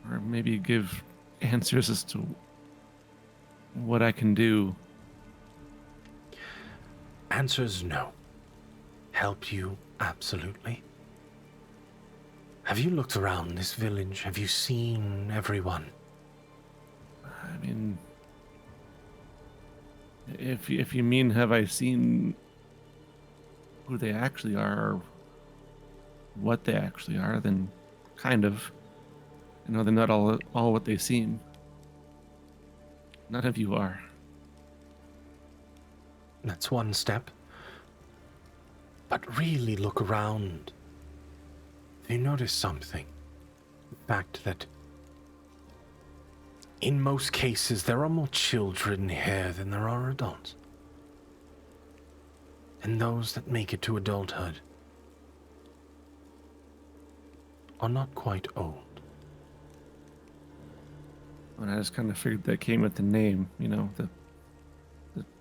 Or maybe give answers as to what I can do. Answers no. Help you, absolutely. Have you looked around this village? Have you seen everyone? I mean, if you mean have I seen who they actually are, or what they actually are, then kind of. I know they're not all what they seem. None of you are. That's one step. But really look around. Have you noticed something? The fact that in most cases there are more children here than there are adults. And those that make it to adulthood are not quite old. And I just kind of figured that came with the name, you know,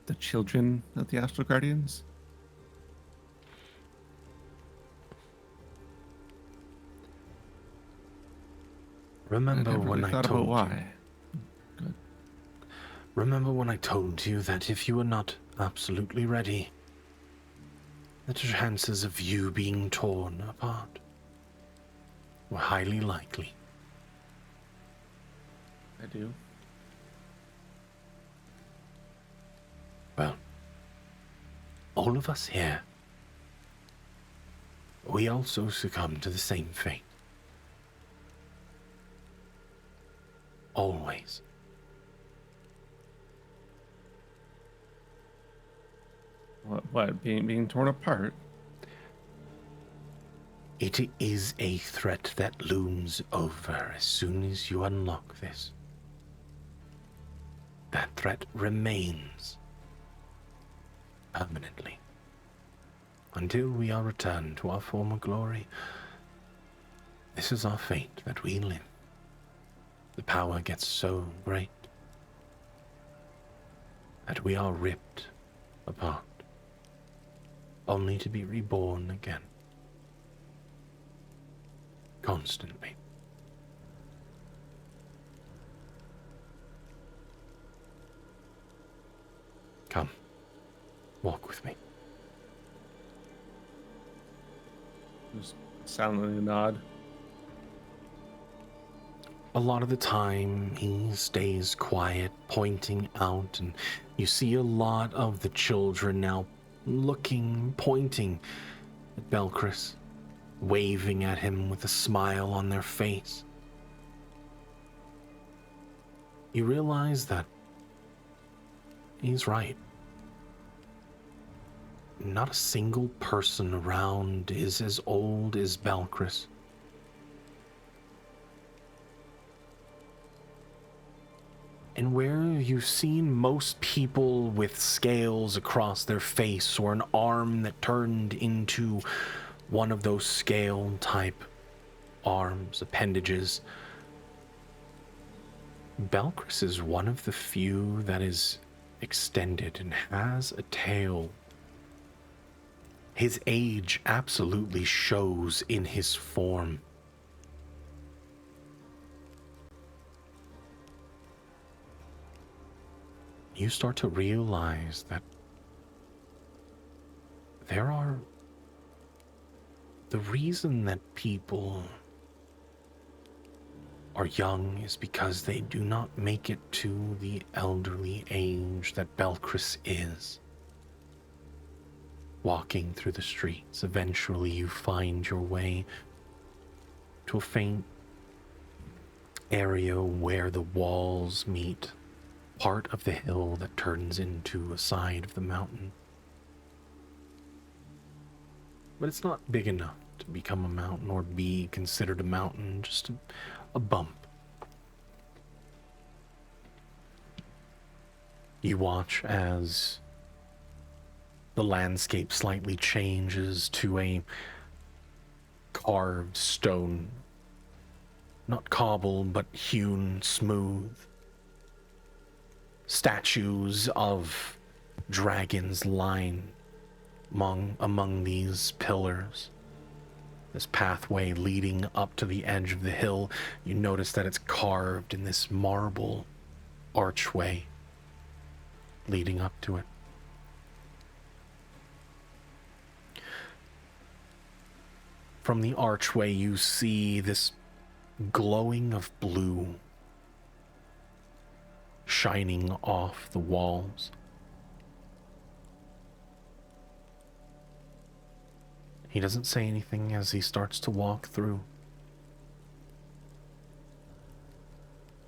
the children of the Astral Guardians. Remember never when really I thought told about you? why. Good. Remember when I told you that if you were not absolutely ready, the chances of you being torn apart were highly likely. I do. Well, all of us here, we also succumb to the same fate. Always. What? Being torn apart? It is a threat that looms over as soon as you unlock this. That threat remains permanently until we are returned to our former glory. This is our fate that we live. The power gets so great that we are ripped apart, only to be reborn again. Constantly. Come, walk with me. Just silently nod. A lot of the time, he stays quiet, pointing out, and you see a lot of the children now looking, pointing at Belchris, waving at him with a smile on their face. You realize that he's right. Not a single person around is as old as Belchris. And where you've seen most people with scales across their face or an arm that turned into one of those scale-type arms, appendages, Belchris is one of the few that is extended and has a tail. His age absolutely shows in his form. You start to realize that the reason that people are young is because they do not make it to the elderly age that Belchris is. Walking through the streets, eventually you find your way to a faint area where the walls meet part of the hill that turns into a side of the mountain. But it's not big enough to become a mountain or be considered a mountain, just a bump. You watch as the landscape slightly changes to a carved stone, not cobble, but hewn smooth. Statues of dragons line among these pillars. This pathway leading up to the edge of the hill, you notice that it's carved in this marble archway leading up to it. From the archway, you see this glowing of blue shining off the walls. He doesn't say anything as he starts to walk through.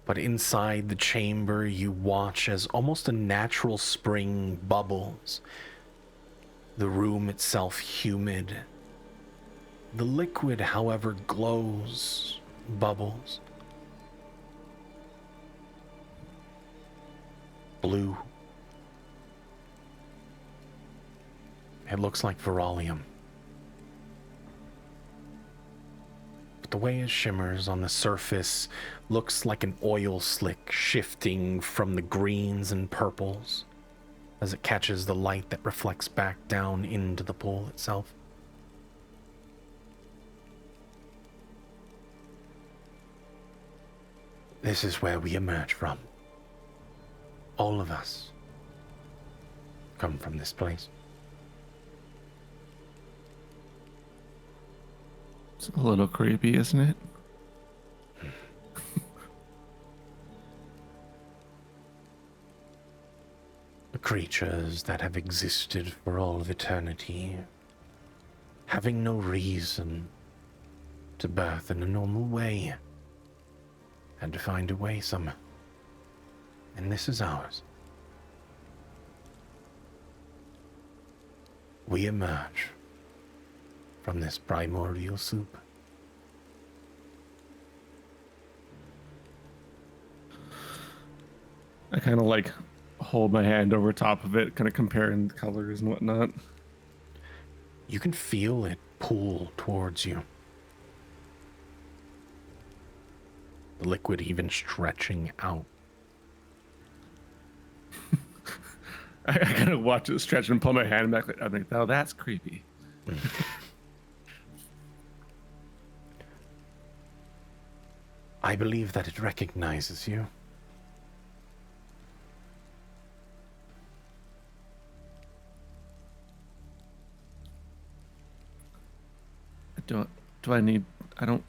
But inside the chamber, you watch as almost a natural spring bubbles. The room itself humid. The liquid, however, glows, bubbles. Blue. It looks like Verolium. But the way it shimmers on the surface looks like an oil slick shifting from the greens and purples as it catches the light that reflects back down into the pool itself. This is where we emerge from. All of us come from this place. It's a little creepy, isn't it? The creatures that have existed for all of eternity, having no reason to birth in a normal way, had to find a way somehow. And this is ours. We emerge from this primordial soup. I kind of like hold my hand over top of it, kind of comparing the colors and whatnot. You can feel it pull towards you. The liquid even stretching out. I kind of watch it stretch and pull my hand back. I think, oh, that's creepy. I believe that it recognizes you. I don't.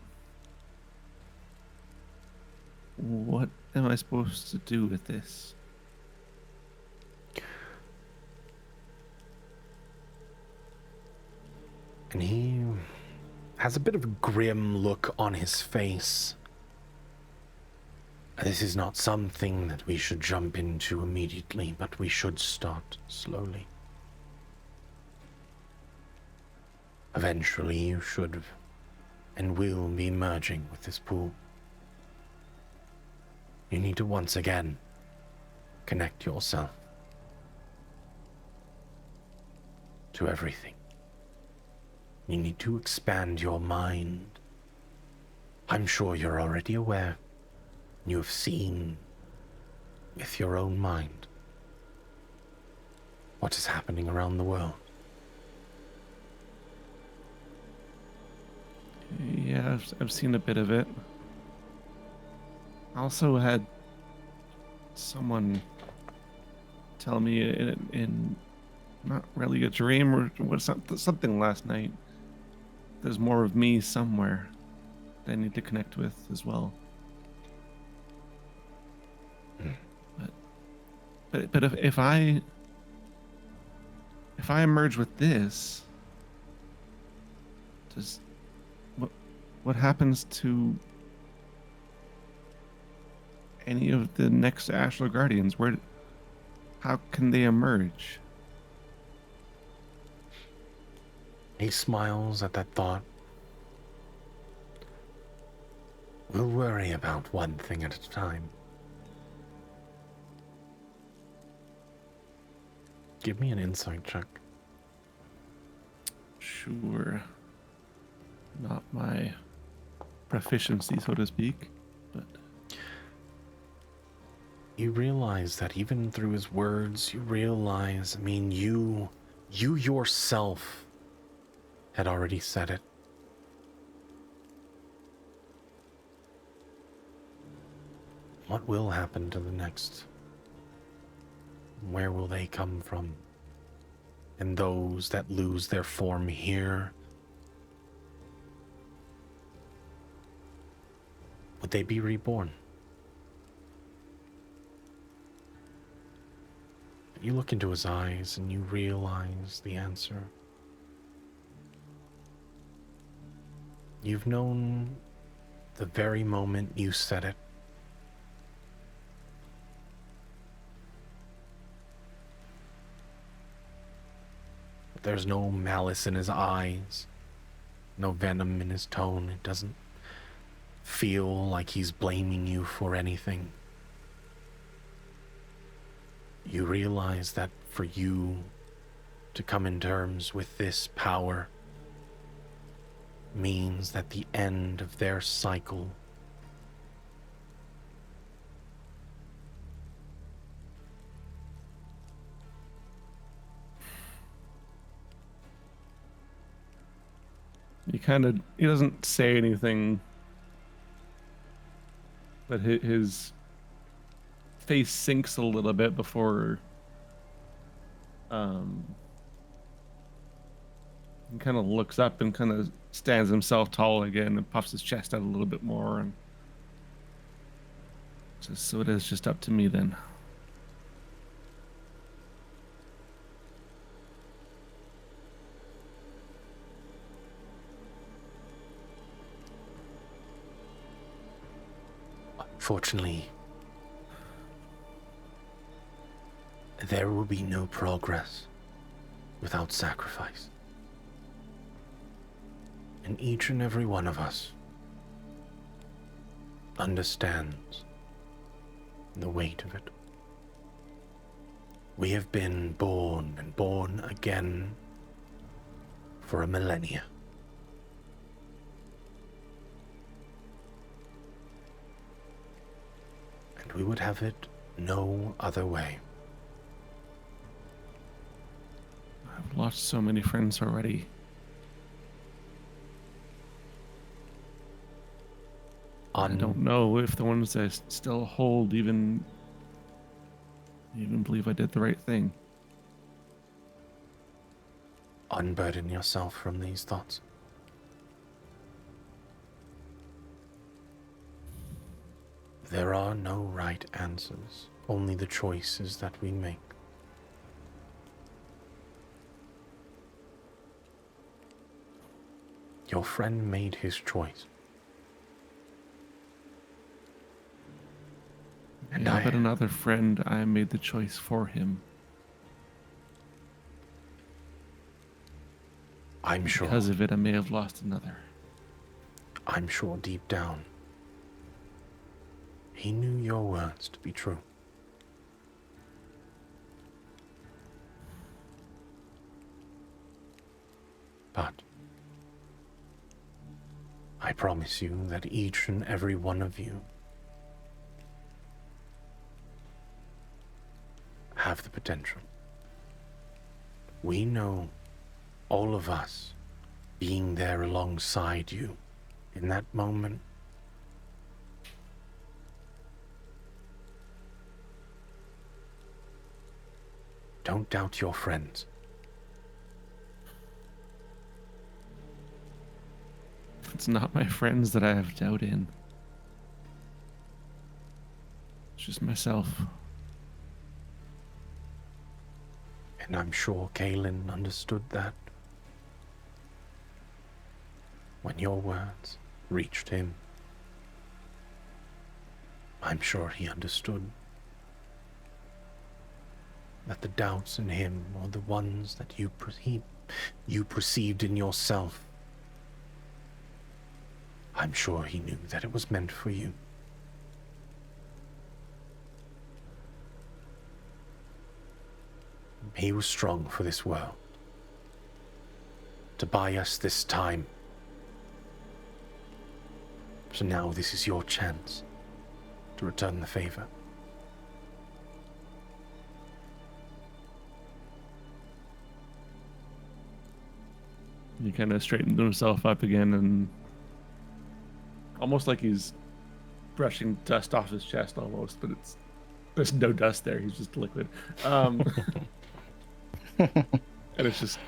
What am I supposed to do with this? And he has a bit of a grim look on his face. This is not something that we should jump into immediately, but we should start slowly. Eventually, you should and will be merging with this pool. You need to once again connect yourself to everything. You need to expand your mind. I'm sure you're already aware. You have seen with your own mind what is happening around the world. Yeah, I've seen a bit of it. I also had someone tell me in not really a dream or something last night. There's more of me somewhere that I need to connect with as well. But if I merge with this, does what happens to any of the next Ashlar Guardians? How can they emerge? He smiles at that thought. We'll worry about one thing at a time. Give me an insight check. Sure. Not my proficiency, so to speak, but You realize that even through his words, you yourself had already said it. What will happen to the next? Where will they come from? And those that lose their form here, would they be reborn? You look into his eyes and you realize the answer. You've known the very moment you said it. But there's no malice in his eyes, no venom in his tone. It doesn't feel like he's blaming you for anything. You realize that for you to come in terms with this power means that the end of their cycle he doesn't say anything but his face sinks a little bit before he kind of looks up and kind of stands himself tall again and puffs his chest out a little bit more and says, "So it is just up to me then." Unfortunately, there will be no progress without sacrifice. And each and every one of us understands the weight of it. We have been born and born again for a millennia. And we would have it no other way. I've lost so many friends already. I don't know if the ones I still hold even believe I did the right thing. Unburden yourself from these thoughts. There are no right answers, only the choices that we make. Your friend made his choice. And Yeah, but another friend, I made the choice for him. I'm sure. Because of it, I may have lost another. I'm sure deep down, he knew your words to be true. But I promise you that each and every one of you have the potential. We know, all of us, being there alongside you in that moment, don't doubt your friends. It's not my friends that I have doubt in. It's just myself. And I'm sure Kalen understood that when your words reached him. I'm sure he understood that the doubts in him are the ones that you perceived in yourself. I'm sure he knew that it was meant for you. He was strong for this world, to buy us this time. So now this is your chance to return the favor. He kind of straightened himself up again and almost like he's brushing dust off his chest almost, but there's no dust there. He's just liquid. And it's just,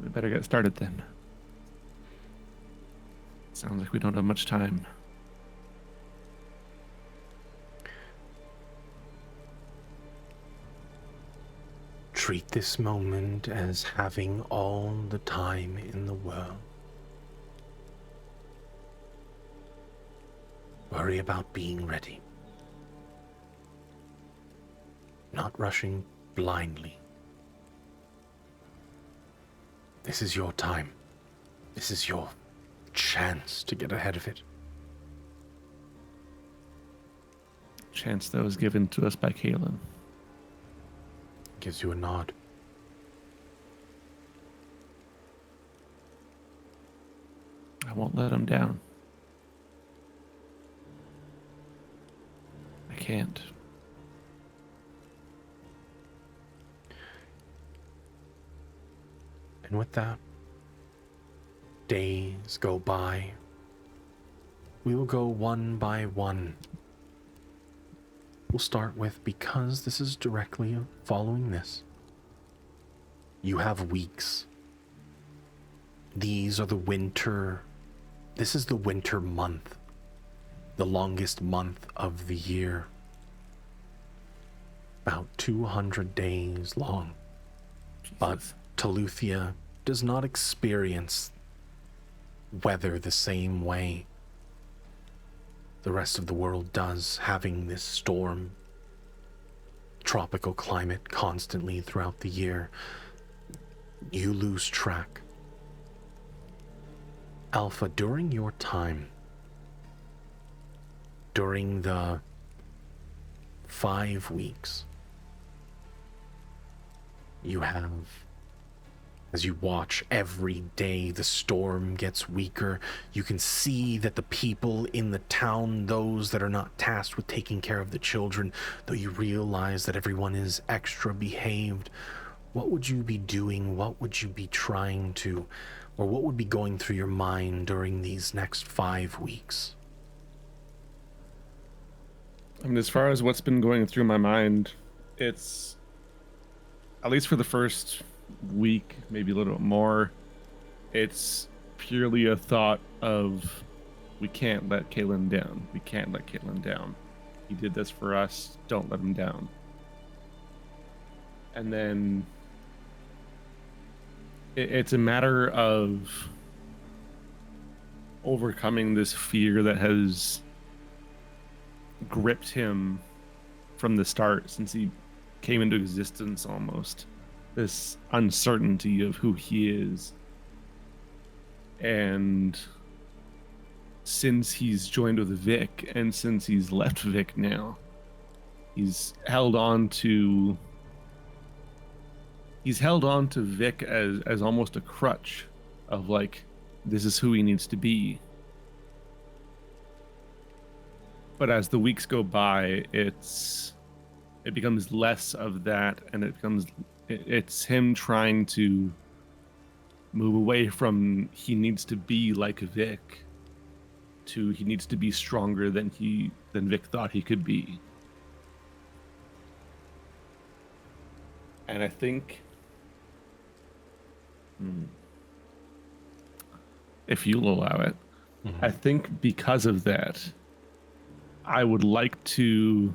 we better get started then. Sounds like we don't have much time. Treat this moment as having all the time in the world. Worry about being ready. Not rushing blindly. This is your time. This is your chance to get ahead of it. Chance that was given to us by Kalen. Gives you a nod. I won't let him down. I can't. And with that, days go by. We will go one by one. We'll start with, because this is directly following this. You have weeks. These are the winter. This is the winter month. The longest month of the year. About 200 days long. But Teluthia does not experience weather the same way the rest of the world does, having this storm, tropical climate constantly throughout the year. You lose track. Alpha, during your time, during the 5 weeks, you have, as you watch every day the storm gets weaker, you can see that the people in the town, those that are not tasked with taking care of the children, though you realize that everyone is extra behaved, what would you be doing? What would you be trying to, or what would be going through your mind during these next 5 weeks? I mean, as far as what's been going through my mind, it's, at least for the first week, maybe a little bit more, it's purely a thought of, we can't let Kalen down. We can't let Kalen down. He did this for us. Don't let him down. And then it's a matter of overcoming this fear that has gripped him from the start, since he came into existence almost. This uncertainty of who he is. And since he's joined with Vic, and since he's left Vic now, he's held on to Vic as almost a crutch of, like, this is who he needs to be. But as the weeks go by, it becomes less of that, and it's him trying to move away from he needs to be like Vic to he needs to be stronger than Vic thought he could be. And I think, if you'll allow it, I think because of that, I would like to,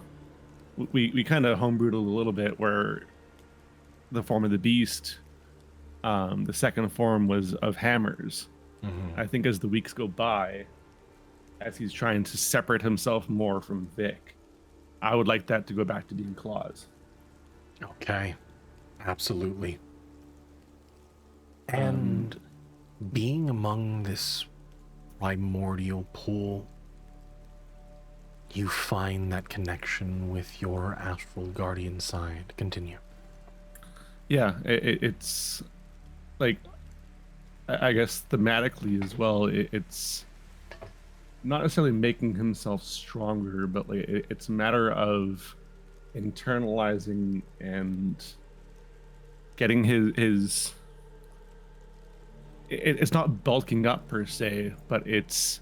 we kind of homebrewed a little bit where the form of the beast, the second form was of hammers. I think as the weeks go by, as he's trying to separate himself more from Vic, I would like that to go back to being claws. Okay, absolutely. And being among this primordial pool, you find that connection with your astral guardian side. Continue. Yeah, it's like, I guess thematically as well, it's not necessarily making himself stronger, but like it's a matter of internalizing and getting his it's not bulking up per se, but it's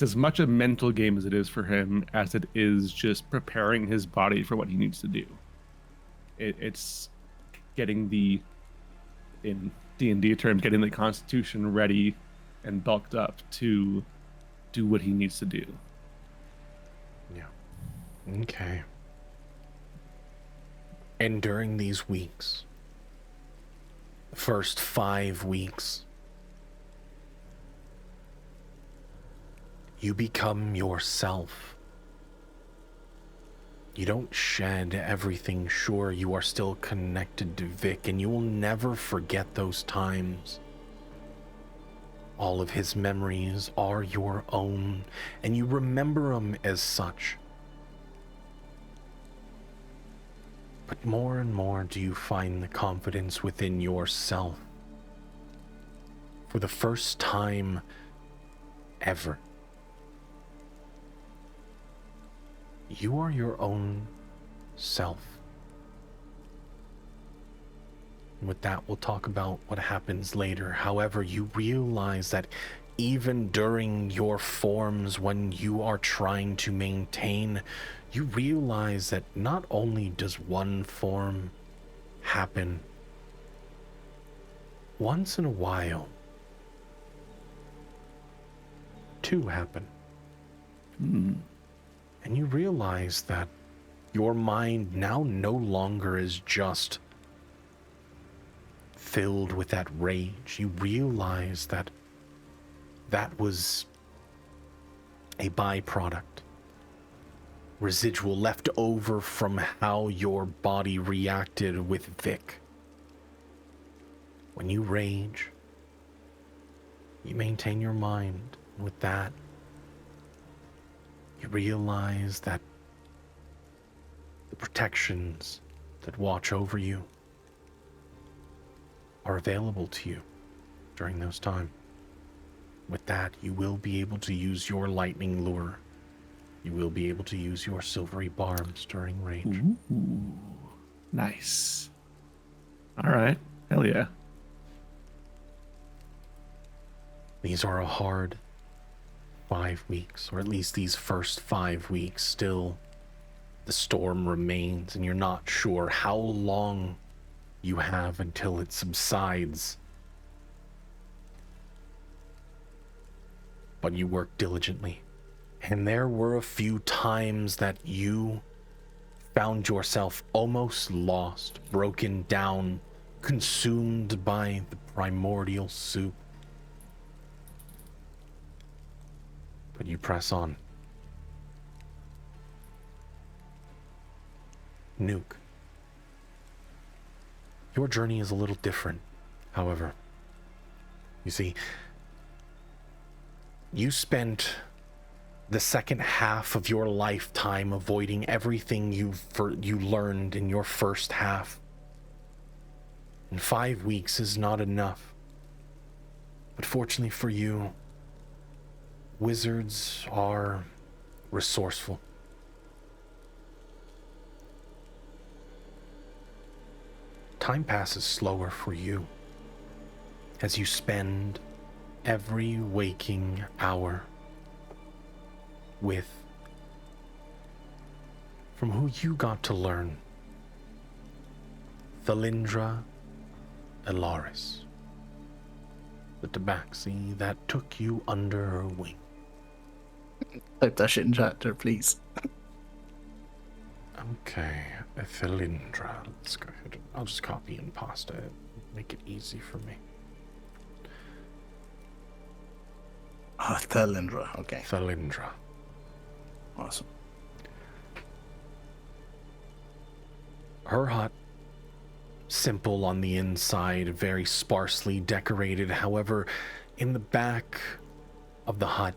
as much a mental game as it is for him as it is just preparing his body for what he needs to do. It's getting the, in D&D terms, getting the constitution ready and bulked up to do what he needs to do. Yeah. Okay. And during these weeks, the first 5 weeks, you become yourself. You don't shed everything. Sure, you are still connected to Vic, and you will never forget those times. All of his memories are your own, and you remember them as such. But more and more do you find the confidence within yourself. For the first time ever, you are your own self. With that, we'll talk about what happens later. However, you realize that even during your forms, when you are trying to maintain, you realize that not only does one form happen, once in a while, two happen. And you realize that your mind now no longer is just filled with that rage. You realize that that was a byproduct, residual left over from how your body reacted with Vic. When you rage, you maintain your mind. With that, you realize that the protections that watch over you are available to you during those times. With that, you will be able to use your lightning lure. You will be able to use your silvery barbs during rage. Ooh, nice. All right. Hell yeah. These are a hard 5 weeks, or at least these first 5 weeks. Still, the storm remains, and you're not sure how long you have until it subsides. But you work diligently. And there were a few times that you found yourself almost lost, broken down, consumed by the primordial soup. But you press on. Nuke. Your journey is a little different, however. You see, you spent the second half of your lifetime avoiding everything you learned in your first half. And 5 weeks is not enough. But fortunately for you, wizards are resourceful. Time passes slower for you as you spend every waking hour with, from who you got to learn, Thalindra Elaris, the tabaxi that took you under her wing. Type that shit in chat there, please. Okay, Thalindra. Let's go ahead. I'll just copy and paste it. Make it easy for me. Thalindra, okay. Thalindra. Awesome. Her hut, simple on the inside, very sparsely decorated. However, in the back of the hut,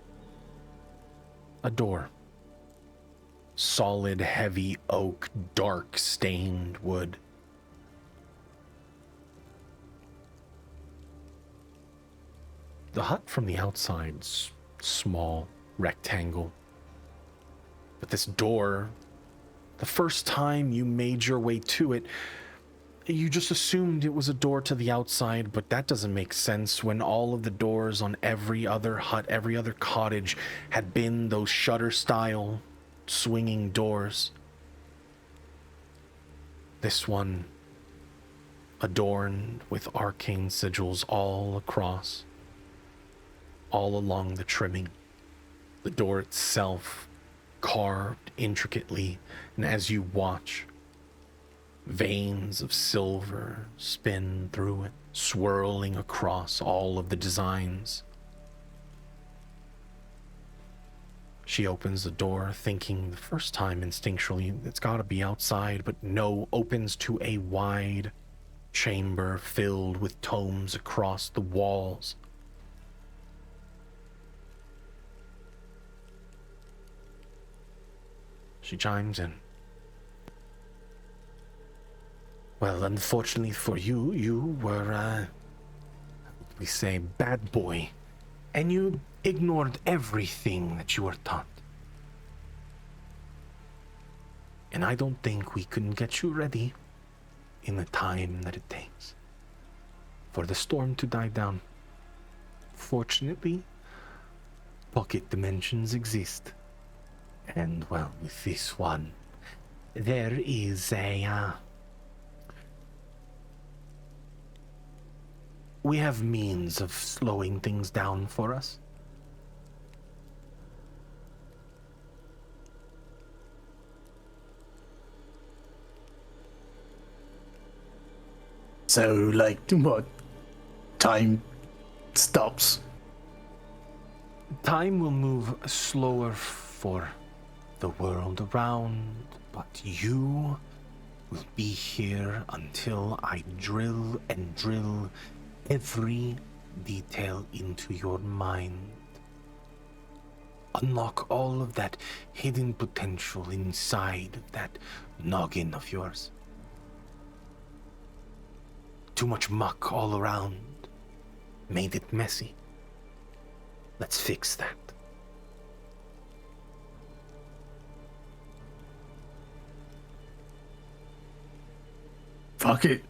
a door. Solid, heavy oak, dark stained wood. The hut from the outside's small, rectangle. But this door, the first time you made your way to it, you just assumed it was a door to the outside, but that doesn't make sense when all of the doors on every other hut, every other cottage had been those shutter-style swinging doors. This one, adorned with arcane sigils all across, all along the trimming. The door itself carved intricately, and as you watch, veins of silver spin through it, swirling across all of the designs. She opens the door, thinking the first time instinctually it's gotta be outside, but no, opens to a wide chamber filled with tomes across the walls. She chimes in. Well, unfortunately for you, you were, we say, bad boy, and you ignored everything that you were taught. And I don't think we can get you ready in the time that it takes. for the storm to die down. Fortunately, pocket dimensions exist. And, well, with this one, there is we have means of slowing things down for us. So, like, what? Time stops. Time will move slower for the world around, but you will be here until I drill and drill every detail into your mind. Unlock all of that hidden potential inside of that noggin of yours. Too much muck all around. Made it messy. Let's fix that. Fuck it.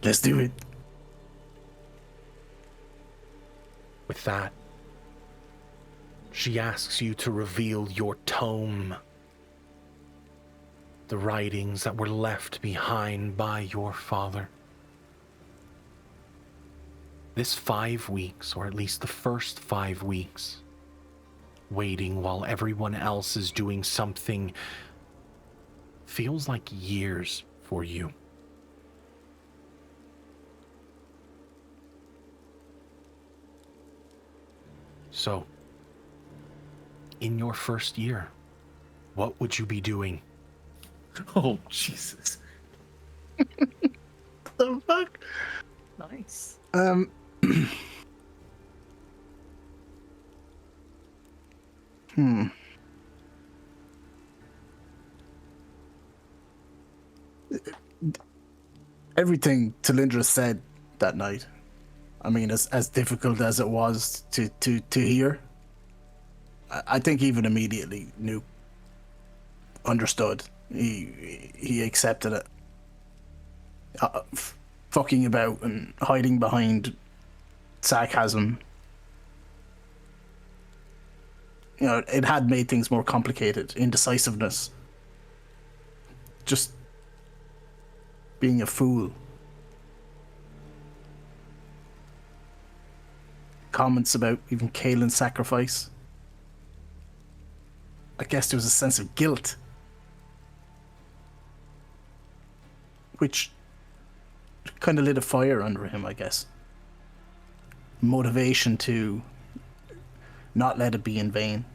Let's do it. With that, she asks you to reveal your tome. The writings that were left behind by your father. This 5 weeks, or at least the first 5 weeks, waiting while everyone else is doing something, feels like years for you. So, in your first year, what would you be doing? Oh, Jesus. The fuck? Nice. Everything Talindra said that night, I mean, as difficult as it was to hear, I think even immediately Nuke understood. He accepted it. Fucking about and hiding behind sarcasm, you know, it had made things more complicated. Indecisiveness, just being a fool. Comments about even Kaelin's sacrifice. I guess there was a sense of guilt, which kind of lit a fire under him, I guess. Motivation to not let it be in vain.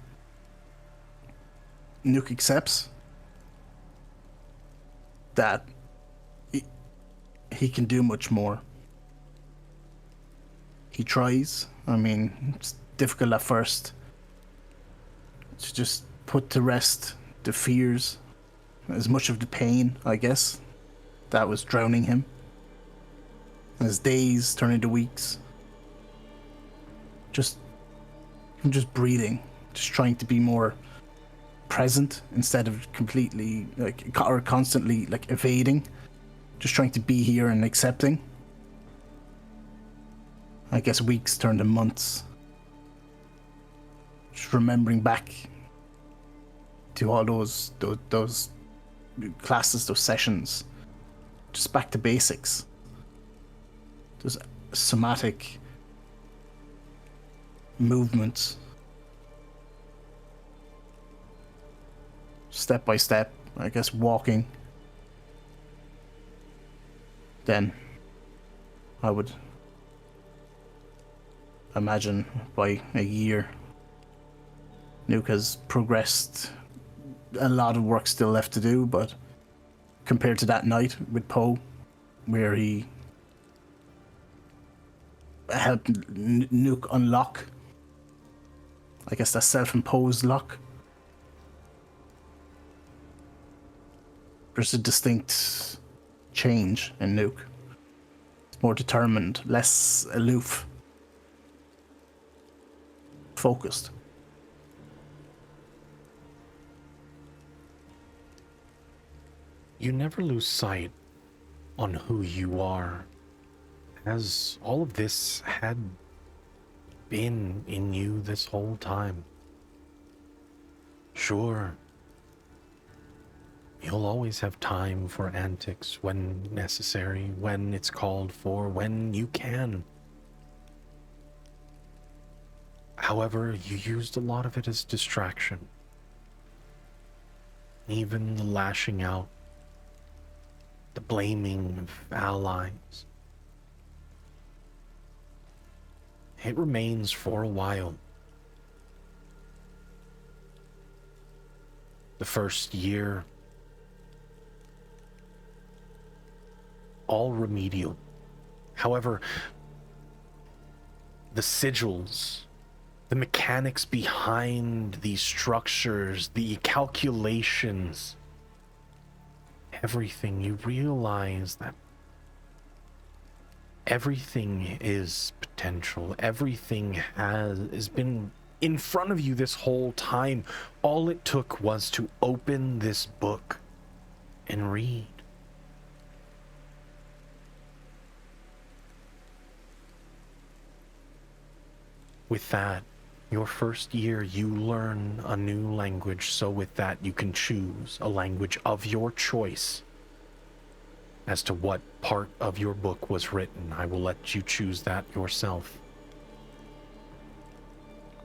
Nuke accepts that he can do much more. He tries. I mean, it's difficult at first to just put to rest the fears, as much of the pain, I guess, that was drowning him. As days turn into weeks, just breathing, just trying to be more present instead of completely or constantly evading, just trying to be here and accepting. I guess weeks turn to months. Just remembering back to all those classes, those sessions, just back to basics. Those somatic movements, step by step, I guess, walking. Then I would imagine by a year, Nuke has progressed. A lot of work still left to do, but compared to that night with Poe, where he helped Nuke unlock, I guess, that self-imposed lock, there's a distinct change in Nuke. It's more determined, less aloof, focused. You never lose sight on who you are as all of this had been in you this whole time. Sure, you'll always have time for antics when necessary, when it's called for, when you can. However, you used a lot of it as distraction. Even the lashing out, the blaming of allies. It remains for a while. The first year, all remedial. However, the sigils, the mechanics behind these structures, the calculations, everything, you realize that everything is potential. Everything has been in front of you this whole time. All it took was to open this book and read. With that, your first year, you learn a new language, so with that, you can choose a language of your choice as to what part of your book was written. I will let you choose that yourself.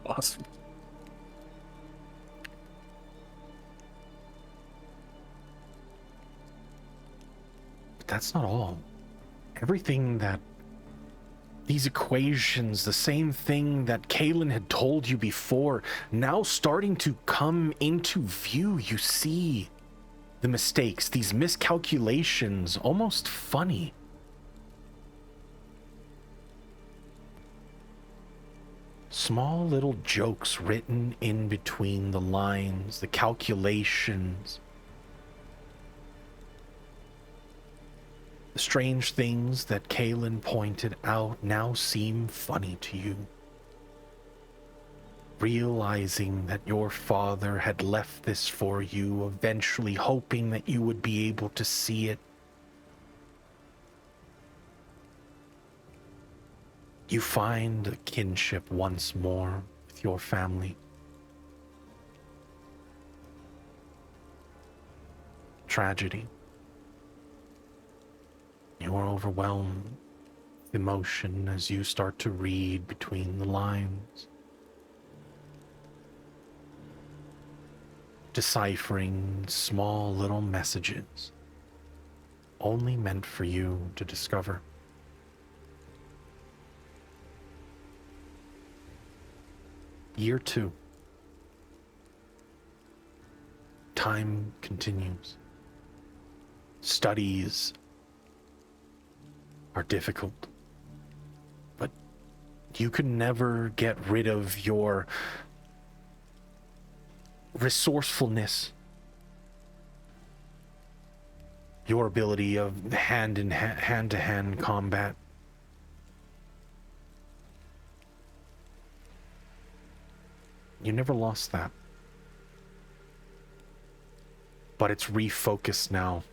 Awesome. But that's not all. Everything that these equations, the same thing that Kaelin had told you before, now starting to come into view. You see the mistakes, these miscalculations, almost funny. Small little jokes written in between the lines, the calculations. The strange things that Kaelin pointed out now seem funny to you. Realizing that your father had left this for you, eventually hoping that you would be able to see it. You find a kinship once more with your family. Tragedy. You are overwhelmed with emotion as you start to read between the lines, deciphering small little messages only meant for you to discover. Year 2. Time continues. Studies are difficult, but you can never get rid of your resourcefulness, your ability of hand-to-hand combat. You never lost that. But it's refocused now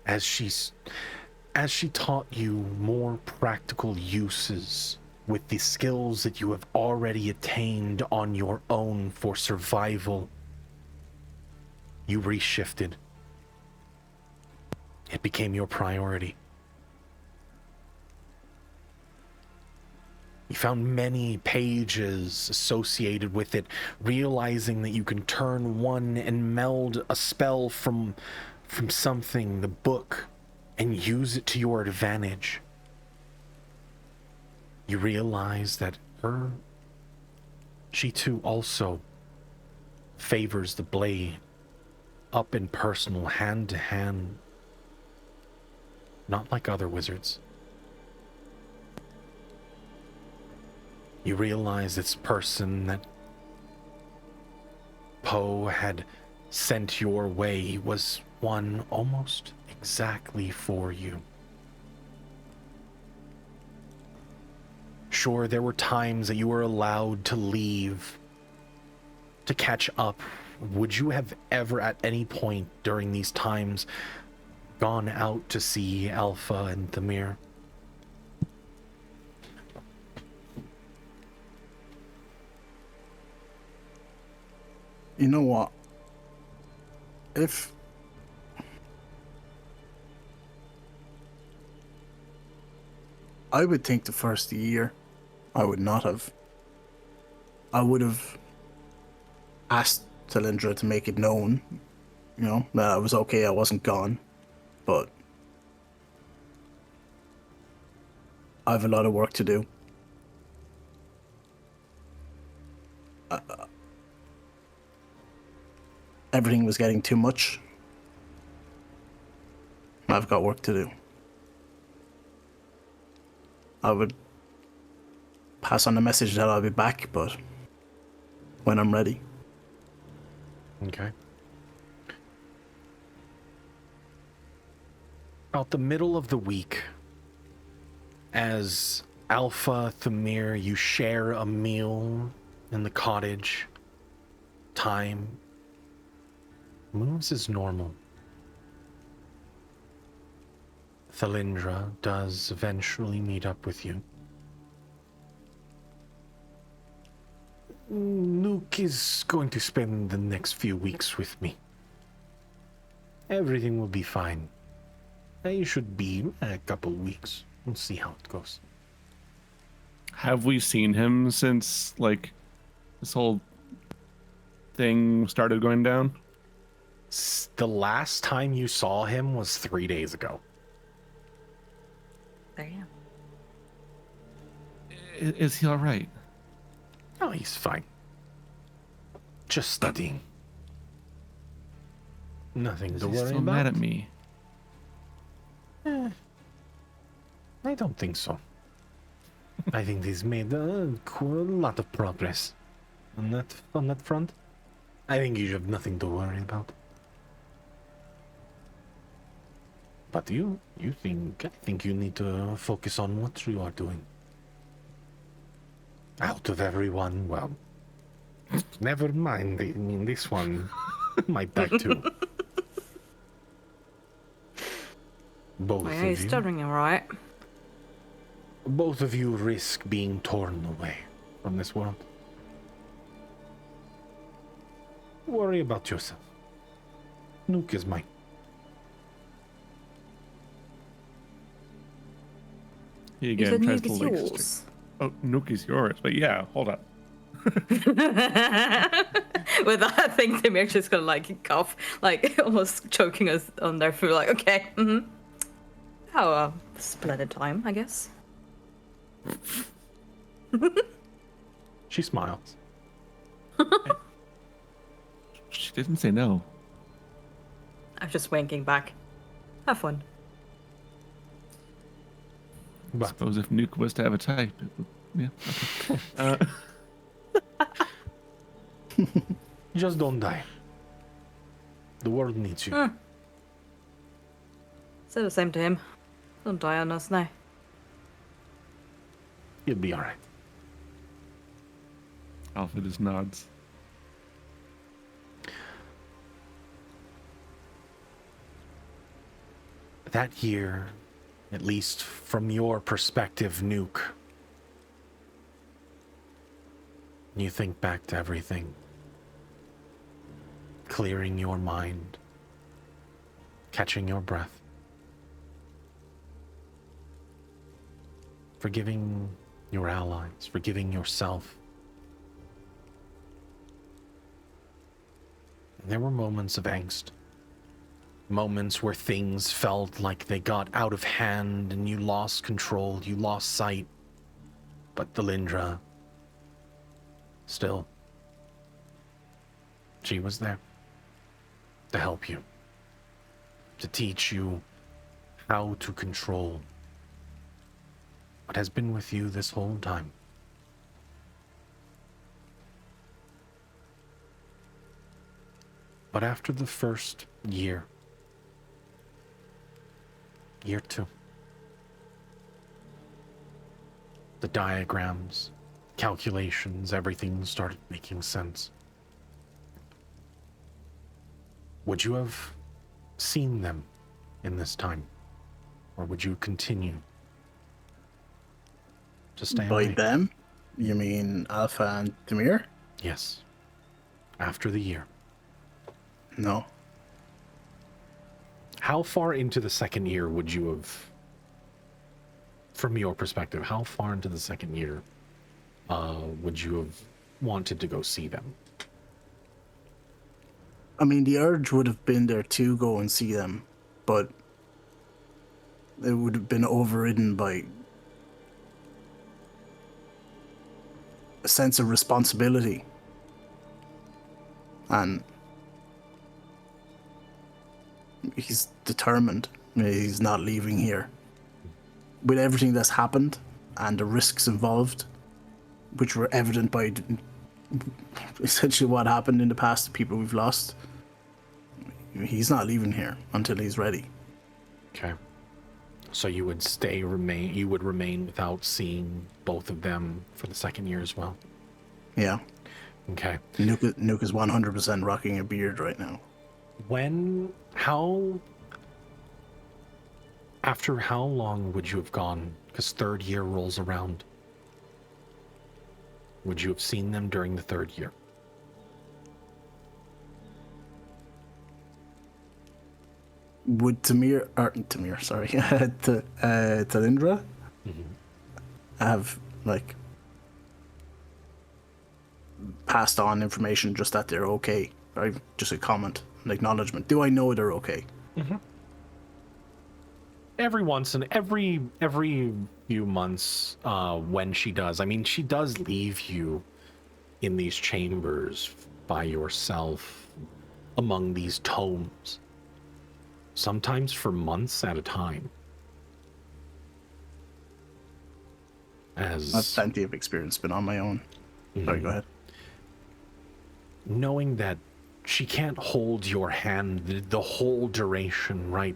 as she taught you more practical uses with the skills that you have already attained on your own for survival. You reshifted. It became your priority. You found many pages associated with it, realizing that you can turn one and meld a spell from something, the book, and use it to your advantage. You realize that she too also favors the blade, up and personal, hand to hand, not like other wizards. You realize this person that Poe had sent your way was one almost exactly for you. Sure, there were times that you were allowed to leave to catch up. Would you have ever at any point during these times gone out to see Alpha and Thamir? You know what? If I would think the first year, I would not have. I would have asked Talindra to make it known, that I was okay, I wasn't gone. But I have a lot of work to do. Everything was getting too much. I've got work to do. I would pass on the message that I'll be back, but when I'm ready. Okay. About the middle of the week, as Alpha Thamir, you share a meal in the cottage. Time moves as normal. Thalindra does eventually meet up with you. Nuke is going to spend the next few weeks with me. Everything will be fine. It should be a couple weeks. We'll see how it goes. Have we seen him since, like, this whole thing started going down? The last time you saw him was 3 days ago. There you go. Is he all right? Oh, he's fine. Just studying. Nothing Is to he worry still about. mad at me? I don't think so. I think he's made a lot of progress on that front. I think you have nothing to worry about. But I think you need to focus on what you are doing. Out of everyone, well, never mind. I mean, this one might die too. Both Yeah, of he's you. stuttering all right. Both of you risk being torn away from this world. Worry about yourself. Nuke is mine. He You again said tries Nuke to is like. yours. Oh, Nuke is yours. But yeah, hold on. With that thing, Timmy actually just gonna like cough, like almost choking us on their food. Like, okay, How a splendid time, I guess. She smiles. She didn't say no. I'm just winking back. Have fun. I But suppose if Nuke was to have a type, it would, yeah. Okay. just don't die. The world needs you. Say the same to him. Don't die on us now. You'll be alright. Alpha just nods. That year, at least from your perspective, Nuke, you think back to everything, clearing your mind, catching your breath, forgiving your allies, forgiving yourself. There were moments of angst. Moments where things felt like they got out of hand and you lost control, you lost sight. But Thalindra, still, she was there to help you, to teach you how to control what has been with you this whole time. But after the first year 2, the diagrams, calculations, everything started making sense. Would you have seen them in this time? Or would you continue to stay By away? them? You mean Alpha and Tamir? Yes. After the year. No. How far into the second year would you have, from your perspective, how far into the second year would you have wanted to go see them? I mean, the urge would have been there to go and see them, but it would have been overridden by a sense of responsibility. And he's determined. He's not leaving here. With everything that's happened and the risks involved, which were evident by essentially what happened in the past, the people we've lost, he's not leaving here until he's ready. Okay. So you would remain without seeing both of them for the second year as well? Yeah. Okay. Nuke is 100% rocking a beard right now. After how long would you have gone? Because third year rolls around. Would you have seen them during the third year? Would Talindra have, like, passed on information just that they're okay? Right? Just a comment, an acknowledgement. Do I know they're okay? Every few months, when she does. I mean, she does leave you in these chambers by yourself among these tomes, sometimes for months at a time. I've plenty of experience, been on my own. Sorry, go ahead. Knowing that she can't hold your hand the whole duration, right?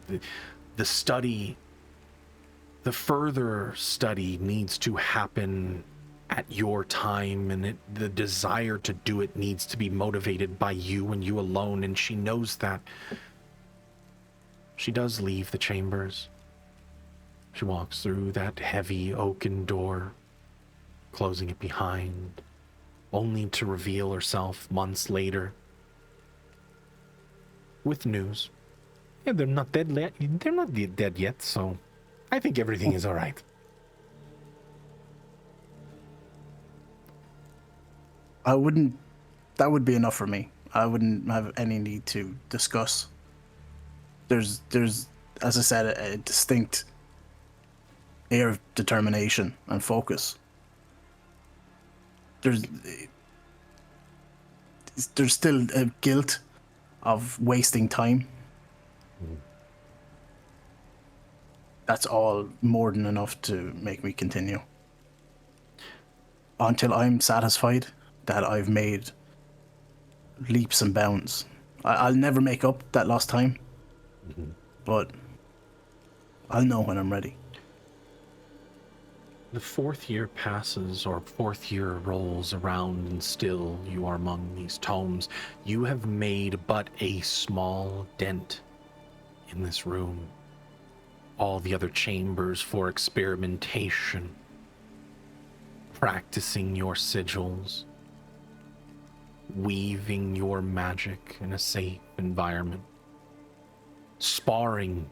The study, the further study needs to happen at your time, and the desire to do it needs to be motivated by you and you alone, and she knows that. She does leave the chambers. She walks through that heavy oaken door, closing it behind, only to reveal herself months later with news. Yeah, they're not dead yet. They're not dead yet, so I think everything is all right. That would be enough for me. I wouldn't have any need to discuss. There's, as I said, a distinct air of determination and focus. There's still a guilt of wasting time. That's all more than enough to make me continue. Until I'm satisfied that I've made leaps and bounds. I'll never make up that lost time, but I'll know when I'm ready. The fourth year passes, or fourth year rolls around, and still you are among these tomes. You have made but a small dent in this room. All the other chambers for experimentation, practicing your sigils, weaving your magic in a safe environment, sparring,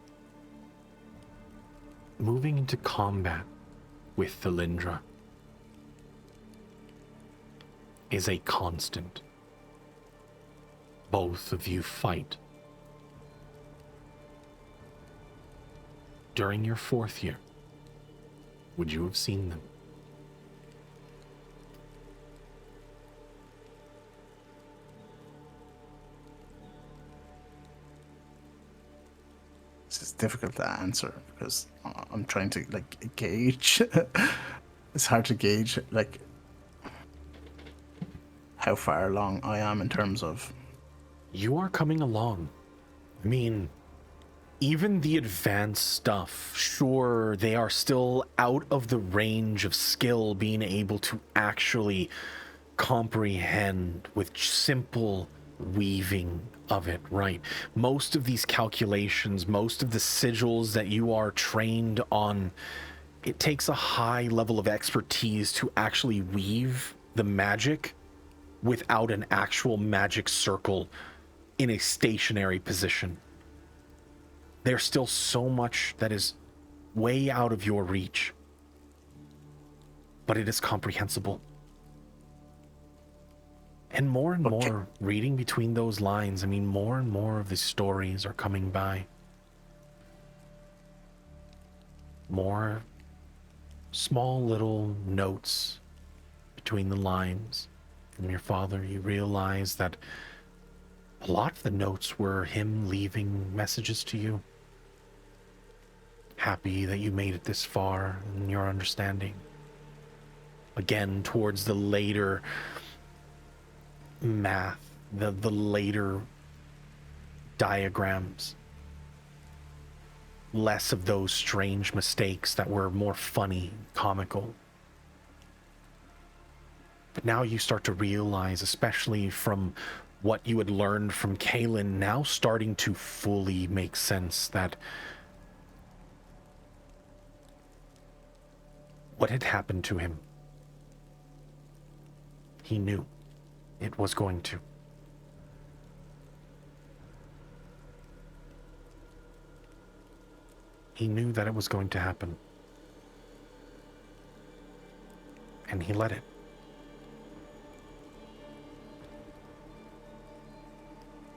moving into combat with Talindra is a constant. Both of you fight. During your fourth year, would you have seen them? This is difficult to answer because I'm trying to gauge. It's hard to gauge how far along I am in terms of. You are coming along. I mean, even the advanced stuff, sure, they are still out of the range of skill being able to actually comprehend with simple weaving of it, right? Most of these calculations, most of the sigils that you are trained on, it takes a high level of expertise to actually weave the magic without an actual magic circle in a stationary position. There's still so much that is way out of your reach, but it is comprehensible. And more and more, reading between those lines, I mean, more and more of the stories are coming by. More small little notes between the lines from your father. You realize that a lot of the notes were him leaving messages to you. Happy that you made it this far in your understanding. Again, towards the later math, the later diagrams. Less of those strange mistakes that were more funny, comical. But now you start to realize, especially from what you had learned from Kalen, now starting to fully make sense that what had happened to him, he knew it was going to. He knew that it was going to happen. And he let it.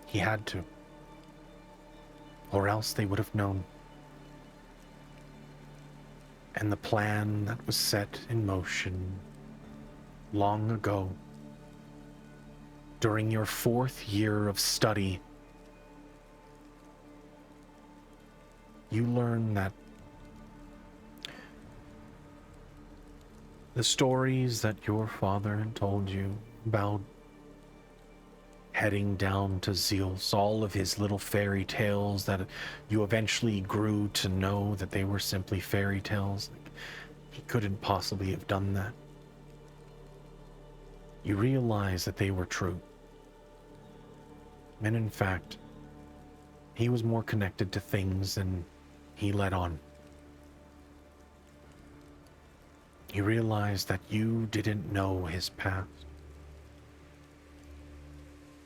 He had to. Or else they would have known. And the plan that was set in motion long ago, during your 4th year of study, you learn that the stories that your father had told you about heading down to Zeus, all of his little fairy tales that you eventually grew to know that they were simply fairy tales. He couldn't possibly have done that. You realize that they were true. And in fact, he was more connected to things than he let on. You realize that you didn't know his past.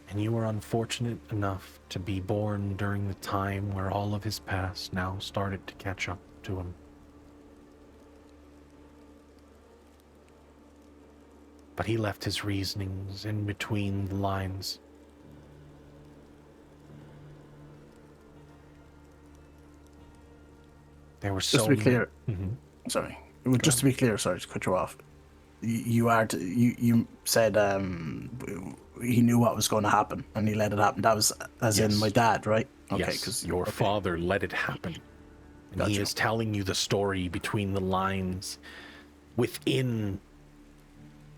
And you were unfortunate enough to be born during the time where all of his past now started to catch up to him. But he left his reasonings in between the lines. There were so Just to be clear, Mhm. sorry. Just to be clear, sorry to cut you off. You said he knew what was going to happen and he let it happen. That was as in Yes. my dad, right? Okay, Yes, because your father let it happen. And he Gotcha. is telling you the story between the lines, within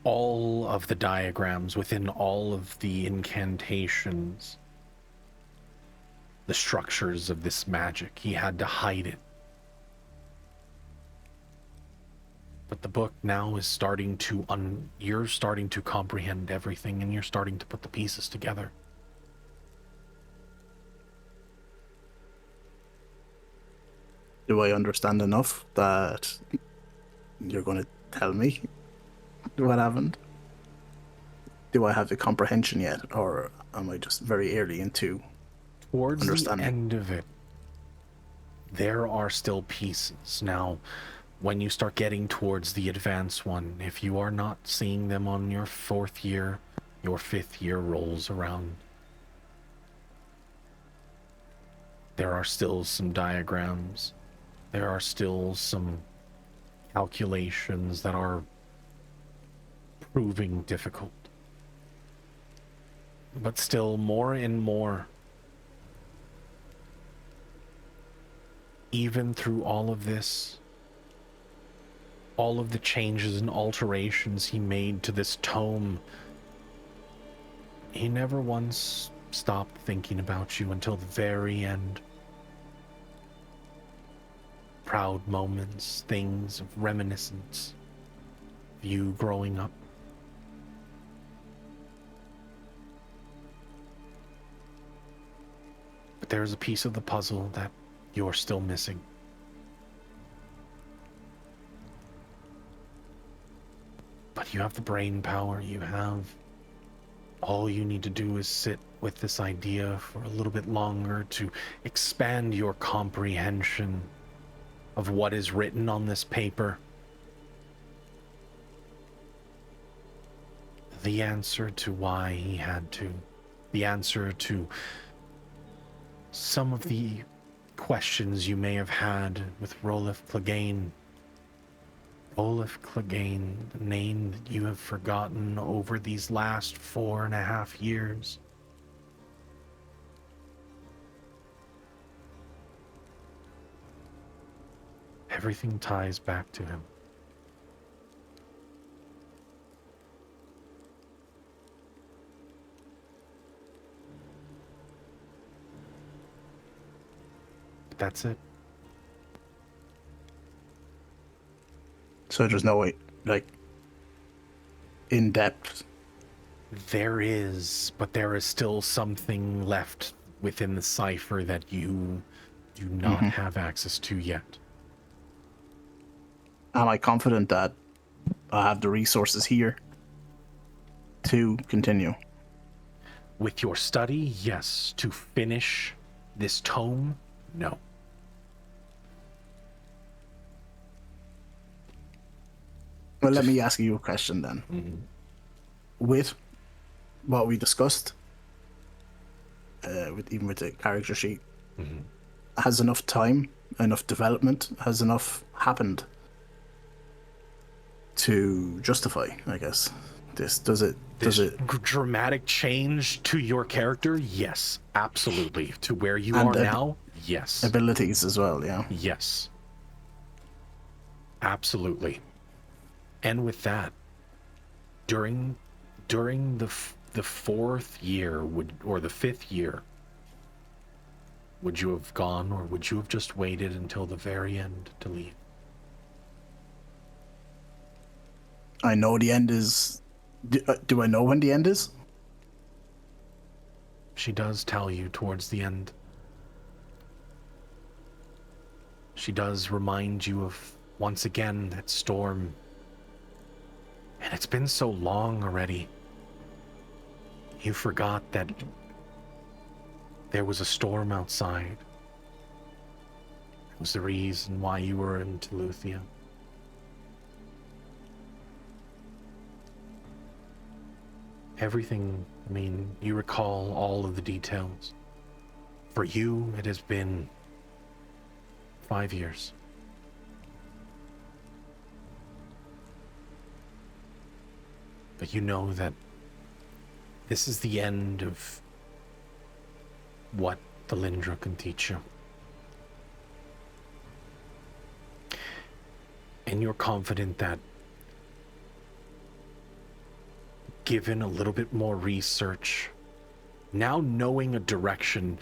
all of the diagrams, within all of the incantations, the structures of this magic. He had to hide it. But the book now is starting to you're starting to comprehend everything, and you're starting to put the pieces together. do I understand enough that you're going to tell me what happened? Do I have the comprehension yet, or am I just very early into Towards the understanding? end of it, there are still pieces. Now, when you start getting towards the advanced one, if you are not seeing them on your 4th year, your 5th year rolls around. There are still some diagrams. There are still some calculations that are proving difficult. But still, more and more, even through all of this, all of the changes and alterations he made to this tome, he never once stopped thinking about you until the very end. Proud moments, things of reminiscence, of you growing up. But there's a piece of the puzzle that you're still missing. But you have the brain power, you have All you need to do is sit with this idea for a little bit longer to expand your comprehension of what is written on this paper. The answer to why he had to. The answer to some of the questions you may have had with Rolif Clegane. Rolif Clegane, the name that you have forgotten over these last 4.5 years. Everything ties back to him. That's it. So there's no way, like, in depth. There is, but there is still something left within the cipher that you do not have access to yet. Am I confident that I have the resources here to continue? With your study, yes. To finish this tome, no. Well, let me ask you a question then. With what we discussed, with the character sheet, has enough time, enough development, has enough happened to justify, I guess, this? Does it Dramatic change to your character? Yes, absolutely. To where you And are now? Yes. abilities as well? Yeah. Yes. Absolutely. And with that, during the 4th year, or the 5th year, would you have gone, or would you have just waited until the very end to leave? I know the end is. Do I know when the end is? She does tell you towards the end. She does remind you of, once again, that storm. And it's been so long already. You forgot that there was a storm outside. It was the reason why you were in Teluthia. Everything, I mean, you recall all of the details. For you, it has been 5 years. But you know that this is the end of what the Lindra can teach you. And you're confident that, given a little bit more research, now knowing a direction,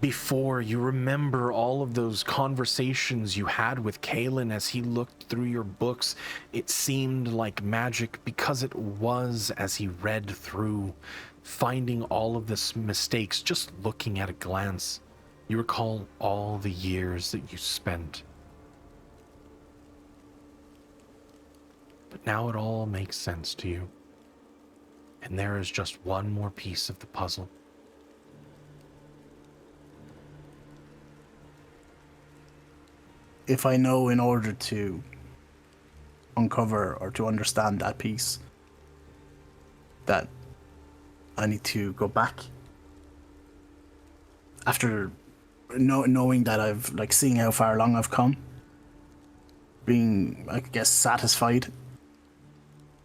before you remember all of those conversations you had with Kalen as he looked through your books, it seemed like magic because it was, as he read through, finding all of the mistakes just looking at a glance. You recall all the years that you spent. But now it all makes sense to you. And there is just one more piece of the puzzle. If I know, in order to uncover or to understand that piece, that I need to go back after knowing that I've, like, seeing how far along I've come, being, I guess, satisfied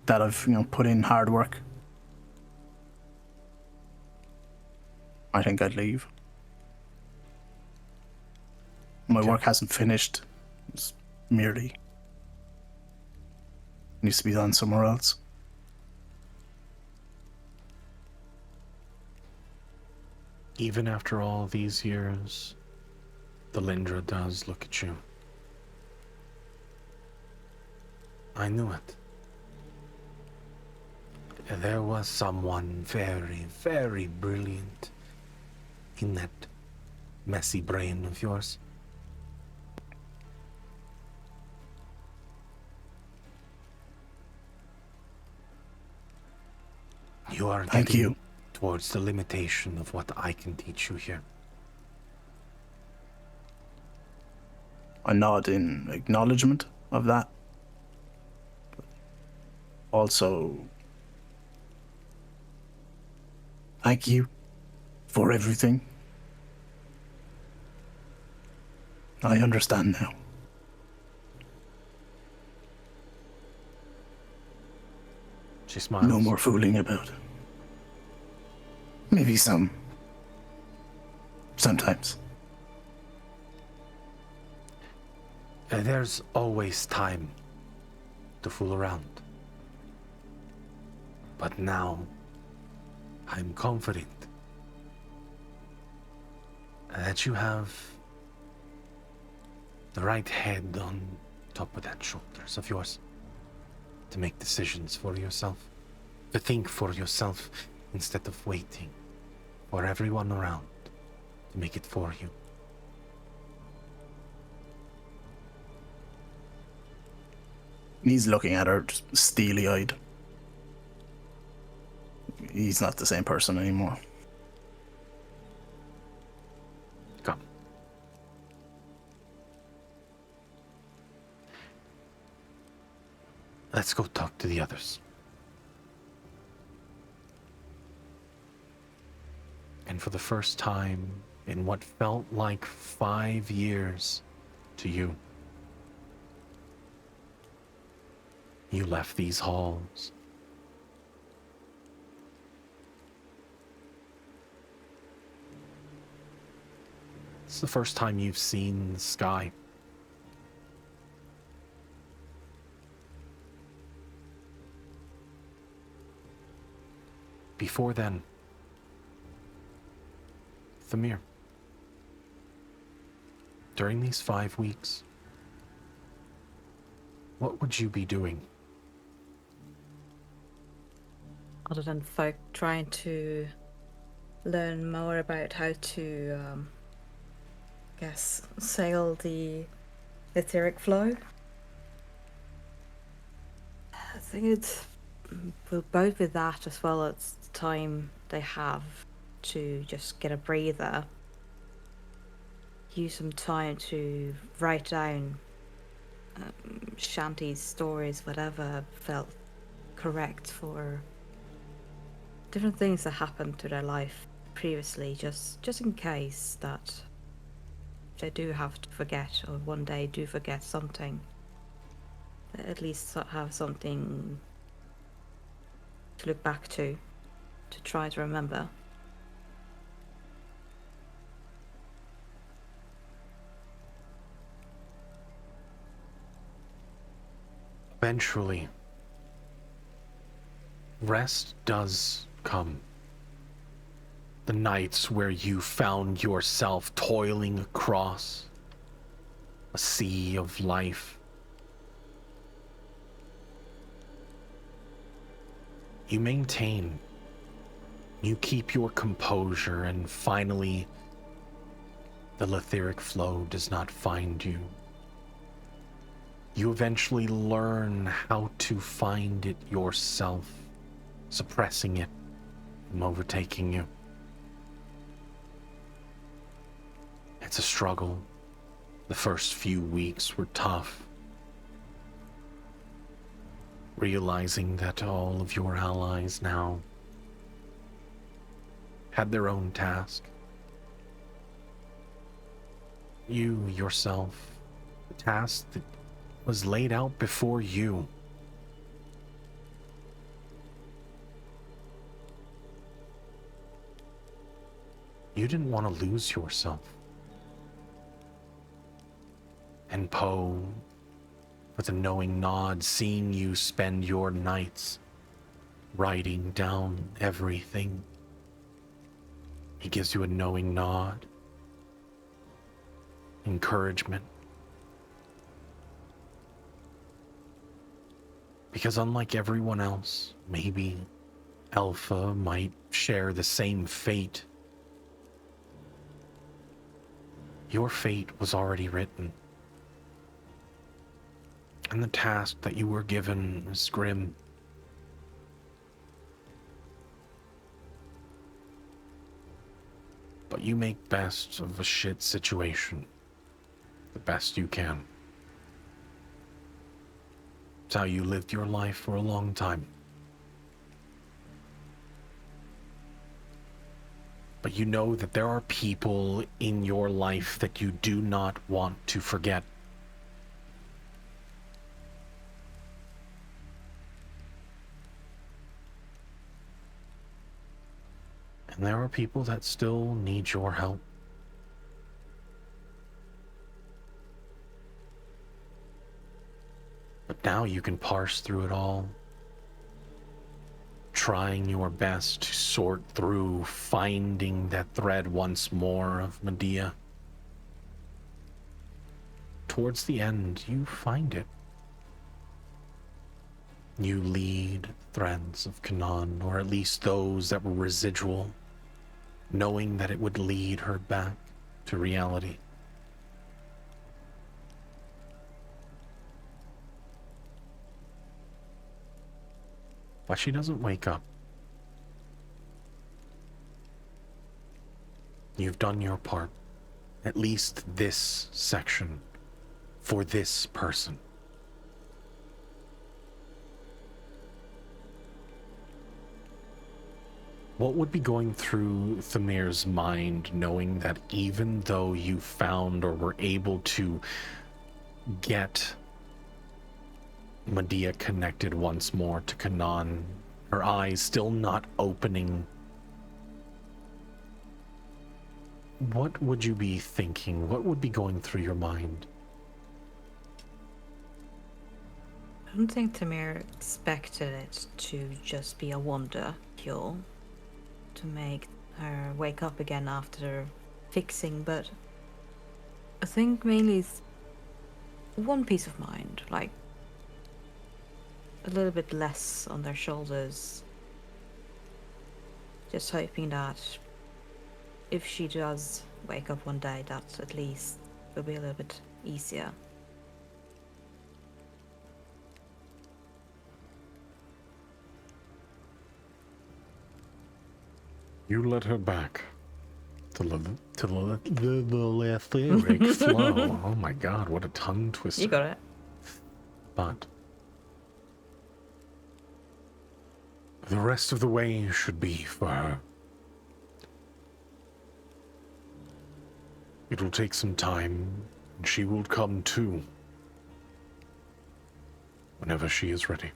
that I've, put in hard work, I think I'd leave. My work hasn't finished. It's merely needs to be done somewhere else. Even after all these years, the Lindra does look at you. I knew it. There was someone very, very brilliant in that messy brain of yours. You are Thank getting, you. towards the limitation of what I can teach you here. I nod in acknowledgement of that. Also, thank you for everything. I understand now. She smiles. No more fooling about. Maybe sometimes. There's always time to fool around. But now, I'm confident that you have the right head on top of that shoulders of yours to make decisions for yourself, to think for yourself instead of waiting for everyone around to make it for you. He's looking at her just steely-eyed. He's not the same person anymore. Come. Let's go talk to the others. And for the first time in what felt like 5 years to you, you left these halls. It's the first time you've seen the sky. Before then, Thamir, during these 5 weeks, what would you be doing? Other than folk trying to learn more about how to, sail the etheric flow. I think it's both with that as well as the time they have to just get a breather. Use some time to write down shanties, stories, whatever felt correct for different things that happened to their life previously, just in case that they do have to forget, or one day do forget something, they at least have something to look back to try to remember. Eventually, rest does come. The nights where you found yourself toiling across a sea of life. You maintain, you keep your composure, and finally, the etheric flow does not find you. You eventually learn how to find it yourself, suppressing it from overtaking you. It's a struggle. The first few weeks were tough. Realizing that all of your allies now had their own task. You yourself, the task that was laid out before you. You didn't want to lose yourself. And Poe, with a knowing nod, seeing you spend your nights writing down everything, he gives you a knowing nod, encouragement. Because unlike everyone else, maybe Alpha might share the same fate. Your fate was already written. And the task that you were given is grim. But you make best of a shit situation. The best you can. It's how you lived your life for a long time. But you know that there are people in your life that you do not want to forget. And there are people that still need your help. But now you can parse through it all, trying your best to sort through finding that thread once more of Medea. Towards the end, you find it. You lead threads of Canaan, or at least those that were residual, knowing that it would lead her back to reality. But she doesn't wake up. You've done your part, at least this section, for this person. What would be going through Thamir's mind knowing that even though you found or were able to get Medea connected once more to Canaan, her eyes still not opening, what would you be thinking? What would be going through your mind? I don't think Tamir expected it to just be a wonder cure to make her wake up again after fixing, but I think mainly it's one peace of mind, like a little bit less on their shoulders. Just hoping that if she does wake up one day, that at least will be a little bit easier. You let her back to the etheric flow. Oh my god, what a tongue twister. You got it. But the rest of the way should be for her. It will take some time, and she will come too, whenever she is ready.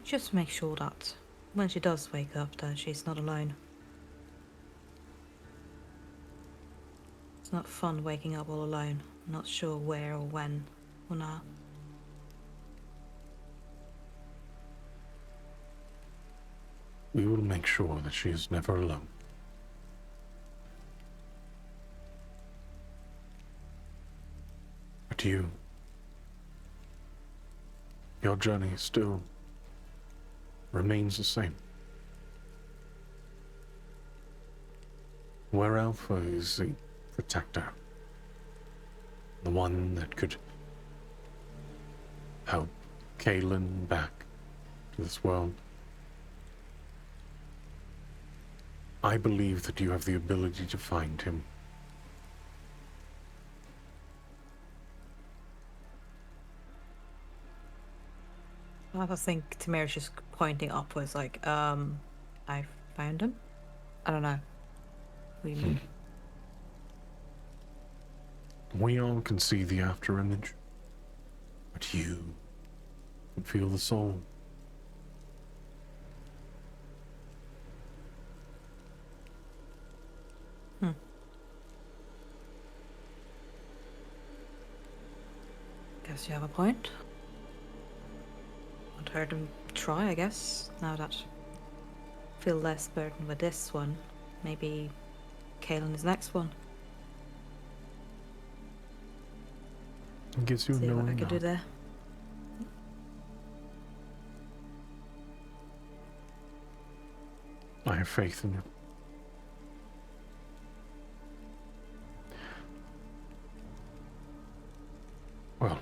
Just make sure that when she does wake up, that she's not alone. It's not fun waking up all alone, not sure where or when or now. We will make sure that she is never alone. But you, your journey still remains the same. Where Alpha is the protector, the one that could help Kaelin back to this world, I believe that you have the ability to find him. I think Tamir's just pointing upwards, like, I found him? I don't know. What do you mean? We all can see the after image, but you can feel the soul. Guess you have a point. I'd heard him try, I guess, now that I feel less burdened with this one. Maybe Kaelin is next one. It gives you See what I knowing could do now. there. I have faith in you. Well,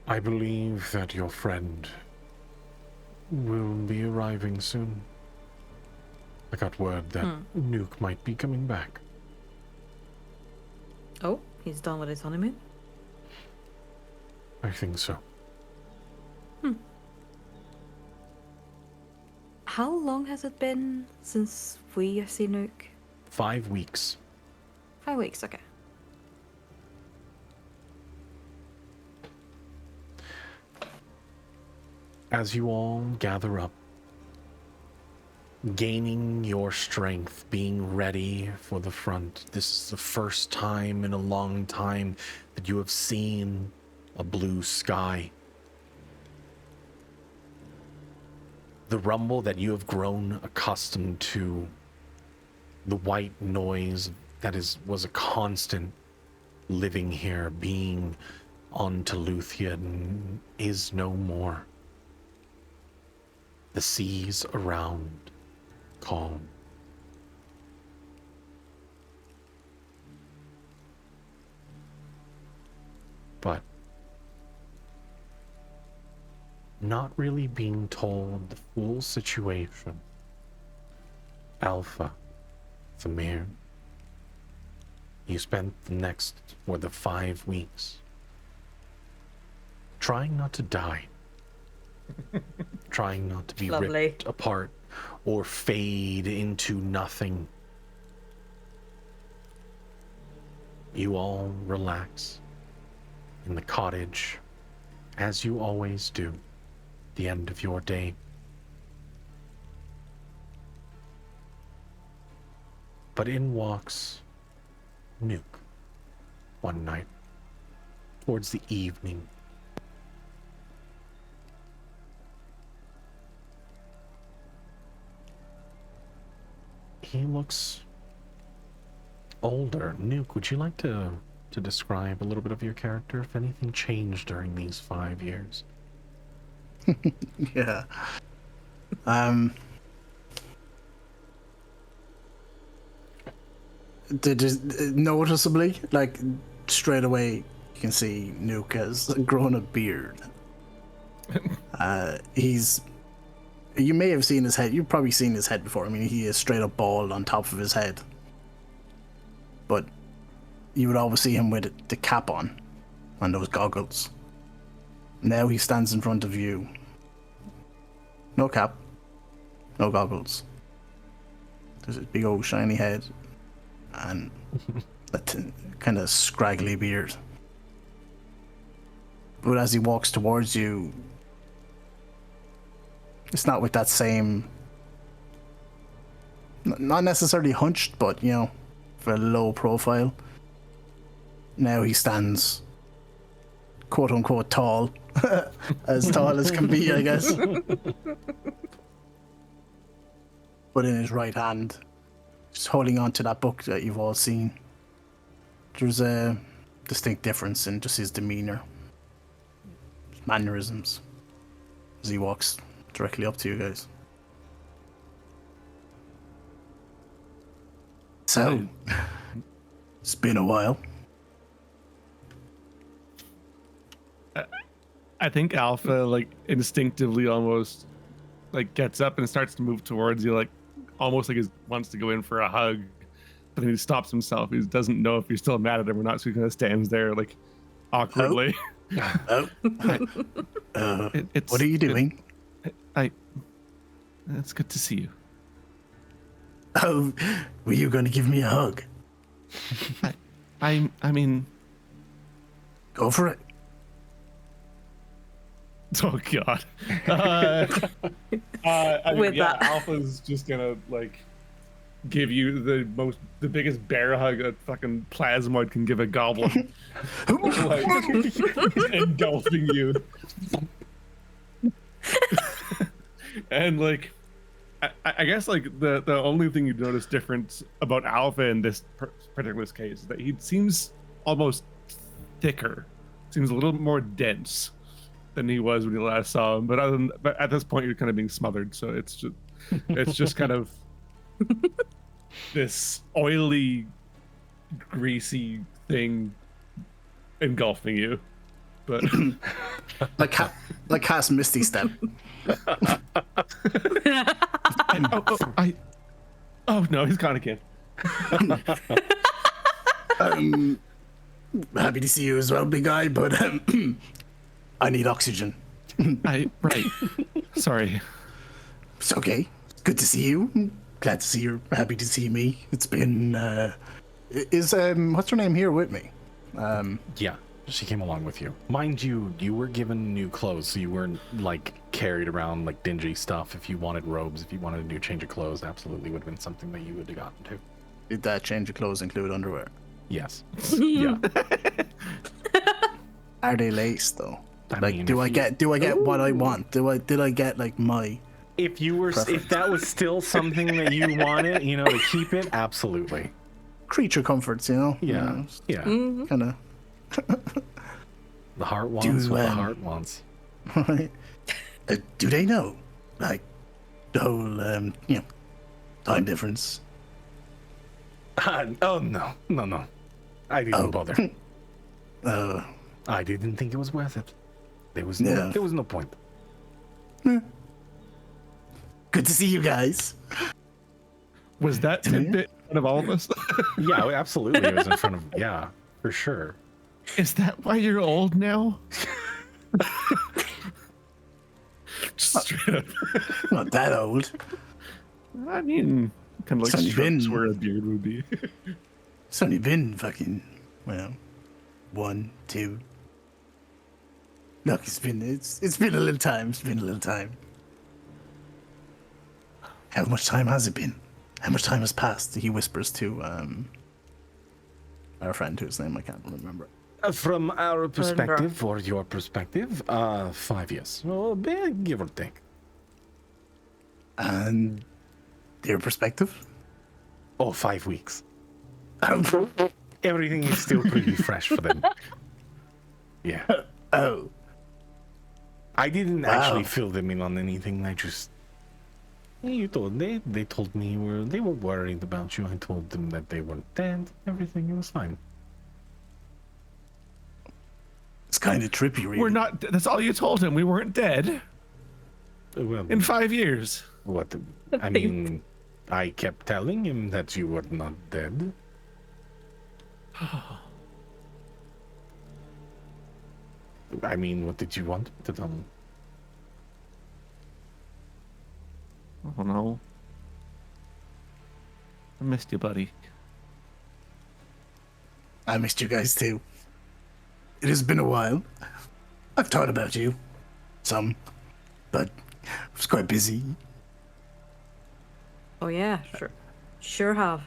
I believe that your friend will be arriving soon. I got word that Nuke might be coming back. Oh, he's done with his honeymoon. I think so. How long has it been since we have seen Nuke? 5 weeks. 5 weeks, okay. As you all gather up, gaining your strength, being ready for the front, this is the first time in a long time that you have seen a blue sky. The rumble that you have grown accustomed to, the white noise that was a constant living here, being on Teluthia, is no more. The seas around calm. But not really being told the full situation. Alpha, Thamir, you spent the 5 weeks trying not to die. Trying not to be Lovely. ripped apart or fade into nothing. You all relax in the cottage, as you always do, at the end of your day. But in walks Nuke one night, towards the evening. He looks older. Nuke, would you like to describe a little bit of your character, if anything changed during these 5 years? Yeah. Just noticeably, like straight away, you can see Nuke has grown a beard. You may have seen his head. You've probably seen his head before. I mean, he is straight up bald on top of his head. But you would always see him with the cap on and those goggles. Now he stands in front of you. No cap, no goggles. There's his big old shiny head and that kind of scraggly beard. But as he walks towards you, it's not with that same, not necessarily hunched, but, you know, for a low profile. Now he stands, quote unquote, tall, as tall as can be, I guess. But in his right hand, just holding on to that book that you've all seen. There's a distinct difference in just his demeanor, his mannerisms, as he walks directly up to you guys. So, it's been a while. I think Alpha, like, instinctively almost, like, gets up and starts to move towards you, like, almost like he wants to go in for a hug, but then he stops himself. He doesn't know if you're still mad at him or not, so he kind of stands there, like, awkwardly. Oh. What are you doing? It's good to see you. Oh, were you going to give me a hug? I mean... Go for it. Oh, God. I mean, With yeah, that. Alpha's just gonna, like, give you the biggest bear hug a fucking plasmoid can give a goblin. Like, engulfing you. And, like, I guess, like, the only thing you'd notice different about Alpha in this particular case is that he seems almost thicker. Seems a little more dense than he was when you last saw him. But but at this point, you're kind of being smothered, so it's just kind of this oily, greasy thing engulfing you. but like cast Misty Step. Oh no, he's gone again. Happy to see you as well, big guy, but I need oxygen. Right. Sorry. It's okay. Good to see you. Glad to see you're happy to see me. It's been is what's her name here with me? Yeah, she came along with you. Mind you, you were given new clothes, so you weren't like carried around like dingy stuff. If you wanted robes, if you wanted a new change of clothes, absolutely would have been something that you would have gotten to. Did that change of clothes include underwear? Yes. Yeah. Are they laced though? I Like, mean, do if I you- get what I want? Did I get like my If you were, Preference. if that was still something that you wanted, you know, to keep it, absolutely. creature comforts? You know? Yeah. Yeah. Kind of. The heart wants what the heart wants. Right. Do they know, like, the whole time difference? Oh no. I didn't bother. I didn't think it was worth it. There was no point. Good to see you guys. Was that tidbit in front of all of us? Yeah, absolutely. It was in front of. Yeah, for sure. Is that why you're old now? Just straight up. Not that old. I mean, kind of like It's only strokes been- where a beard would be. It's only been fucking 1, 2. Look, it's been a little time. It's been a little time. How much time has it been? How much time has passed? He whispers to our friend whose name I can't remember. From our perspective, or your perspective, 5 years. Well, give or take. And their perspective? Oh, 5 weeks. Everything is still pretty fresh for them. Yeah. Oh. I didn't Wow. actually fill them in on anything. I just they told me they were worried about you. I told them that they weren't dead. Everything was fine. It's kind of trippy, really. We're not. That's all you told him. We weren't dead Well, in 5 years. what? I mean, I kept telling him that you were not dead. I mean, what did you want me to tell him? Oh no. I missed you, buddy. I missed you guys too. It has been a while. I've thought about you. Some. But I was quite busy. Oh yeah, sure have.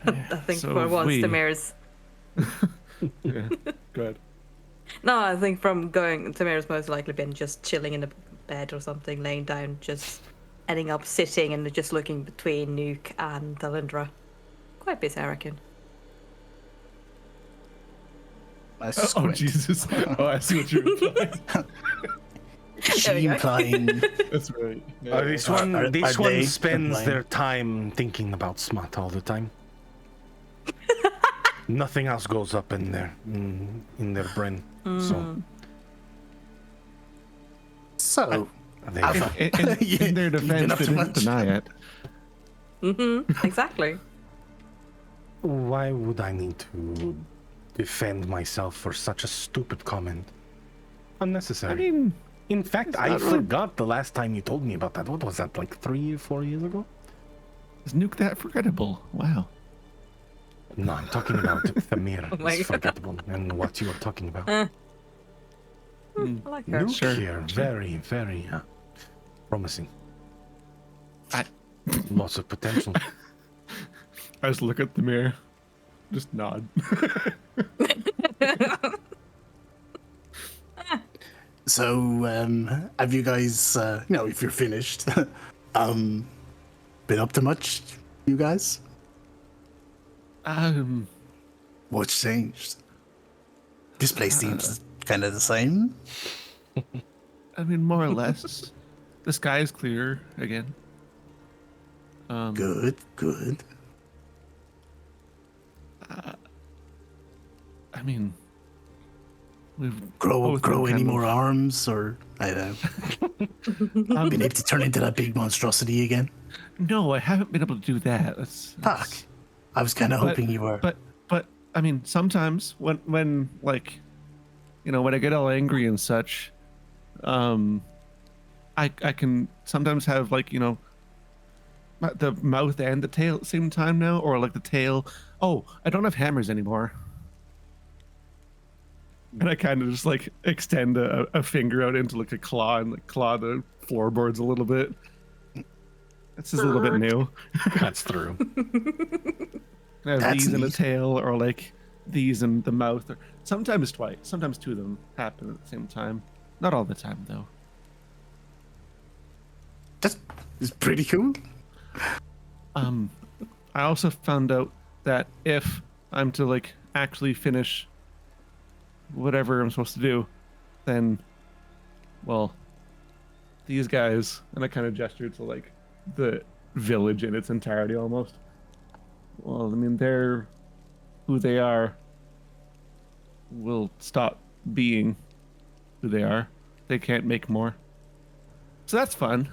I think So for have once we. Tamir's. Yeah. Good. No, I think from going, Tamir's most likely been just chilling in the bed or something, laying down, just ending up sitting and just looking between Nuke and Dalindra. Quite busy, I reckon. I Oh squint. Jesus! Oh, I see what you're implying. She we go. implying. That's right. This Are one they spends implying- their time thinking about smut all the time. Nothing else goes up in their brain. So, They In their You've been defense, up they to didn't much. deny it. Exactly. Why would I need to defend myself for such a stupid comment? Unnecessary. I mean, in fact, I not really- forgot the last time you told me about that. What was that, like 3 or 4 years ago? is Nuke that forgettable? Wow. No, I'm talking about Thamir. Oh my It's God. forgettable, and what you were talking about. I like her. Nuke Sure, here, very, very promising. I Lots of potential. just look at the mirror, just nod. so have you guys, if you're finished, been up to much, you guys? What's changed? This place seems kind of the same. I mean, more or less. The sky is clear again. Good. I mean, We've grow both been any kind more of- arms, or I don't know. Been able to turn into that big monstrosity again? No, I haven't been able to do that. Fuck. I was kind of But- hoping you were. But I mean, sometimes when like, you know, when I get all angry and such, I can sometimes have, like, you know, the mouth and the tail at the same time now, or like the tail. Oh, I don't have hammers anymore. And I kind of just like extend a finger out into like a claw and like claw the floorboards a little bit. That's just a little bit new. That's through. I have That's these in a neat. tail, or like these in the mouth, or sometimes twice. Sometimes two of them happen at the same time. Not all the time, though. That's pretty cool. I also found out that if I'm to like actually finish whatever I'm supposed to do, then, well, these guys, and I kind of gestured to like the village in its entirety almost. Well, I mean, they're who they are. Will stop being who they are. They can't make more. So that's fun.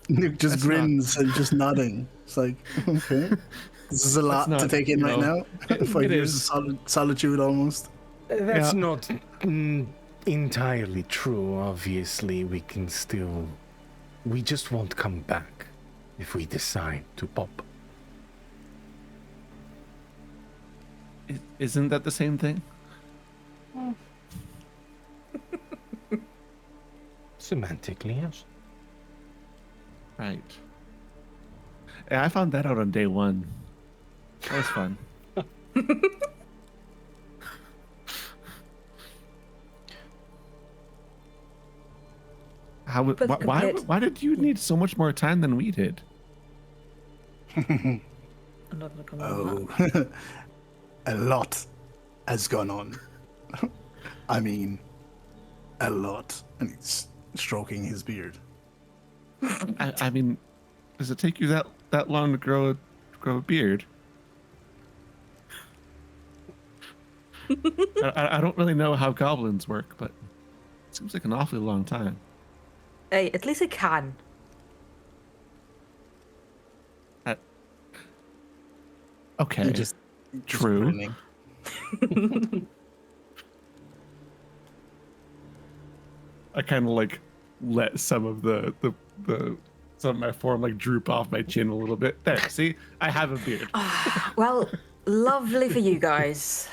Nick just That's grins and just nodding. It's like, okay. This is a lot to not, take in you right know, now. it 5 years is. of solitude almost. That's Yeah. not entirely true. Obviously, we can still. We just won't come back if we decide to pop. Isn't that the same thing? Semantically, yes. Right. Yeah, I found that out on day one. That was fun. How? But Why? compared- Why did you need so much more time than we did? I'm not gonna come on that. Oh, a lot has gone on. I mean, a lot. And he's stroking his beard. I mean, does it take you that long to grow a beard? I don't really know how goblins work, but it seems like an awfully long time. Hey, at least it can. Okay, He just true. grinning. I kind of like let some of the some of my form like droop off my chin a little bit. There, see, I have a beard. Well, lovely for you guys.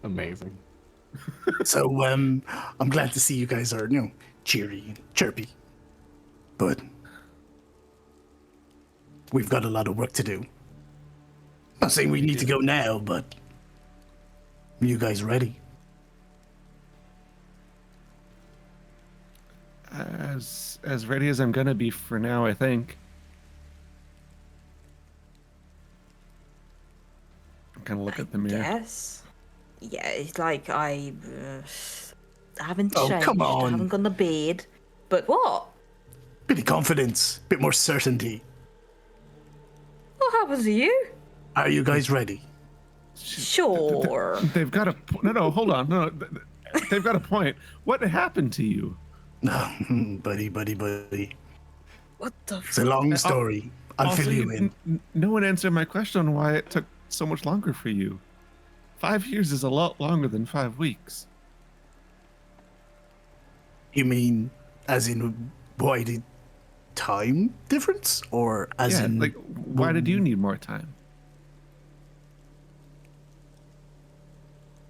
Amazing. So, I'm glad to see you guys are, you know, cheery and chirpy. But we've got a lot of work to do. Not saying we need to go now, but are you guys ready? As ready as I'm gonna be for now, I think. Kind of look at the mirror. Yes. Yeah, it's like I haven't Oh, changed. come I on. haven't gone to bed. But what? Bit of confidence, bit more certainty. What happens to you? Are you guys ready? Sure. They've got a no. Hold on, no. They've got a point. What happened to you? No, buddy. What the? It's a long story. I'll Also, fill you in. No one answered my question on why it took so much longer for you. 5 years is a lot longer than 5 weeks. You mean as in why did time difference? Or as Yeah, in like why did you need more time?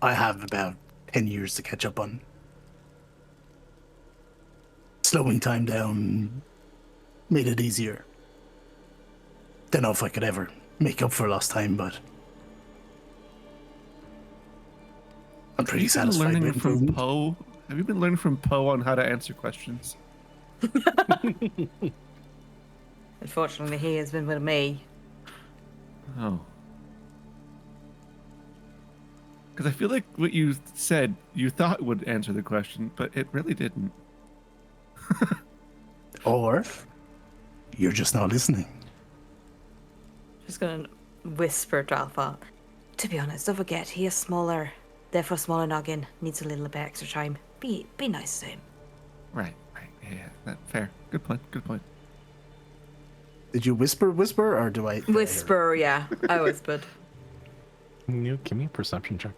I have about 10 years to catch up on. Slowing time down made it easier. Don't know if I could ever make up for lost time, but I'm pretty Have you been satisfied learning with from improvement. Poe? Have you been learning from Poe on how to answer questions? Unfortunately, he has been with me. Oh. Because I feel like what you said you thought would answer the question, but it really didn't. Or you're just not listening. Just gonna whisper to Alpha. To be honest, don't forget, he is smaller. Therefore, smaller noggin. Needs a little bit extra time. Be nice to him. Right. Yeah, fair. Good point. Did you whisper, or do I? Whisper, yeah. I whispered. Can you give me a perception check?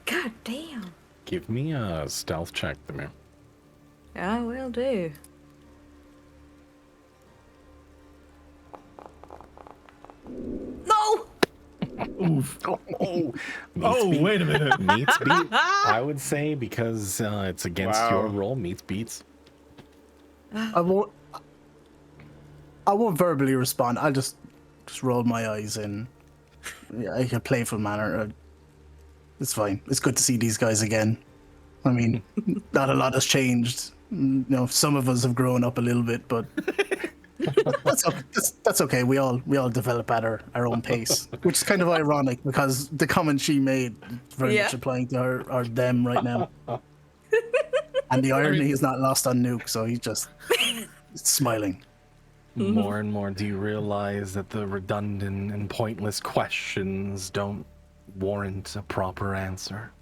God damn. Give me a stealth check, Demir. I will do. No! Oof. Oh, Wait a minute. meets beat. I would say because it's against your roll. Meets beats. I won't verbally respond. I'll just roll my eyes in a playful manner. It's fine. It's good to see these guys again. I mean, not a lot has changed. You know, some of us have grown up a little bit, but that's okay. We all develop at our own pace, which is kind of ironic because the comment she made is very much applying to her or them right now. And the irony is not lost on Nuke, so he's just smiling. More and more, do you realize that the redundant and pointless questions don't warrant a proper answer?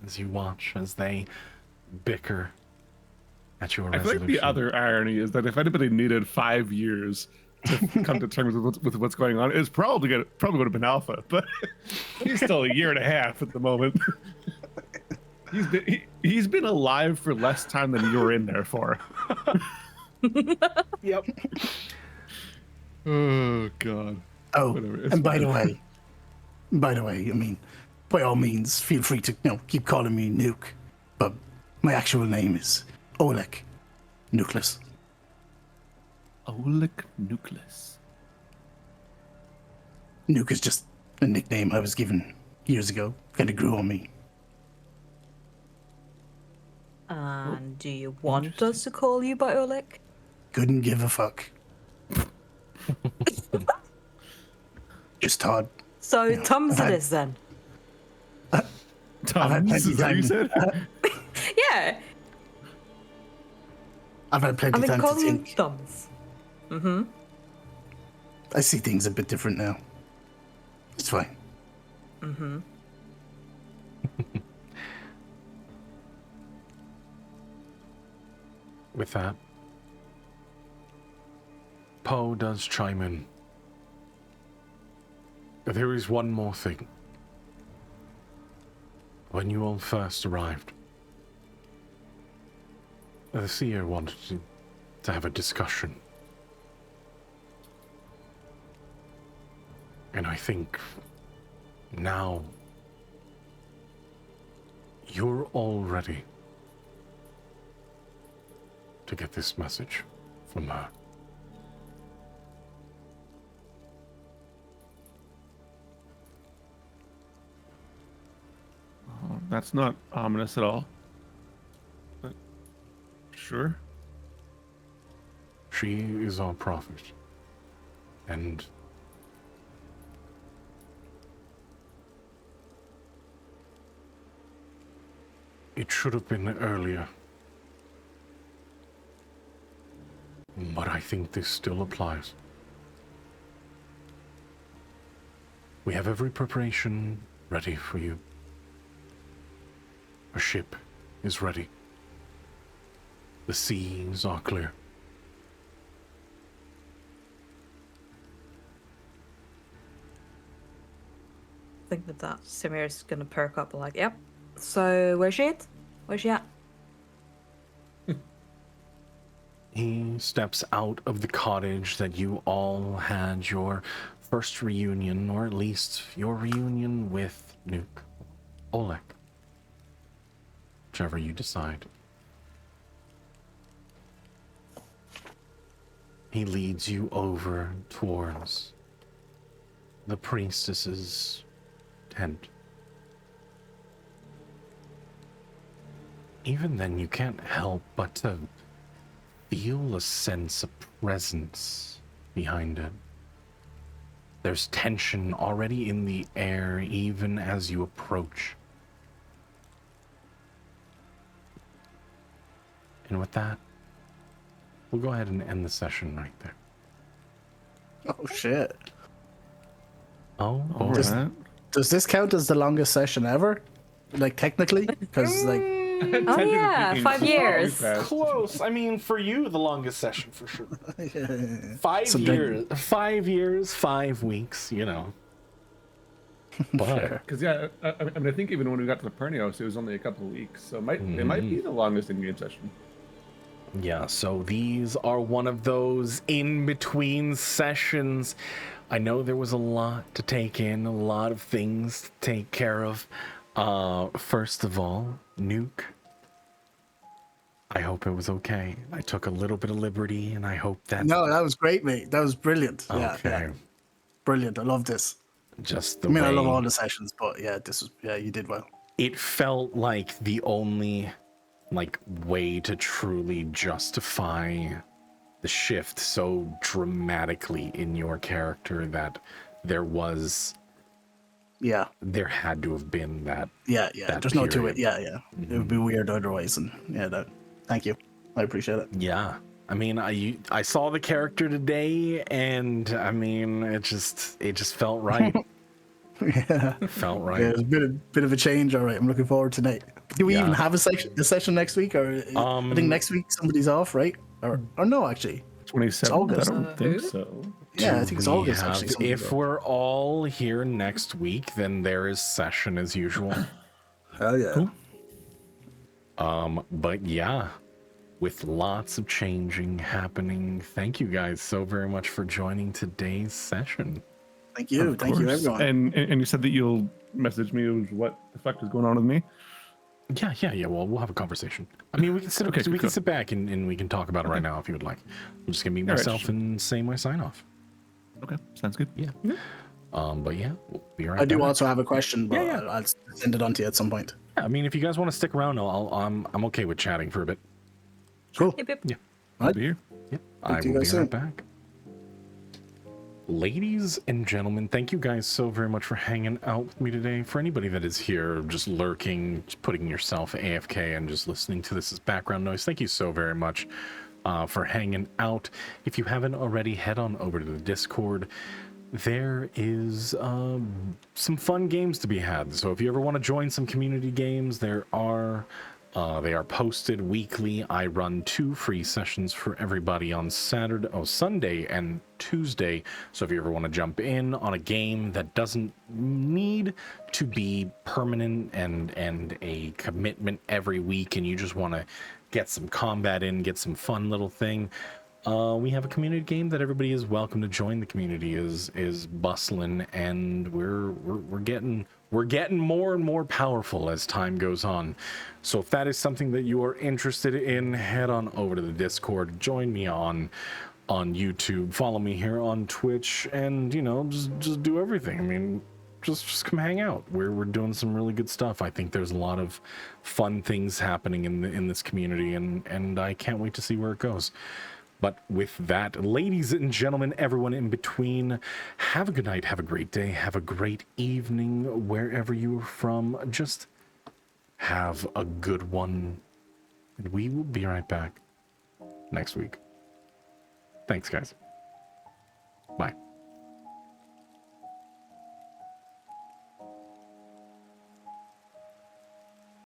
As you watch as they bicker at your I resolution. think the other irony is that if anybody needed 5 years to come to terms with what's going on, it's probably would have been Alpha, but he's still a year and a half at the moment. He's been alive for less time than you were in there for. Yep. Oh God. Oh, Whatever, it's and by fine. the way, I mean, by all means, feel free to keep calling me Nuke, but my actual name is Oleg Nucleus. Oleg Nucleus. Nuke is just a nickname I was given years ago. Kind of grew on me. And do you want us to call you by Oleg? Couldn't give a fuck. Just Todd. So Tums I've it had- is then. Tom, plenty is that what you time. said? Yeah. I've had plenty I've of been time to calling you think. Tums. I see things a bit different now. It's fine. With that, Poe does chime in. There is one more thing. When you all first arrived, the CEO wanted to have a discussion. And I think now you're all ready to get this message from her. Oh, that's not ominous at all. But sure. She is our prophet. And it should have been earlier. But I think this still applies. We have every preparation ready for you. A ship is ready. The seas are clear. I think that Samir's gonna perk up like, yep. So where's she at? Where's she at? He steps out of the cottage that you all had your first reunion, or at least your reunion with Nuke. Oleg. Whichever you decide. He leads you over towards the priestess's tent. Even then, you can't help but to feel a sense of presence behind it. There's tension already in the air, even as you approach. And with that, we'll go ahead and end the session right there. Oh shit! Oh, All boy. Just- right. Does this count as the longest session ever? Like technically, because like Oh yeah, 5 years. Close. I mean, for you, the longest session for sure. 5 Some years. 5 years, 5 weeks. You know. But Because yeah, I mean, I think even when we got to the Pernios, it was only a couple of weeks, so it might be the longest in-game session. yeah, so these are one of those in-between sessions. I know there was a lot to take in, a lot of things to take care of. First of all, Nuke, I hope it was okay. I took a little bit of liberty, and I hope that no, that was great, mate. That was brilliant. Yeah, okay, yeah, brilliant. I love this. just the I mean, way I love all the sessions, but yeah, this was you did well. it felt like the only way to truly justify the shift so dramatically in your character that there had to have been that. Yeah. That There's no to period. it. Yeah. It would be weird otherwise, and thank you. I appreciate it. Yeah, I mean, I saw the character today, and I mean, it just felt right. Yeah. It felt right. Yeah, it's a bit of a change. All right, I'm looking forward to tonight. Do we even have a session next week, or I think next week somebody's off, right? Or no, actually, 27th? August. I don't think so. yeah, I think it's We August. have- Actually, somebody's if off. we're all here next week, then there is session as usual. Hell yeah. But yeah, with lots of changing happening, thank you guys so very much for joining today's session. Thank you, Of course. everyone. And you said that you'll message me with what the fuck is going on with me. Yeah. Well, we'll have a conversation. I mean, we can sit. Okay, we can cool. sit back and we can talk about it right now if you would like. I'm just gonna mute All right, myself sure. and say my sign off. Okay, sounds good. Yeah. But yeah, we'll be right I do back. also have a question, but Yeah. I'll send it on to you at some point. Yeah, I mean, if you guys want to stick around, I'm okay with chatting for a bit. Cool. Yep. Yeah. I'll be here. Yeah. I to you will be guys right soon. back. Ladies and gentlemen, thank you guys so very much for hanging out with me today. For anybody that is here just lurking, just putting yourself AFK and just listening to this as background noise, thank you so very much for hanging out. If you haven't already, head on over to the Discord. There is some fun games to be had. So if you ever want to join some community games, they are posted weekly. I run 2 free sessions for everybody on Sunday and Tuesday. So if you ever want to jump in on a game that doesn't need to be permanent and a commitment every week, and you just want to get some combat in, get some fun little thing, we have a community game that everybody is welcome to join. The community is bustling, and we're getting more and more powerful as time goes on. So if that is something that you are interested in, head on over to the Discord, join me on YouTube, follow me here on Twitch, and just do everything. I mean, just come hang out. We're doing some really good stuff. I think there's a lot of fun things happening in this community, and I can't wait to see where it goes. But with that, ladies and gentlemen, everyone in between, have a good night, have a great day, have a great evening, wherever you are from. Just have a good one. And we will be right back next week. Thanks, guys. Bye.